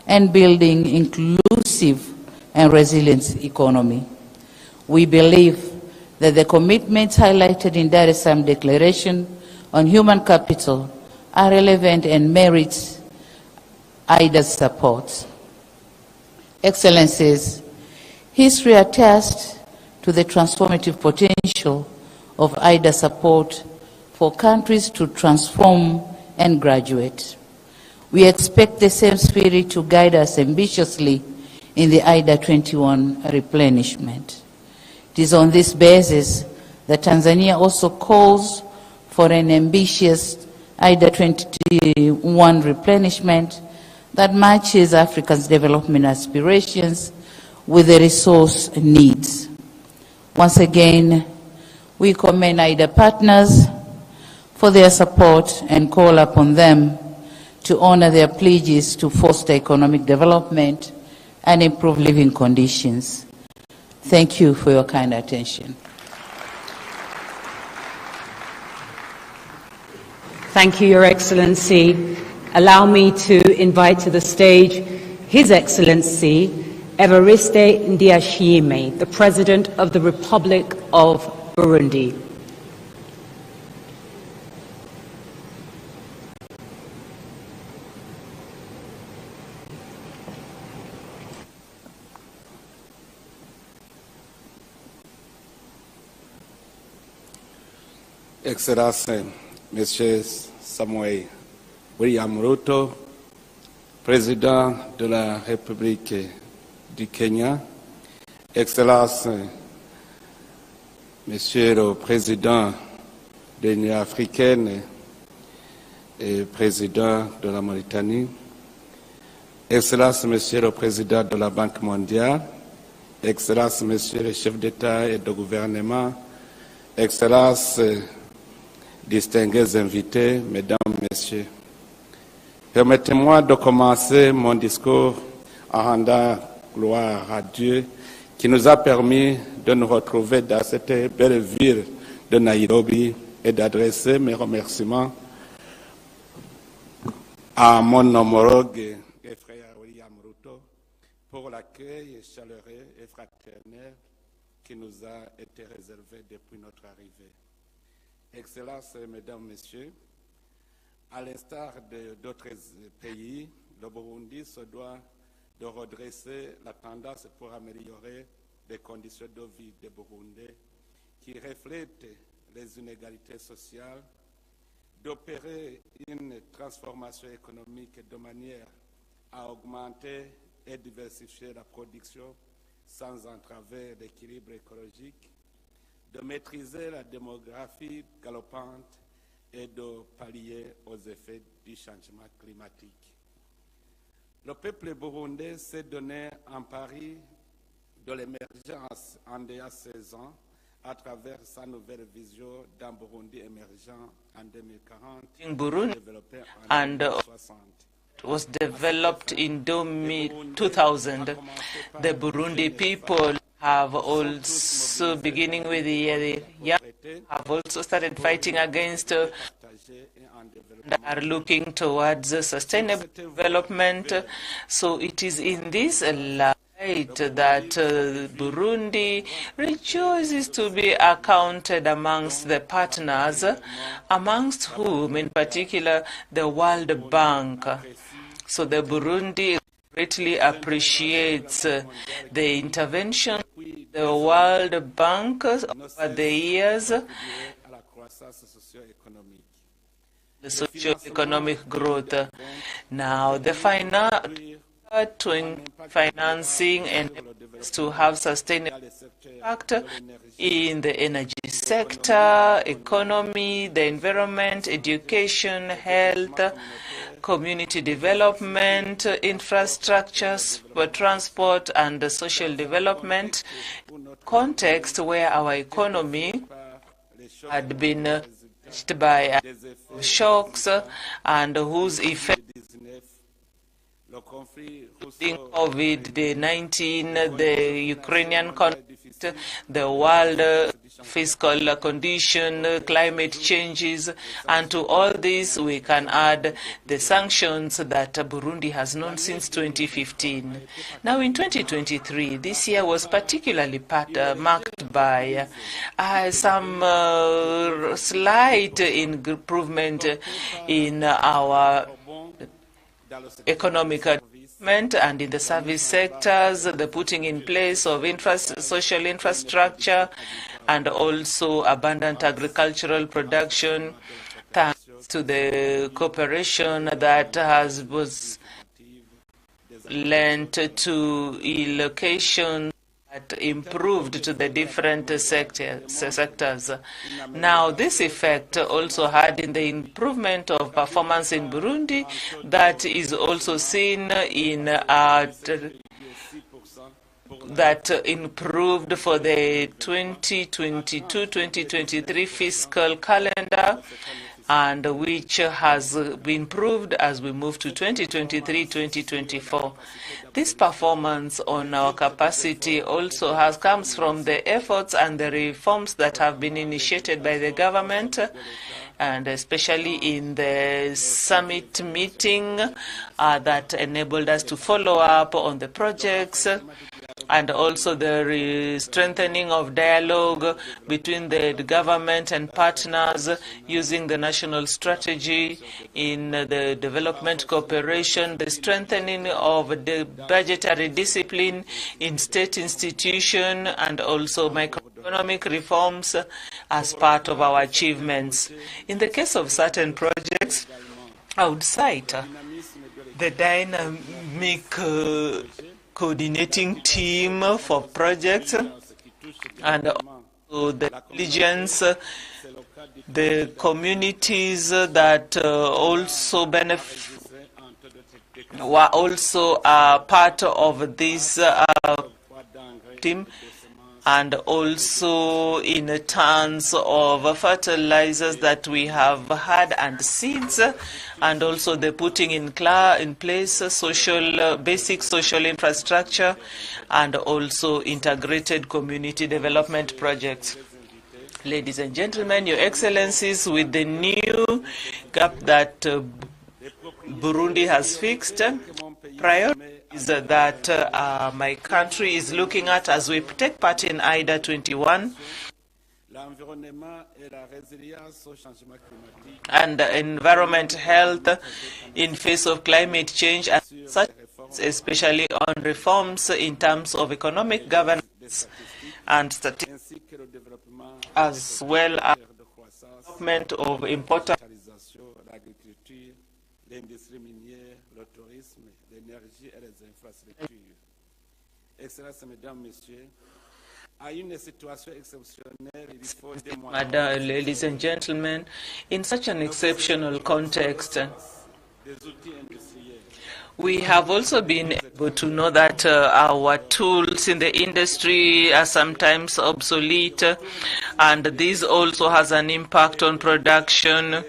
and building inclusive and resilient economy. We believe that the commitments highlighted in Dar es Salaam Declaration on Human Capital are relevant and merit IDA's support. Excellencies, history attests to the transformative potential of IDA support for countries to transform and graduate. We expect the same spirit to guide us ambitiously in the IDA21 replenishment. It is on this basis that Tanzania also calls for an ambitious IDA21 replenishment that matches Africa's development aspirations with the resource needs. Once again, we commend IDA partners for their support and call upon them to honor their pledges to foster economic development and improve living conditions. Thank you for your kind attention. Thank you, Your Excellency. Allow me to invite to the stage His Excellency Evariste Ndayishimiye, the President of the Republic of Burundi. Excellences, Monsieur Samuel William Ruto, Président de la République du Kenya, Excellences, Monsieur le Président de l'Union africaine et Président de la Mauritanie, Excellences, Monsieur le Président de la Banque mondiale, Excellences, Monsieur le chef d'État et de gouvernement, Excellences, distingués invités, Mesdames, Messieurs, permettez-moi de commencer mon discours en rendant gloire à Dieu qui nous a permis de nous retrouver dans cette belle ville de Nairobi et d'adresser mes remerciements à mon homologue et frère William Ruto pour l'accueil chaleureux et fraternel qui nous a été réservé depuis notre arrivée. Excellences, Mesdames, Messieurs, à l'instar d'autres pays, le Burundi se doit de redresser la tendance pour améliorer les conditions de vie des Burundais qui reflètent les inégalités sociales, d'opérer une transformation économique de manière à augmenter et diversifier la production sans entraver l'équilibre écologique, de maîtriser la démographie galopante et de pallier aux effets du changement climatique. Le peuple burundais s'est donné un pari de l'émergence en déjà 16 ans à travers sa nouvelle vision d'un Burundi émergent en 2040 in Burundi développé en and 2060. was developed in 2000. The Burundi people have also, beginning with the year, have also started fighting against and are looking towards sustainable development. So it is in this light that Burundi rejoices to be accounted amongst the partners, amongst whom, in particular, the World Bank. So the Burundi greatly appreciates the intervention of the World Bank over the years, the socio-economic growth. Now, the financing and to have sustainable impact in the energy sector, economy, the environment, education, health, community development, infrastructures for transport and social development, context where our economy had been touched by shocks and whose effect COVID-19, the Ukrainian conflict, the world fiscal condition, climate changes, and to all this we can add the sanctions that Burundi has known since 2015. Now in 2023, this year was particularly marked by some slight improvement in our economic development and in the service sectors, the putting in place of social infrastructure and also abundant agricultural production, thanks to the cooperation that was lent to allocation that improved to the different sectors. Now, this effect also had in the improvement of performance in Burundi that is also seen in that improved for the 2022-2023 fiscal calendar, and which has been improved as we move to 2023-2024. This performance on our capacity also comes from the efforts and the reforms that have been initiated by the government, and especially in the summit meeting that enabled us to follow up on the projects, and also the strengthening of dialogue between the government and partners using the national strategy in the development cooperation, the strengthening of the budgetary discipline in state institutions, and also macroeconomic reforms as part of our achievements. In the case of certain projects, I would cite the dynamic coordinating team for projects, and also the diligence, the communities that also were also part of this team, and also in terms of fertilizers that we have had and seeds, and also the putting in place basic social infrastructure, and also integrated community development projects. Ladies and gentlemen, Your Excellencies, with the new gap that Burundi has fixed, priorities that my country is looking at as we take part in IDA21, and environment health in face of climate change, and such, especially on reforms in terms of economic governance and statistics, as well as development of important l'industrie minière, le tourisme, l'énergie et les infrastructures. Excellences, Mesdames, Messieurs, à une situation exceptionnelle, il faut démontrer. Ladies and gentlemen, in such an exceptional context, we have also been able to know that our tools in the industry are sometimes obsolete, and this also has an impact on production,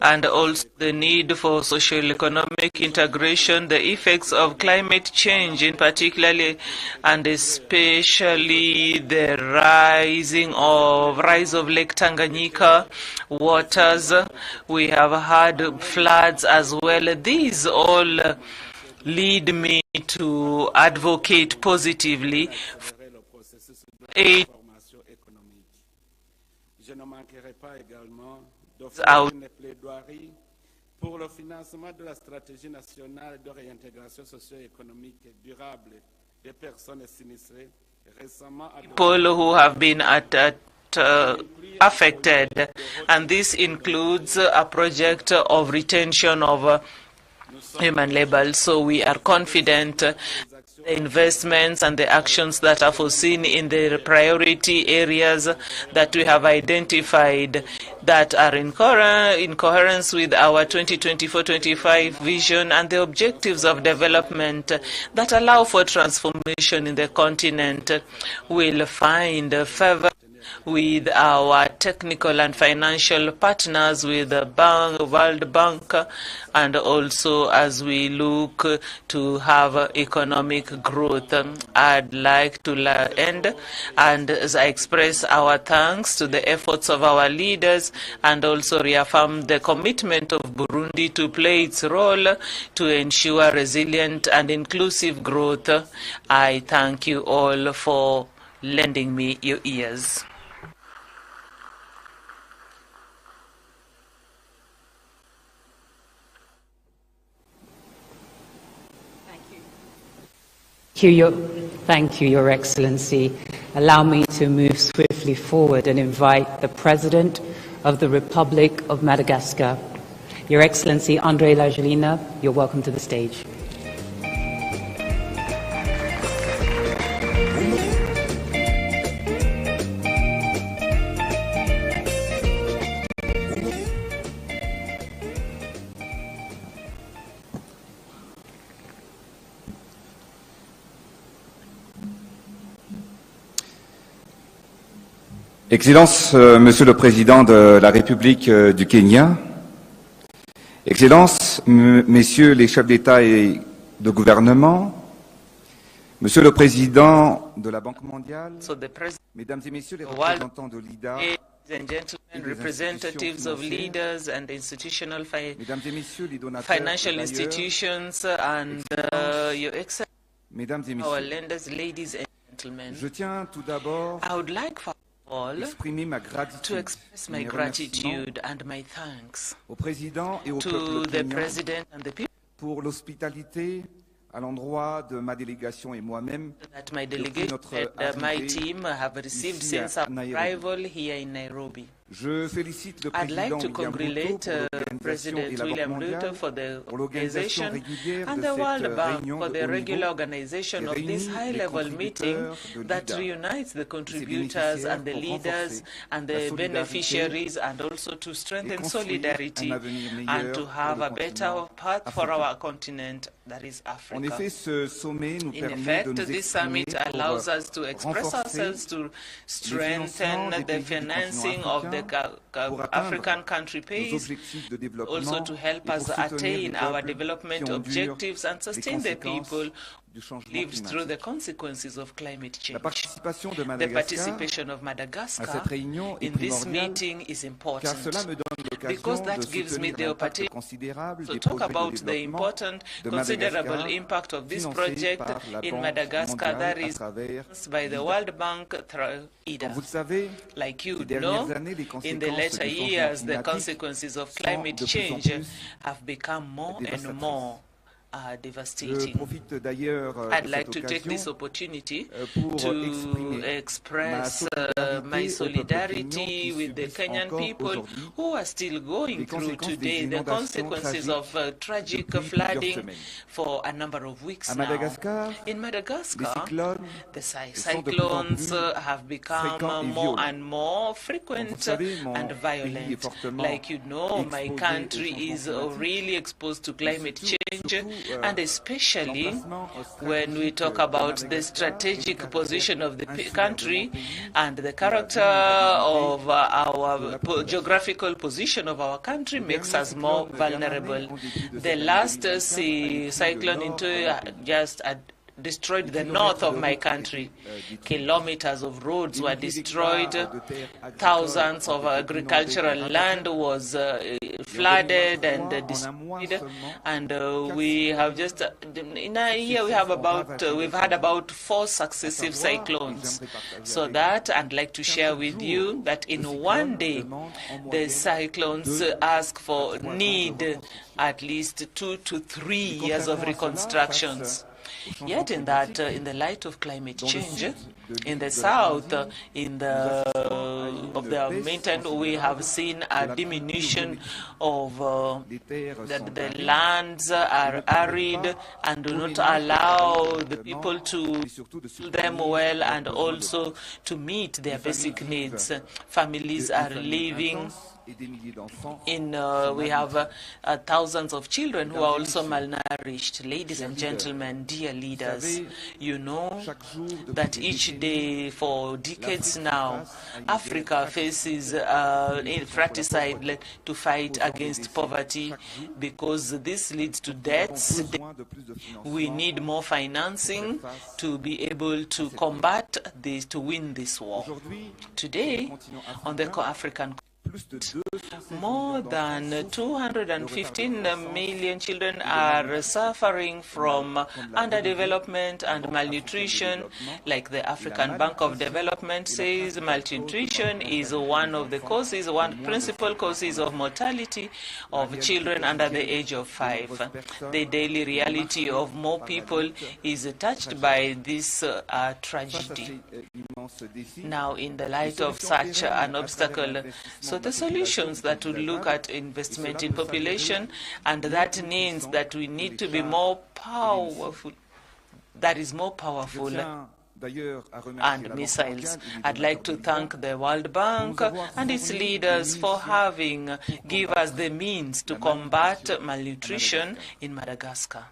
and also the need for socio-economic integration, the effects of climate change in particular, and especially the rise of Lake Tanganyika waters. We have had floods as well. These all lead me to advocate positively for pour le financement de la stratégie nationale de réintégration socio-économique durable des personnes sinistrées récemment. People who have been affected, and this includes a project of retention of human labor. So we are confident the investments and the actions that are foreseen in the priority areas that we have identified that are in coherence with our 2024-25 vision and the objectives of development that allow for transformation in the continent will find favor with our technical and financial partners, with the World Bank, and also as we look to have economic growth. I'd like to end and as I express our thanks to the efforts of our leaders, and also reaffirm the commitment of Burundi to play its role to ensure resilient and inclusive growth. I thank you all for lending me your ears. Thank you, Your Excellency. Allow me to move swiftly forward and invite the President of the Republic of Madagascar, Your Excellency André Rajoelina, you're welcome to the stage. Excellences, Monsieur le Président de la République du Kenya, Excellences, Messieurs les chefs d'État et de gouvernement, Monsieur le Président de la Banque mondiale, Mesdames et Messieurs les représentants de l'IDA, Ladies and gentlemen, representatives of leaders and institutional financial institutions, and Your Excellency, Mesdames et our Messieurs, lenders, ladies and gentlemen, je tiens tout d'abord I would like for all exprimer ma to gratitude express my gratitude and my thanks au Président et au to peuple the kenyan President and the people pour l'hospitalité à l'endroit de ma délégation et moi-même that my depuis delegation notre and my arrivée team have received ici à since our Nairobi. arrival here in Nairobi. Je félicite le I'd président like to William Ruto congratulate pour l'organisation President et la Banque William mondiale Ruto for the pour l'organisation organization régulière and de the cette World Bank réunion for de the haut regular niveau organization qui of this réunit les high-level meeting contributeurs de that l'IDA reunites the et ses contributors and the bénéficiaires pour leaders renforcer and la the solidarité beneficiaries, and also to et strengthen construire solidarity un avenir and meilleur to pour have le a better continent path for africain. our continent, that is En Africa. effet, ce sommet nous In permet de effect, nous this exprimer summit pour allows us to express renforcer ourselves, to les strengthen financements des the pays du financing continent of the africain pour atteindre African country nos pays, objectifs de développement also to help et us pour soutenir attain les our peuples development qui endurent objectives and les sustain the conséquences people du changement live through the climatique. consequences of climate change. La participation de The Madagascar participation of à Madagascar cette réunion est in this primordiale meeting is car important cela me donne because l'occasion that de gives me soutenir the l'impact opportunity considérable to des talk projets about de the développement important, de considerable Madagascar impact of this financés project par la in Banque Madagascar that mondiale à is travers by the l'IDA. World Bank through IDA. Comme vous le savez, Like you ces dernières know, années, les in the conséquences later du changement years, the climatique consequences of sont climate de plus en change plus have become more and dévastatrices. more Je devastating. profite d'ailleurs I'd de like cette to take this occasion opportunity pour to exprimer express solidarité my au peuple solidarity kényan with the qui Kenyan subissent people encore aujourd'hui who are still going les through conséquences today des the consequences of tragic depuis plusieurs flooding semaines. for a number of weeks À now. Madagascar, In les Madagascar, cyclones the sont de plus en cyclones plus have become fréquents et more violents. and more Comme vous frequent le savez, mon and pays est violent. fortement Like you know, my exposé au country changement is climatique. really exposed to climate change, surtout, and especially l'emplacement when we stratégique talk de about the Madagascar strategic position of the insulaire de country mon pays and the et la character vulnérabilité of de our la population. geographical position of our country Le makes dernier us more cyclone dernière vulnerable. année, en début de The cette année last 2024, a détruit cyclone le into nord de mon pays. just destroyed the north of my country. Kilometers of roads were destroyed. Thousands of agricultural land was flooded and destroyed. And we have just, in a year, we've had about 4 successive cyclones. So that I'd like to share with you that in one day, the cyclones need at least 2 to 3 years of reconstructions. Yet in that, in the light of climate change, in the south, of the mainland, we have seen a diminution of the lands are arid and do not allow the people to fill them well and also to meet their basic needs. Families are living we have thousands of children who are also malnourished. Ladies and gentlemen, dear leaders, you know that each day for decades now, Africa faces fratricide to fight against poverty because this leads to deaths. We need more financing to be able to combat this, to win this war. Today, on the African more than 215 million children are suffering from underdevelopment and malnutrition. Like the African Bank of Development says, malnutrition is one of the causes, one principal causes of mortality of children under the age of 5. The daily reality of more people is touched by this tragedy. Now, in the light of such an obstacle, So the solutions that will look at investment in population, and that means that we need to be more powerful, that is more powerful and missiles. I'd like to thank the World Bank and its leaders for having given us the means to combat malnutrition in Madagascar.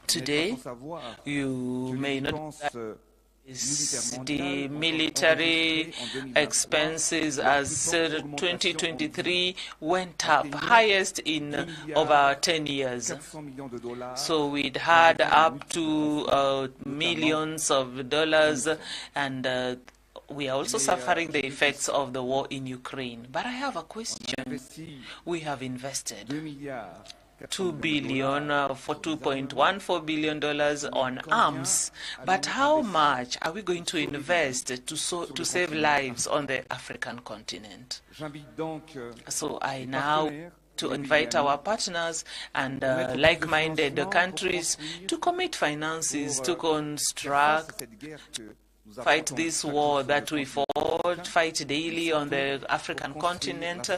Today, you may not know the military expenses as 2023 went up, highest in over 10 years. So we'd had up to millions of dollars, and we are also suffering the effects of the war in Ukraine. But I have a question. We have invested $2 billion for $2.14 billion on arms, but how much are we going to invest to save lives on the African continent? So I now to invite our partners and like-minded countries to commit finances to construct, fight this war that we fought, fight daily on the African continent,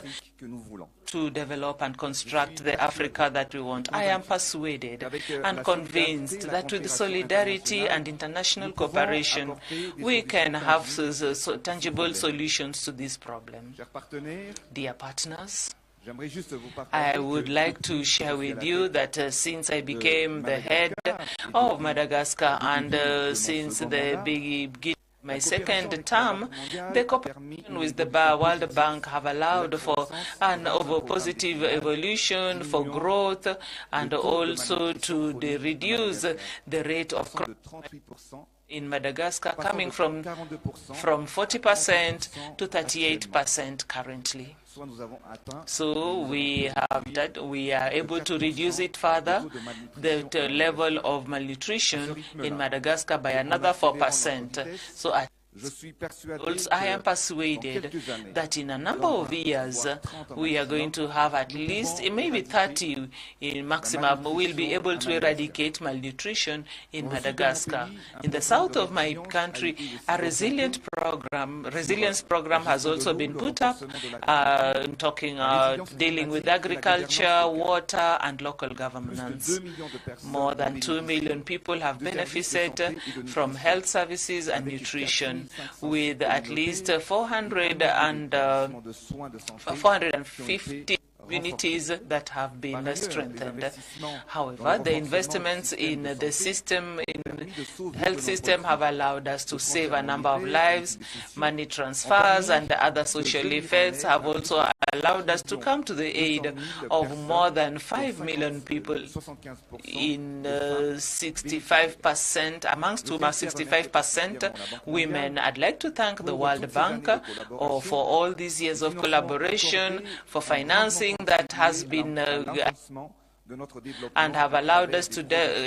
to develop and construct the Africa that we want. I am persuaded and convinced that with solidarity and international cooperation, we can have tangible solutions to this problem. Dear partners, I would like to share with you that since I became the head of Madagascar and since the beginning of my second term, the cooperation with the World Bank have allowed for an positive evolution, for growth, and also to reduce the rate of crime in Madagascar, coming from 40% to 38% currently. So we are able to reduce it further, the level of malnutrition in Madagascar, by another 4%. So I am persuaded that in a number of years we are going to have at least maybe 30 in maximum. We'll be able to eradicate malnutrition in Madagascar. In the south of my country, a resilience program has also been put up, dealing with agriculture, water, and local governance. More than 2 million people have benefited from health services and nutrition, with at least 450 communities that have been strengthened. However, the investments in the system, in health system, have allowed us to save a number of lives. Money transfers and other social effects have also allowed us to come to the aid of more than 5 million people in 65%, amongst whom are 65% women. I'd like to thank the World Bank for all these years of collaboration, for financing that has been and have allowed us to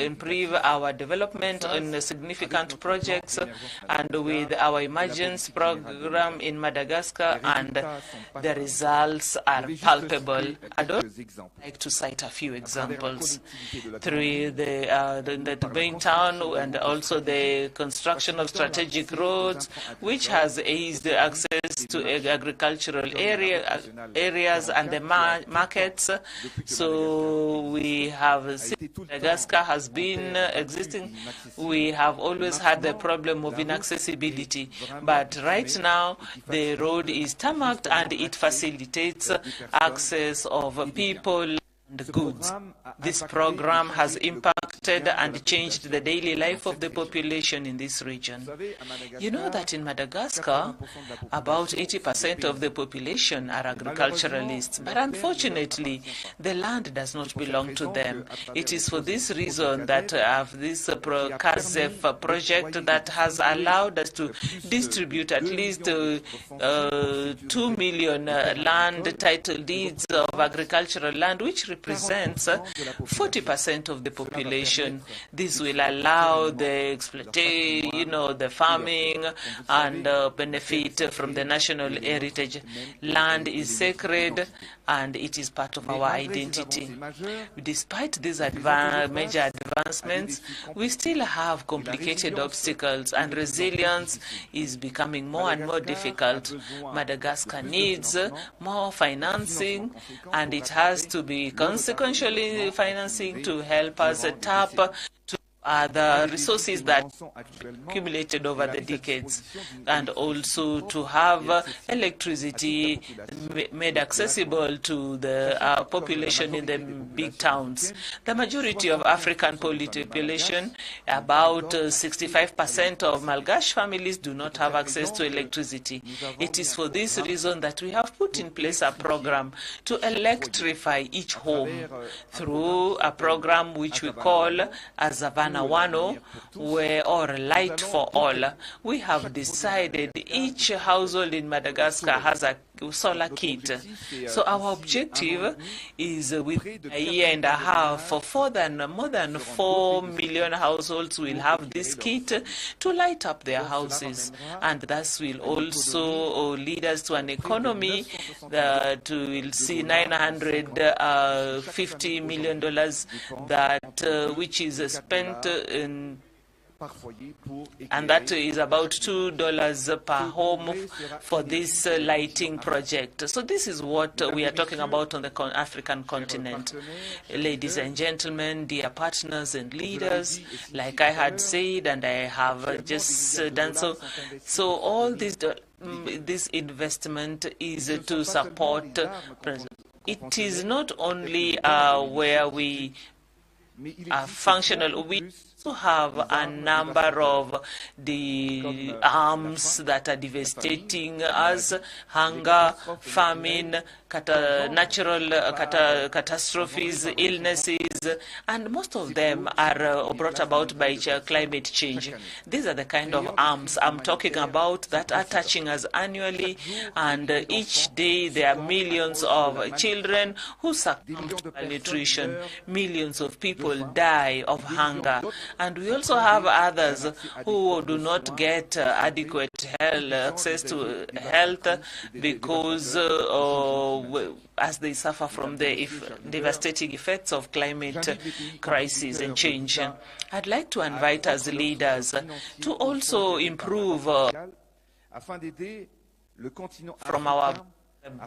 improve our development on significant projects, and with our emergence program in Madagascar, and the results are palpable. I'd like to cite a few examples. Through the main town, and also the construction of strategic roads, which has eased access to agricultural areas and the markets. So we have, since Madagascar has been existing, we have always had the problem of inaccessibility. But right now, the road is tarmacked and it facilitates access of people and goods. This program has impacted and changed the daily life of the population in this region. You know that in Madagascar, about 80% of the population are agriculturalists, but unfortunately, the land does not belong to them. It is for this reason that I have this KISII project that has allowed us to distribute at least 2 million land title deeds of agricultural land, which represents 40% of the population. population. This will allow the exploitation, the farming, and benefit from the national heritage. Land is sacred, and it is part of our identity. Despite these major advancements, we still have complicated obstacles, and resilience is becoming more and more difficult. Madagascar needs more financing, and it has to be consequentially financing to help us tap the resources that accumulated over the decades, and also to have electricity made accessible to the population in the big towns. The majority of African population, about 65% of Malgache families, do not have access to electricity. It is for this reason that we have put in place a program to electrify each home through a program which we call Azavana Wano, or Light for All. We have decided each household in Madagascar has a solar kit. So our objective is within a year and a half, for more than 4 million households will have this kit to light up their houses, and thus will also lead us to an economy that will see $950 million that which is spent in, and that is about $2 per home for this lighting project. So this is what we are talking about on the African continent. Ladies and gentlemen, dear partners and leaders, like I had said, and I have just done so, all this investment is to support. It is not only where we are functional, we also have a number of the arms that are devastating us: hunger, famine, natural catastrophes, illnesses, and most of them are brought about by climate change. These are the kind of arms I'm talking about that are touching us annually, and each day there are millions of children who succumb to malnutrition. Millions of people die of hunger, and we also have others who do not get adequate access to health because as they suffer from the devastating effects of climate crisis and change. I'd like to invite us leaders to also improve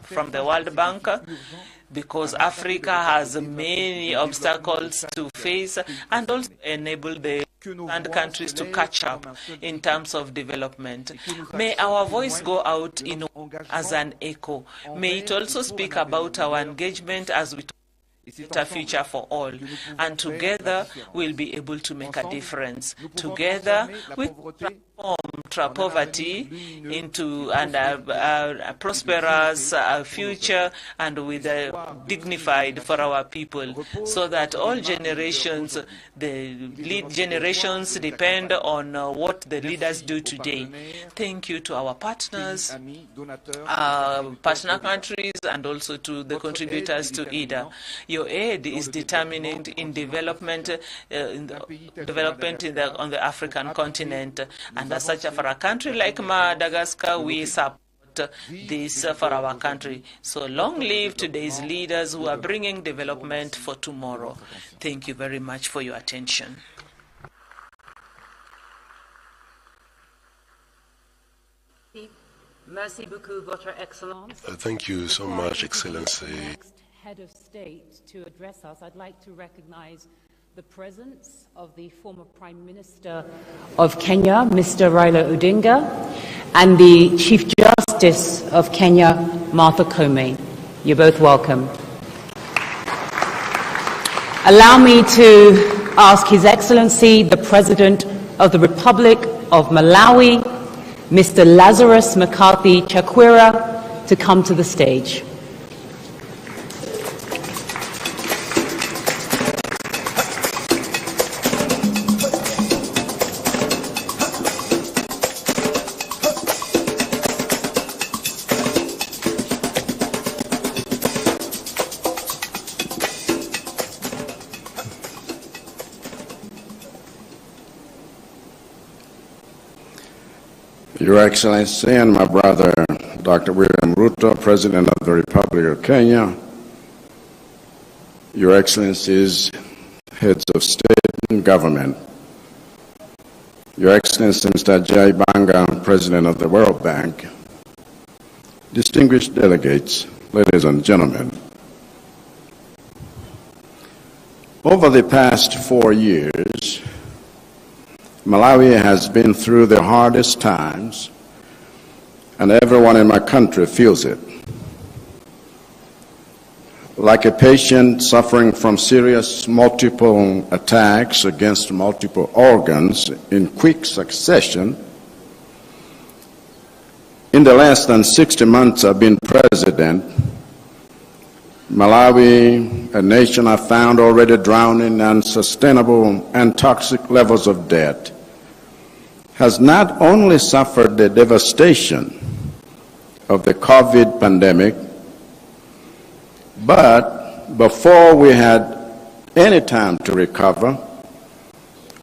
from the World Bank, because Africa has many obstacles to face, and also enable the countries to catch up in terms of development. May our voice go out as an echo. May it also speak about our engagement as we a future for all, and together we'll be able to make a difference. Together we transform poverty into a prosperous future, and with dignified for our people, so that all generations, the lead generations, depend on what the leaders do today. Thank you to our partners, partner countries, and also to the contributors to IDA. Your aid is determinant in development, on the African continent, and as such, for a country like Madagascar, we support this for our country. So long live today's leaders who are bringing development for tomorrow. Thank you very much for your attention. Merci beaucoup, Votre Excellence. Thank you so much, Excellency. Next head of state to address us, I'd like to recognize the presence of the former Prime Minister of Kenya, Mr. Raila Odinga, and the Chief Justice of Kenya, Martha Koome. You're both welcome. Allow me to ask His Excellency, the President of the Republic of Malawi, Mr. Lazarus McCarthy Chakwera, to come to the stage. Your Excellency and my brother, Dr. William Ruto, President of the Republic of Kenya, Your Excellencies, heads of state and government, Your Excellency Mr. Jai Banga, President of the World Bank, distinguished delegates, ladies and gentlemen. Over the past 4 years, Malawi has been through the hardest times, and everyone in my country feels it. Like a patient suffering from serious multiple attacks against multiple organs in quick succession, in the less than 60 months I've been president, Malawi, a nation I found already drowning in unsustainable and toxic levels of debt, has not only suffered the devastation of the COVID pandemic, but before we had any time to recover,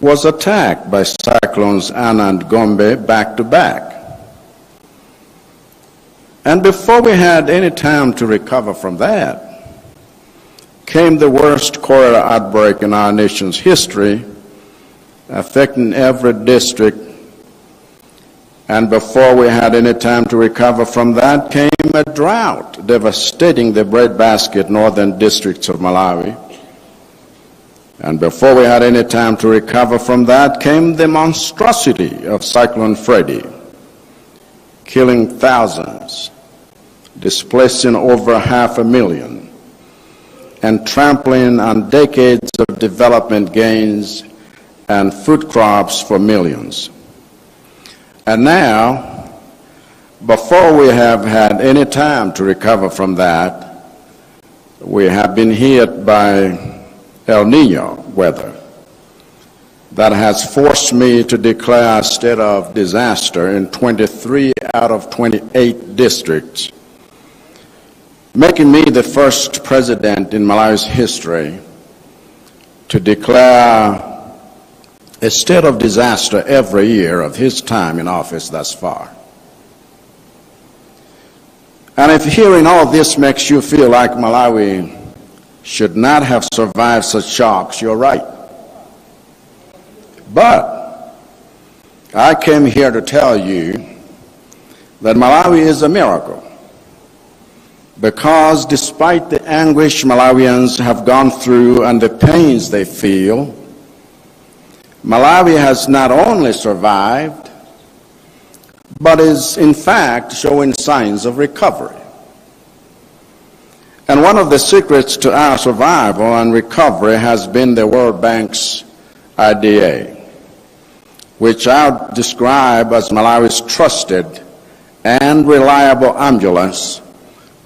was attacked by cyclones Ana and Gombe back to back. And before we had any time to recover from that, came the worst cholera outbreak in our nation's history, affecting every district. And before we had any time to recover from that, came a drought devastating the breadbasket northern districts of Malawi. And before we had any time to recover from that, came the monstrosity of Cyclone Freddy, killing thousands, displacing over 500,000, and trampling on decades of development gains and food crops for millions. And now, before we have had any time to recover from that, we have been hit by El Nino weather that has forced me to declare a state of disaster in 23 out of 28 districts, making me the first president in Malawi's history to declare a state of disaster every year of his time in office thus far. And if hearing all this makes you feel like Malawi should not have survived such shocks, you're right. But I came here to tell you that Malawi is a miracle, because despite the anguish Malawians have gone through and the pains they feel, Malawi has not only survived, but is in fact showing signs of recovery. And one of the secrets to our survival and recovery has been the World Bank's IDA, which I'll describe as Malawi's trusted and reliable ambulance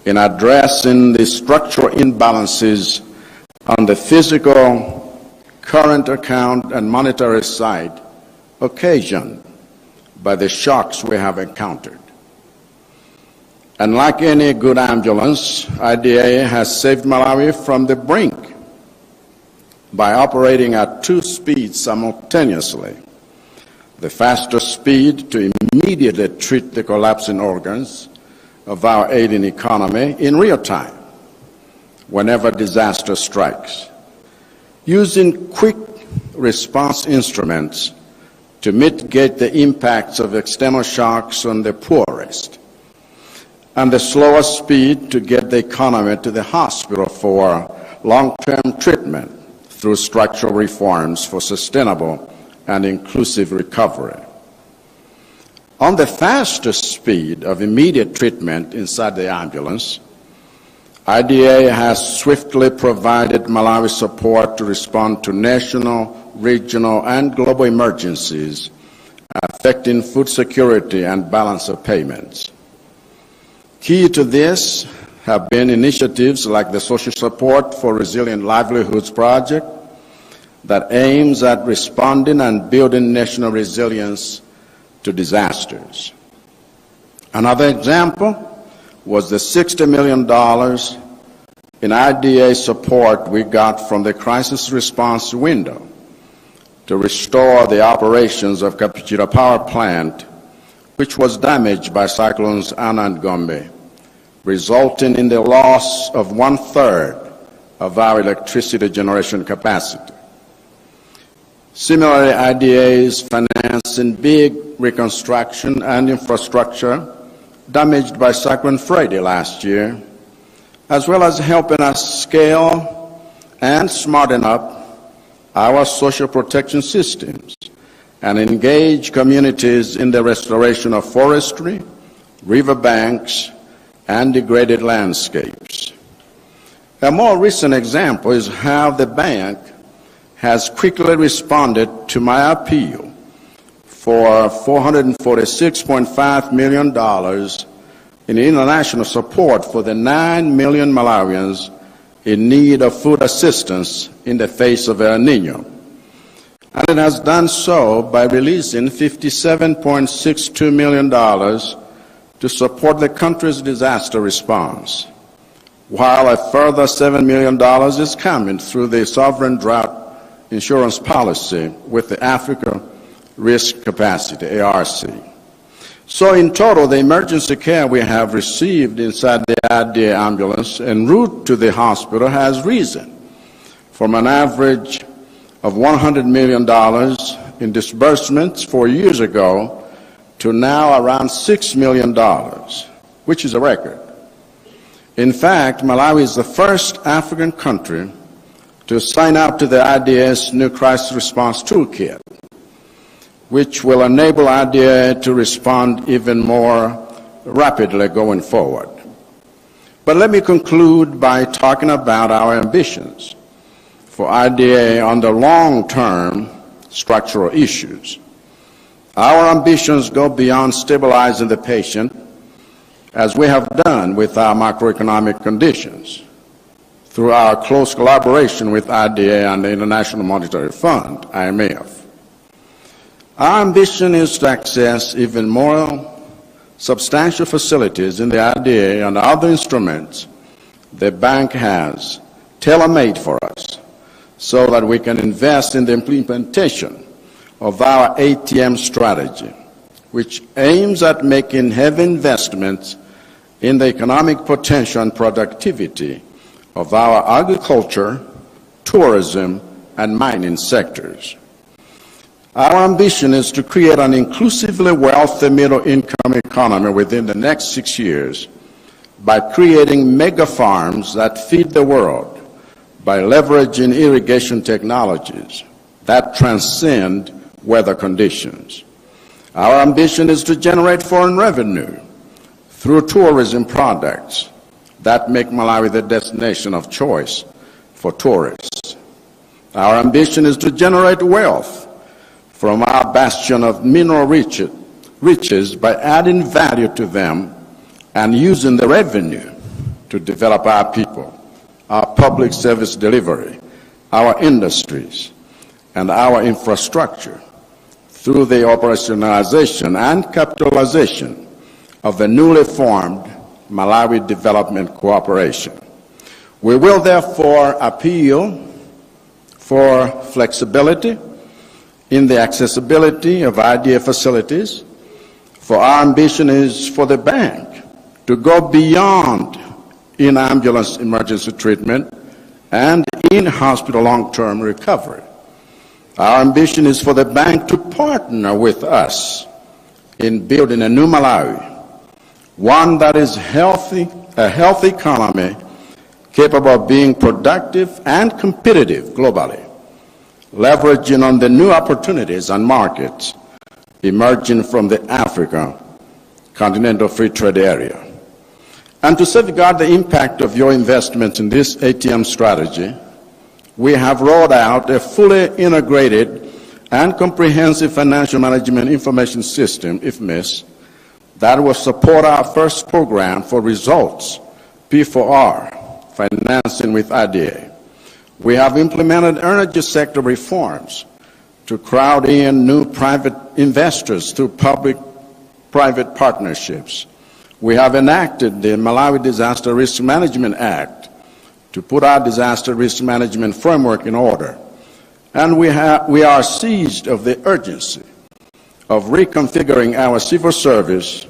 in addressing the structural imbalances on the physical, current account, and monetary side occasioned by the shocks we have encountered. And like any good ambulance, IDA has saved Malawi from the brink by operating at 2 speeds simultaneously. The faster speed to immediately treat the collapsing organs of our ailing economy in real time, whenever disaster strikes, using quick response instruments to mitigate the impacts of external shocks on the poorest, and the slower speed to get the economy to the hospital for long-term treatment through structural reforms for sustainable and inclusive recovery. On the fastest speed of immediate treatment inside the ambulance, IDA has swiftly provided Malawi support to respond to national, regional, and global emergencies affecting food security and balance of payments. Key to this have been initiatives like the Social Support for Resilient Livelihoods Project that aims at responding and building national resilience to disasters. Another example was the $60 million in IDA support we got from the crisis response window to restore the operations of Kicc-Nairobi power plant which was damaged by cyclones Ana and Gombe, resulting in the loss of 1/3 of our electricity generation capacity. Similarly, IDA is financing big reconstruction and infrastructure damaged by Cyclone Freddy last year, as well as helping us scale and smarten up our social protection systems and engage communities in the restoration of forestry, riverbanks, and degraded landscapes. A more recent example is how the bank has quickly responded to my appeal for $446.5 million in international support for the 9 million Malawians in need of food assistance in the face of El Nino. And it has done so by releasing $57.62 million to support the country's disaster response, while a further $7 million is coming through the sovereign drought insurance policy with the Africa Risk Capacity, ARC. So in total, the emergency care we have received inside the IDA ambulance en route to the hospital has risen from an average of $100 million in disbursements 4 years ago to now around $6 million, which is a record. In fact, Malawi is the first African country to sign up to the IDA's new crisis response toolkit, which will enable IDA to respond even more rapidly going forward. But let me conclude by talking about our ambitions for IDA on the long-term structural issues. Our ambitions go beyond stabilizing the patient, as we have done with our macroeconomic conditions, through our close collaboration with IDA and the International Monetary Fund, IMF. Our ambition is to access even more substantial facilities in the IDA and other instruments the bank has tailor-made for us so that we can invest in the implementation of our ATM strategy, which aims at making heavy investments in the economic potential and productivity of our agriculture, tourism, and mining sectors. Our ambition is to create an inclusively wealthy middle-income economy within the next 6 years by creating mega farms that feed the world, by leveraging irrigation technologies that transcend weather conditions. Our ambition is to generate foreign revenue through tourism products that make Malawi the destination of choice for tourists. Our ambition is to generate wealth from our bastion of mineral riches by adding value to them and using the revenue to develop our people, our public service delivery, our industries, and our infrastructure through the operationalization and capitalization of the newly formed Malawi Development Cooperation. We will therefore appeal for flexibility in the accessibility of IDA facilities, for our ambition is for the bank to go beyond in-ambulance emergency treatment and in-hospital long-term recovery. Our ambition is for the bank to partner with us in building a new Malawi, one that is healthy, a healthy economy capable of being productive and competitive globally, leveraging on the new opportunities and markets emerging from the Africa Continental Free Trade Area. And to safeguard the impact of your investment in this ATM strategy, we have rolled out a fully integrated and comprehensive financial management information system, IFMIS, that will support our first program for results, P4R, financing with IDA. We have implemented energy sector reforms to crowd in new private investors through public-private partnerships. We have enacted the Malawi Disaster Risk Management Act to put our disaster risk management framework in order. And we are seized of the urgency of reconfiguring our civil service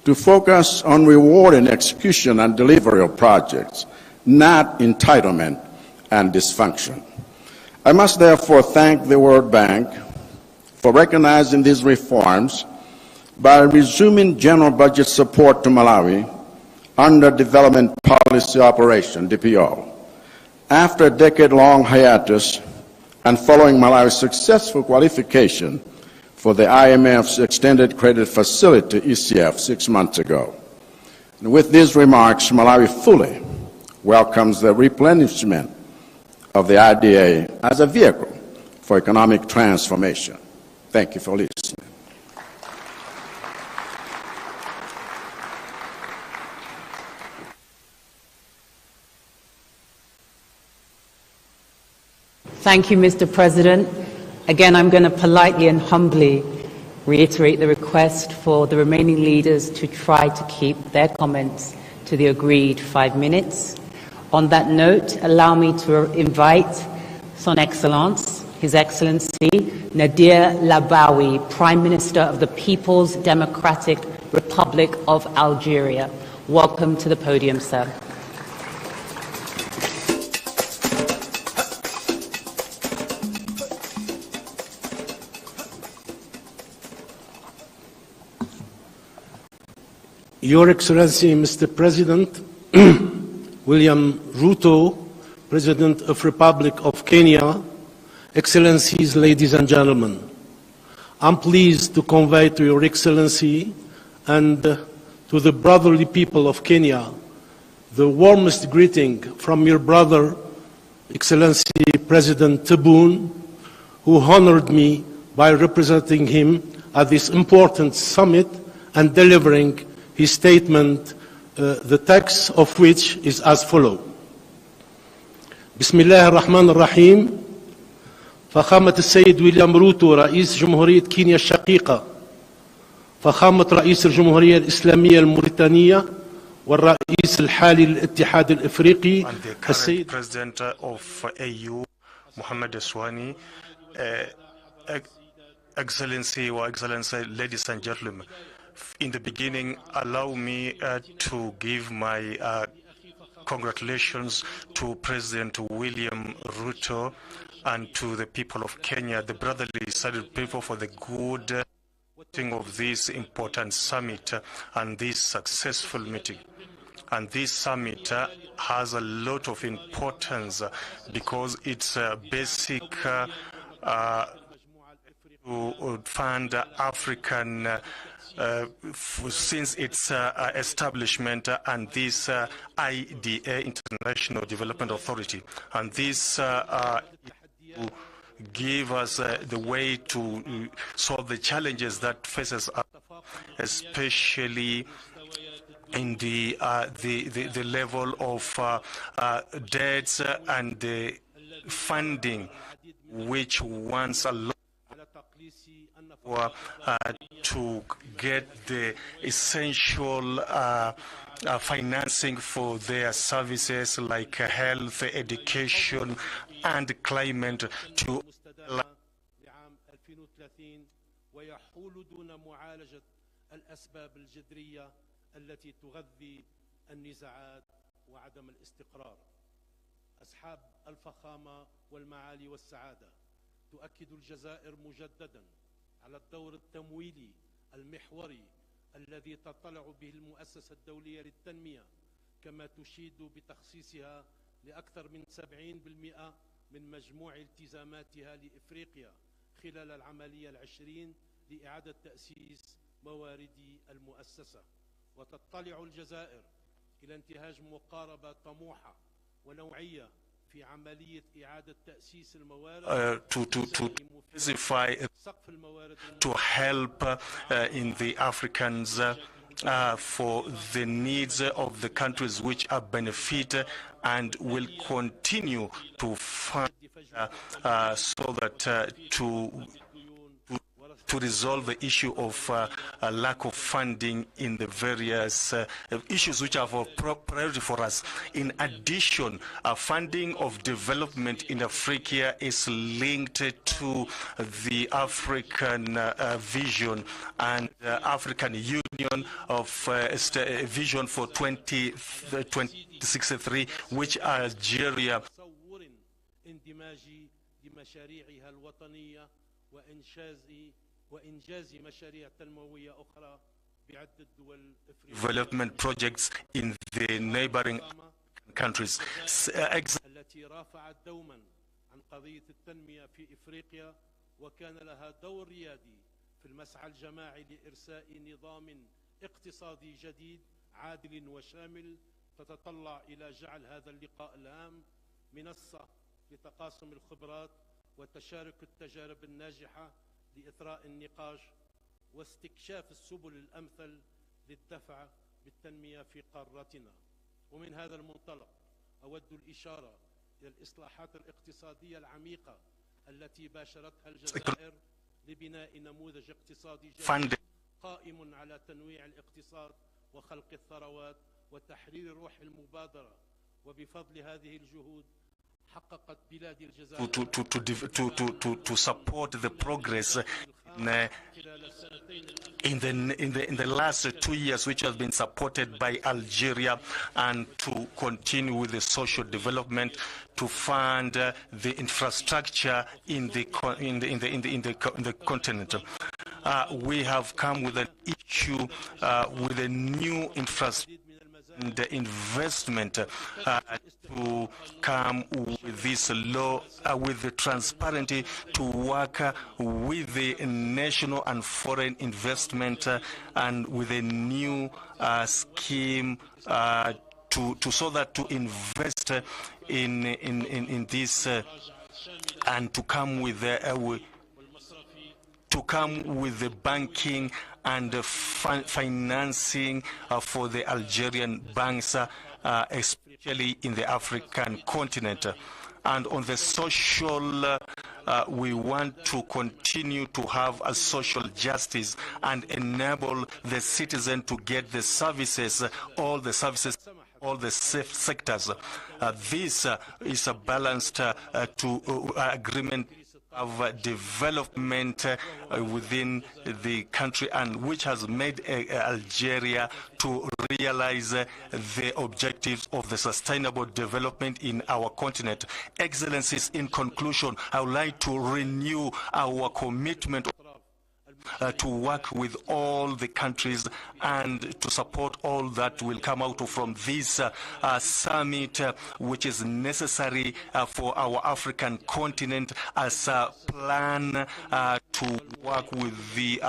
to focus on rewarding execution and delivery of projects, not entitlement and dysfunction. I must therefore thank the World Bank for recognizing these reforms by resuming general budget support to Malawi under Development Policy Operation, DPO. After a decade-long hiatus and following Malawi's successful qualification for the IMF's Extended Credit Facility, ECF, 6 months ago. And with these remarks, Malawi fully welcomes the replenishment of the IDA as a vehicle for economic transformation. Thank you for listening. Thank you, Mr. President. Again, I'm going to politely and humbly reiterate the request for the remaining leaders to try to keep their comments to the agreed 5 minutes. On that note, allow me to invite Son Excellence, His Excellency Nadir Labawi, Prime Minister of the People's Democratic Republic of Algeria. Welcome to the podium, sir. Your Excellency, Mr. President, William Ruto, President of Republic of Kenya, Excellencies, ladies and gentlemen, I'm pleased to convey to Your Excellency and to the brotherly people of Kenya the warmest greeting from your brother, Excellency President Tebboune, who honored me by representing him at this important summit and delivering his statement, the text of which is as follows. بسم الله الرحمن الرحيم. فخامة السيد ويليام روتو رئيس جمهورية كينيا الشقيقة، فخامة رئيس الجمهورية الإسلامية الموريتانية والرئيس الحالي للاتحاد الإفريقي السيد President of AU Mohamed Eswani, Excellency or Excellency, ladies and gentlemen. In the beginning, allow me to give my congratulations to President William Ruto and to the people of Kenya, the brotherly sided people, for the good thing of this important summit and this successful meeting. And this summit has a lot of importance because it's basic to fund African since its establishment and this IDA, International Development Authority. And this give us the way to solve the challenges that faces us, especially in the level of debts and the funding, which once a lot to get the essential financing for their services like health, education, and climate to ويحول دون معالجة الأسباب الجذرية التي تغذي النزاعات وعدم الاستقرار. أصحاب الفخامة والمعالي والسعادة، تؤكد الجزائر مجددا على الدور التمويلي المحوري الذي تطلع به المؤسسة الدولية للتنمية، كما تشيد بتخصيصها لأكثر من 70% من مجموع التزاماتها لإفريقيا خلال العملية العشرين لإعادة تأسيس موارد المؤسسة. وتطلع الجزائر إلى انتهاج مقاربة طموحة ونوعية في عملية إعادة تأسيس الموارد to help in the Africans for the needs of the countries which are benefit and will continue to fund so that to to resolve the issue of a lack of funding in the various issues which are of priority for us. In addition, funding of development in Africa is linked to the African vision and African Union of vision for 2063, which Algeria development projects in the neighboring countries. وكان لها دور ريادي في المسعى الجماعي لإرساء نظام اقتصادي جديد عادل وشامل تتطلع إلى جعل هذا اللقاء الهام منصة لتقاسم الخبرات وتشارك التجارب الناجحة لإثراء النقاش واستكشاف السبل الأمثل للدفع بالتنمية في قارتنا. ومن هذا المنطلق أود الإشارة إلى الإصلاحات الاقتصادية العميقة التي باشرتها الجزائر لبناء نموذج اقتصادي جديد قائم على تنويع الاقتصاد وخلق الثروات وتحرير روح المبادرة. وبفضل هذه الجهود حققت بلاد الجزائر to support the progress in the last 2 years, which has been supported by Algeria, and to continue with the social development, to fund the infrastructure in the continent. We have come with an issue with a new infrastructure and the investment to come with this law, with the transparency, to work with the national and foreign investment and with a new scheme so that to invest in this and to come with the banking and financing for the Algerian banks, especially in the African continent. And on the social, we want to continue to have a social justice and enable the citizen to get the services, all the sectors. This is a balanced agreement of development within the country, and which has made Algeria to realize the objectives of the sustainable development in our continent. Excellencies, in conclusion, I would like to renew our commitment to work with all the countries and to support all that will come out from this summit, which is necessary for our African continent as a plan to work with the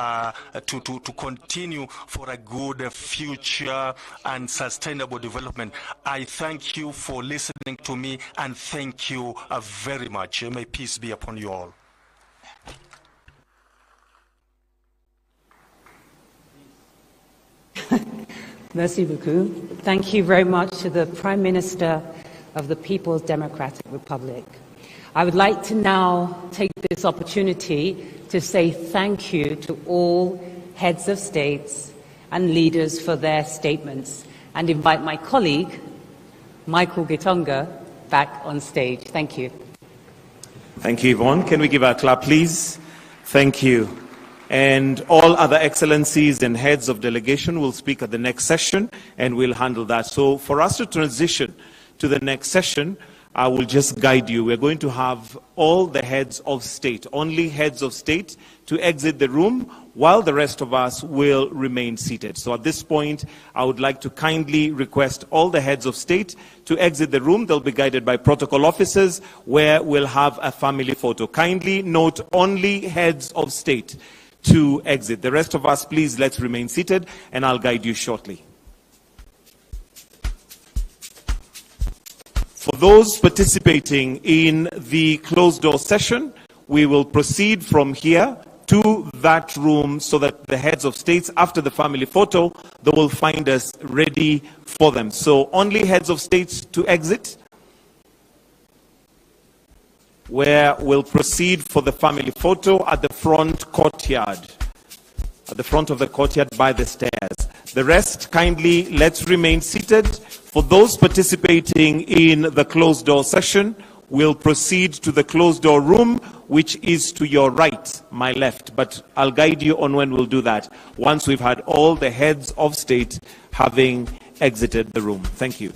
to continue for a good future and sustainable development. I thank you for listening to me, and thank you very much. May peace be upon you all. Merci beaucoup. Thank you very much to the Prime Minister of the People's Democratic Republic. I would like to now take this opportunity to say thank you to all heads of states and leaders for their statements, and invite my colleague, Michael Gitonga, back on stage. Thank you. Thank you, Yvonne. Can we give a clap, please? Thank you. And all other excellencies and heads of delegation will speak at the next session, and we'll handle that. So for us to transition to the next session, I will just guide you. We're going to have all the heads of state, only heads of state, to exit the room, while the rest of us will remain seated. So at this point, I would like to kindly request all the heads of state to exit the room. They'll be guided by protocol officers, where we'll have a family photo. Kindly note, only heads of state to exit. The rest of us, please, let's remain seated, and I'll guide you shortly. For those participating in the closed-door session, we will proceed from here to that room so that the heads of states, after the family photo, they will find us ready for them. So only heads of states to exit. where we'll proceed for the family photo at the front courtyard, at the front of the courtyard by the stairs. The rest, kindly, let's remain seated. For those participating in the closed door session, we'll proceed to the closed door room, which is to your right, my left. But I'll guide you on when we'll do that, once we've had all the heads of state having exited the room. Thank you.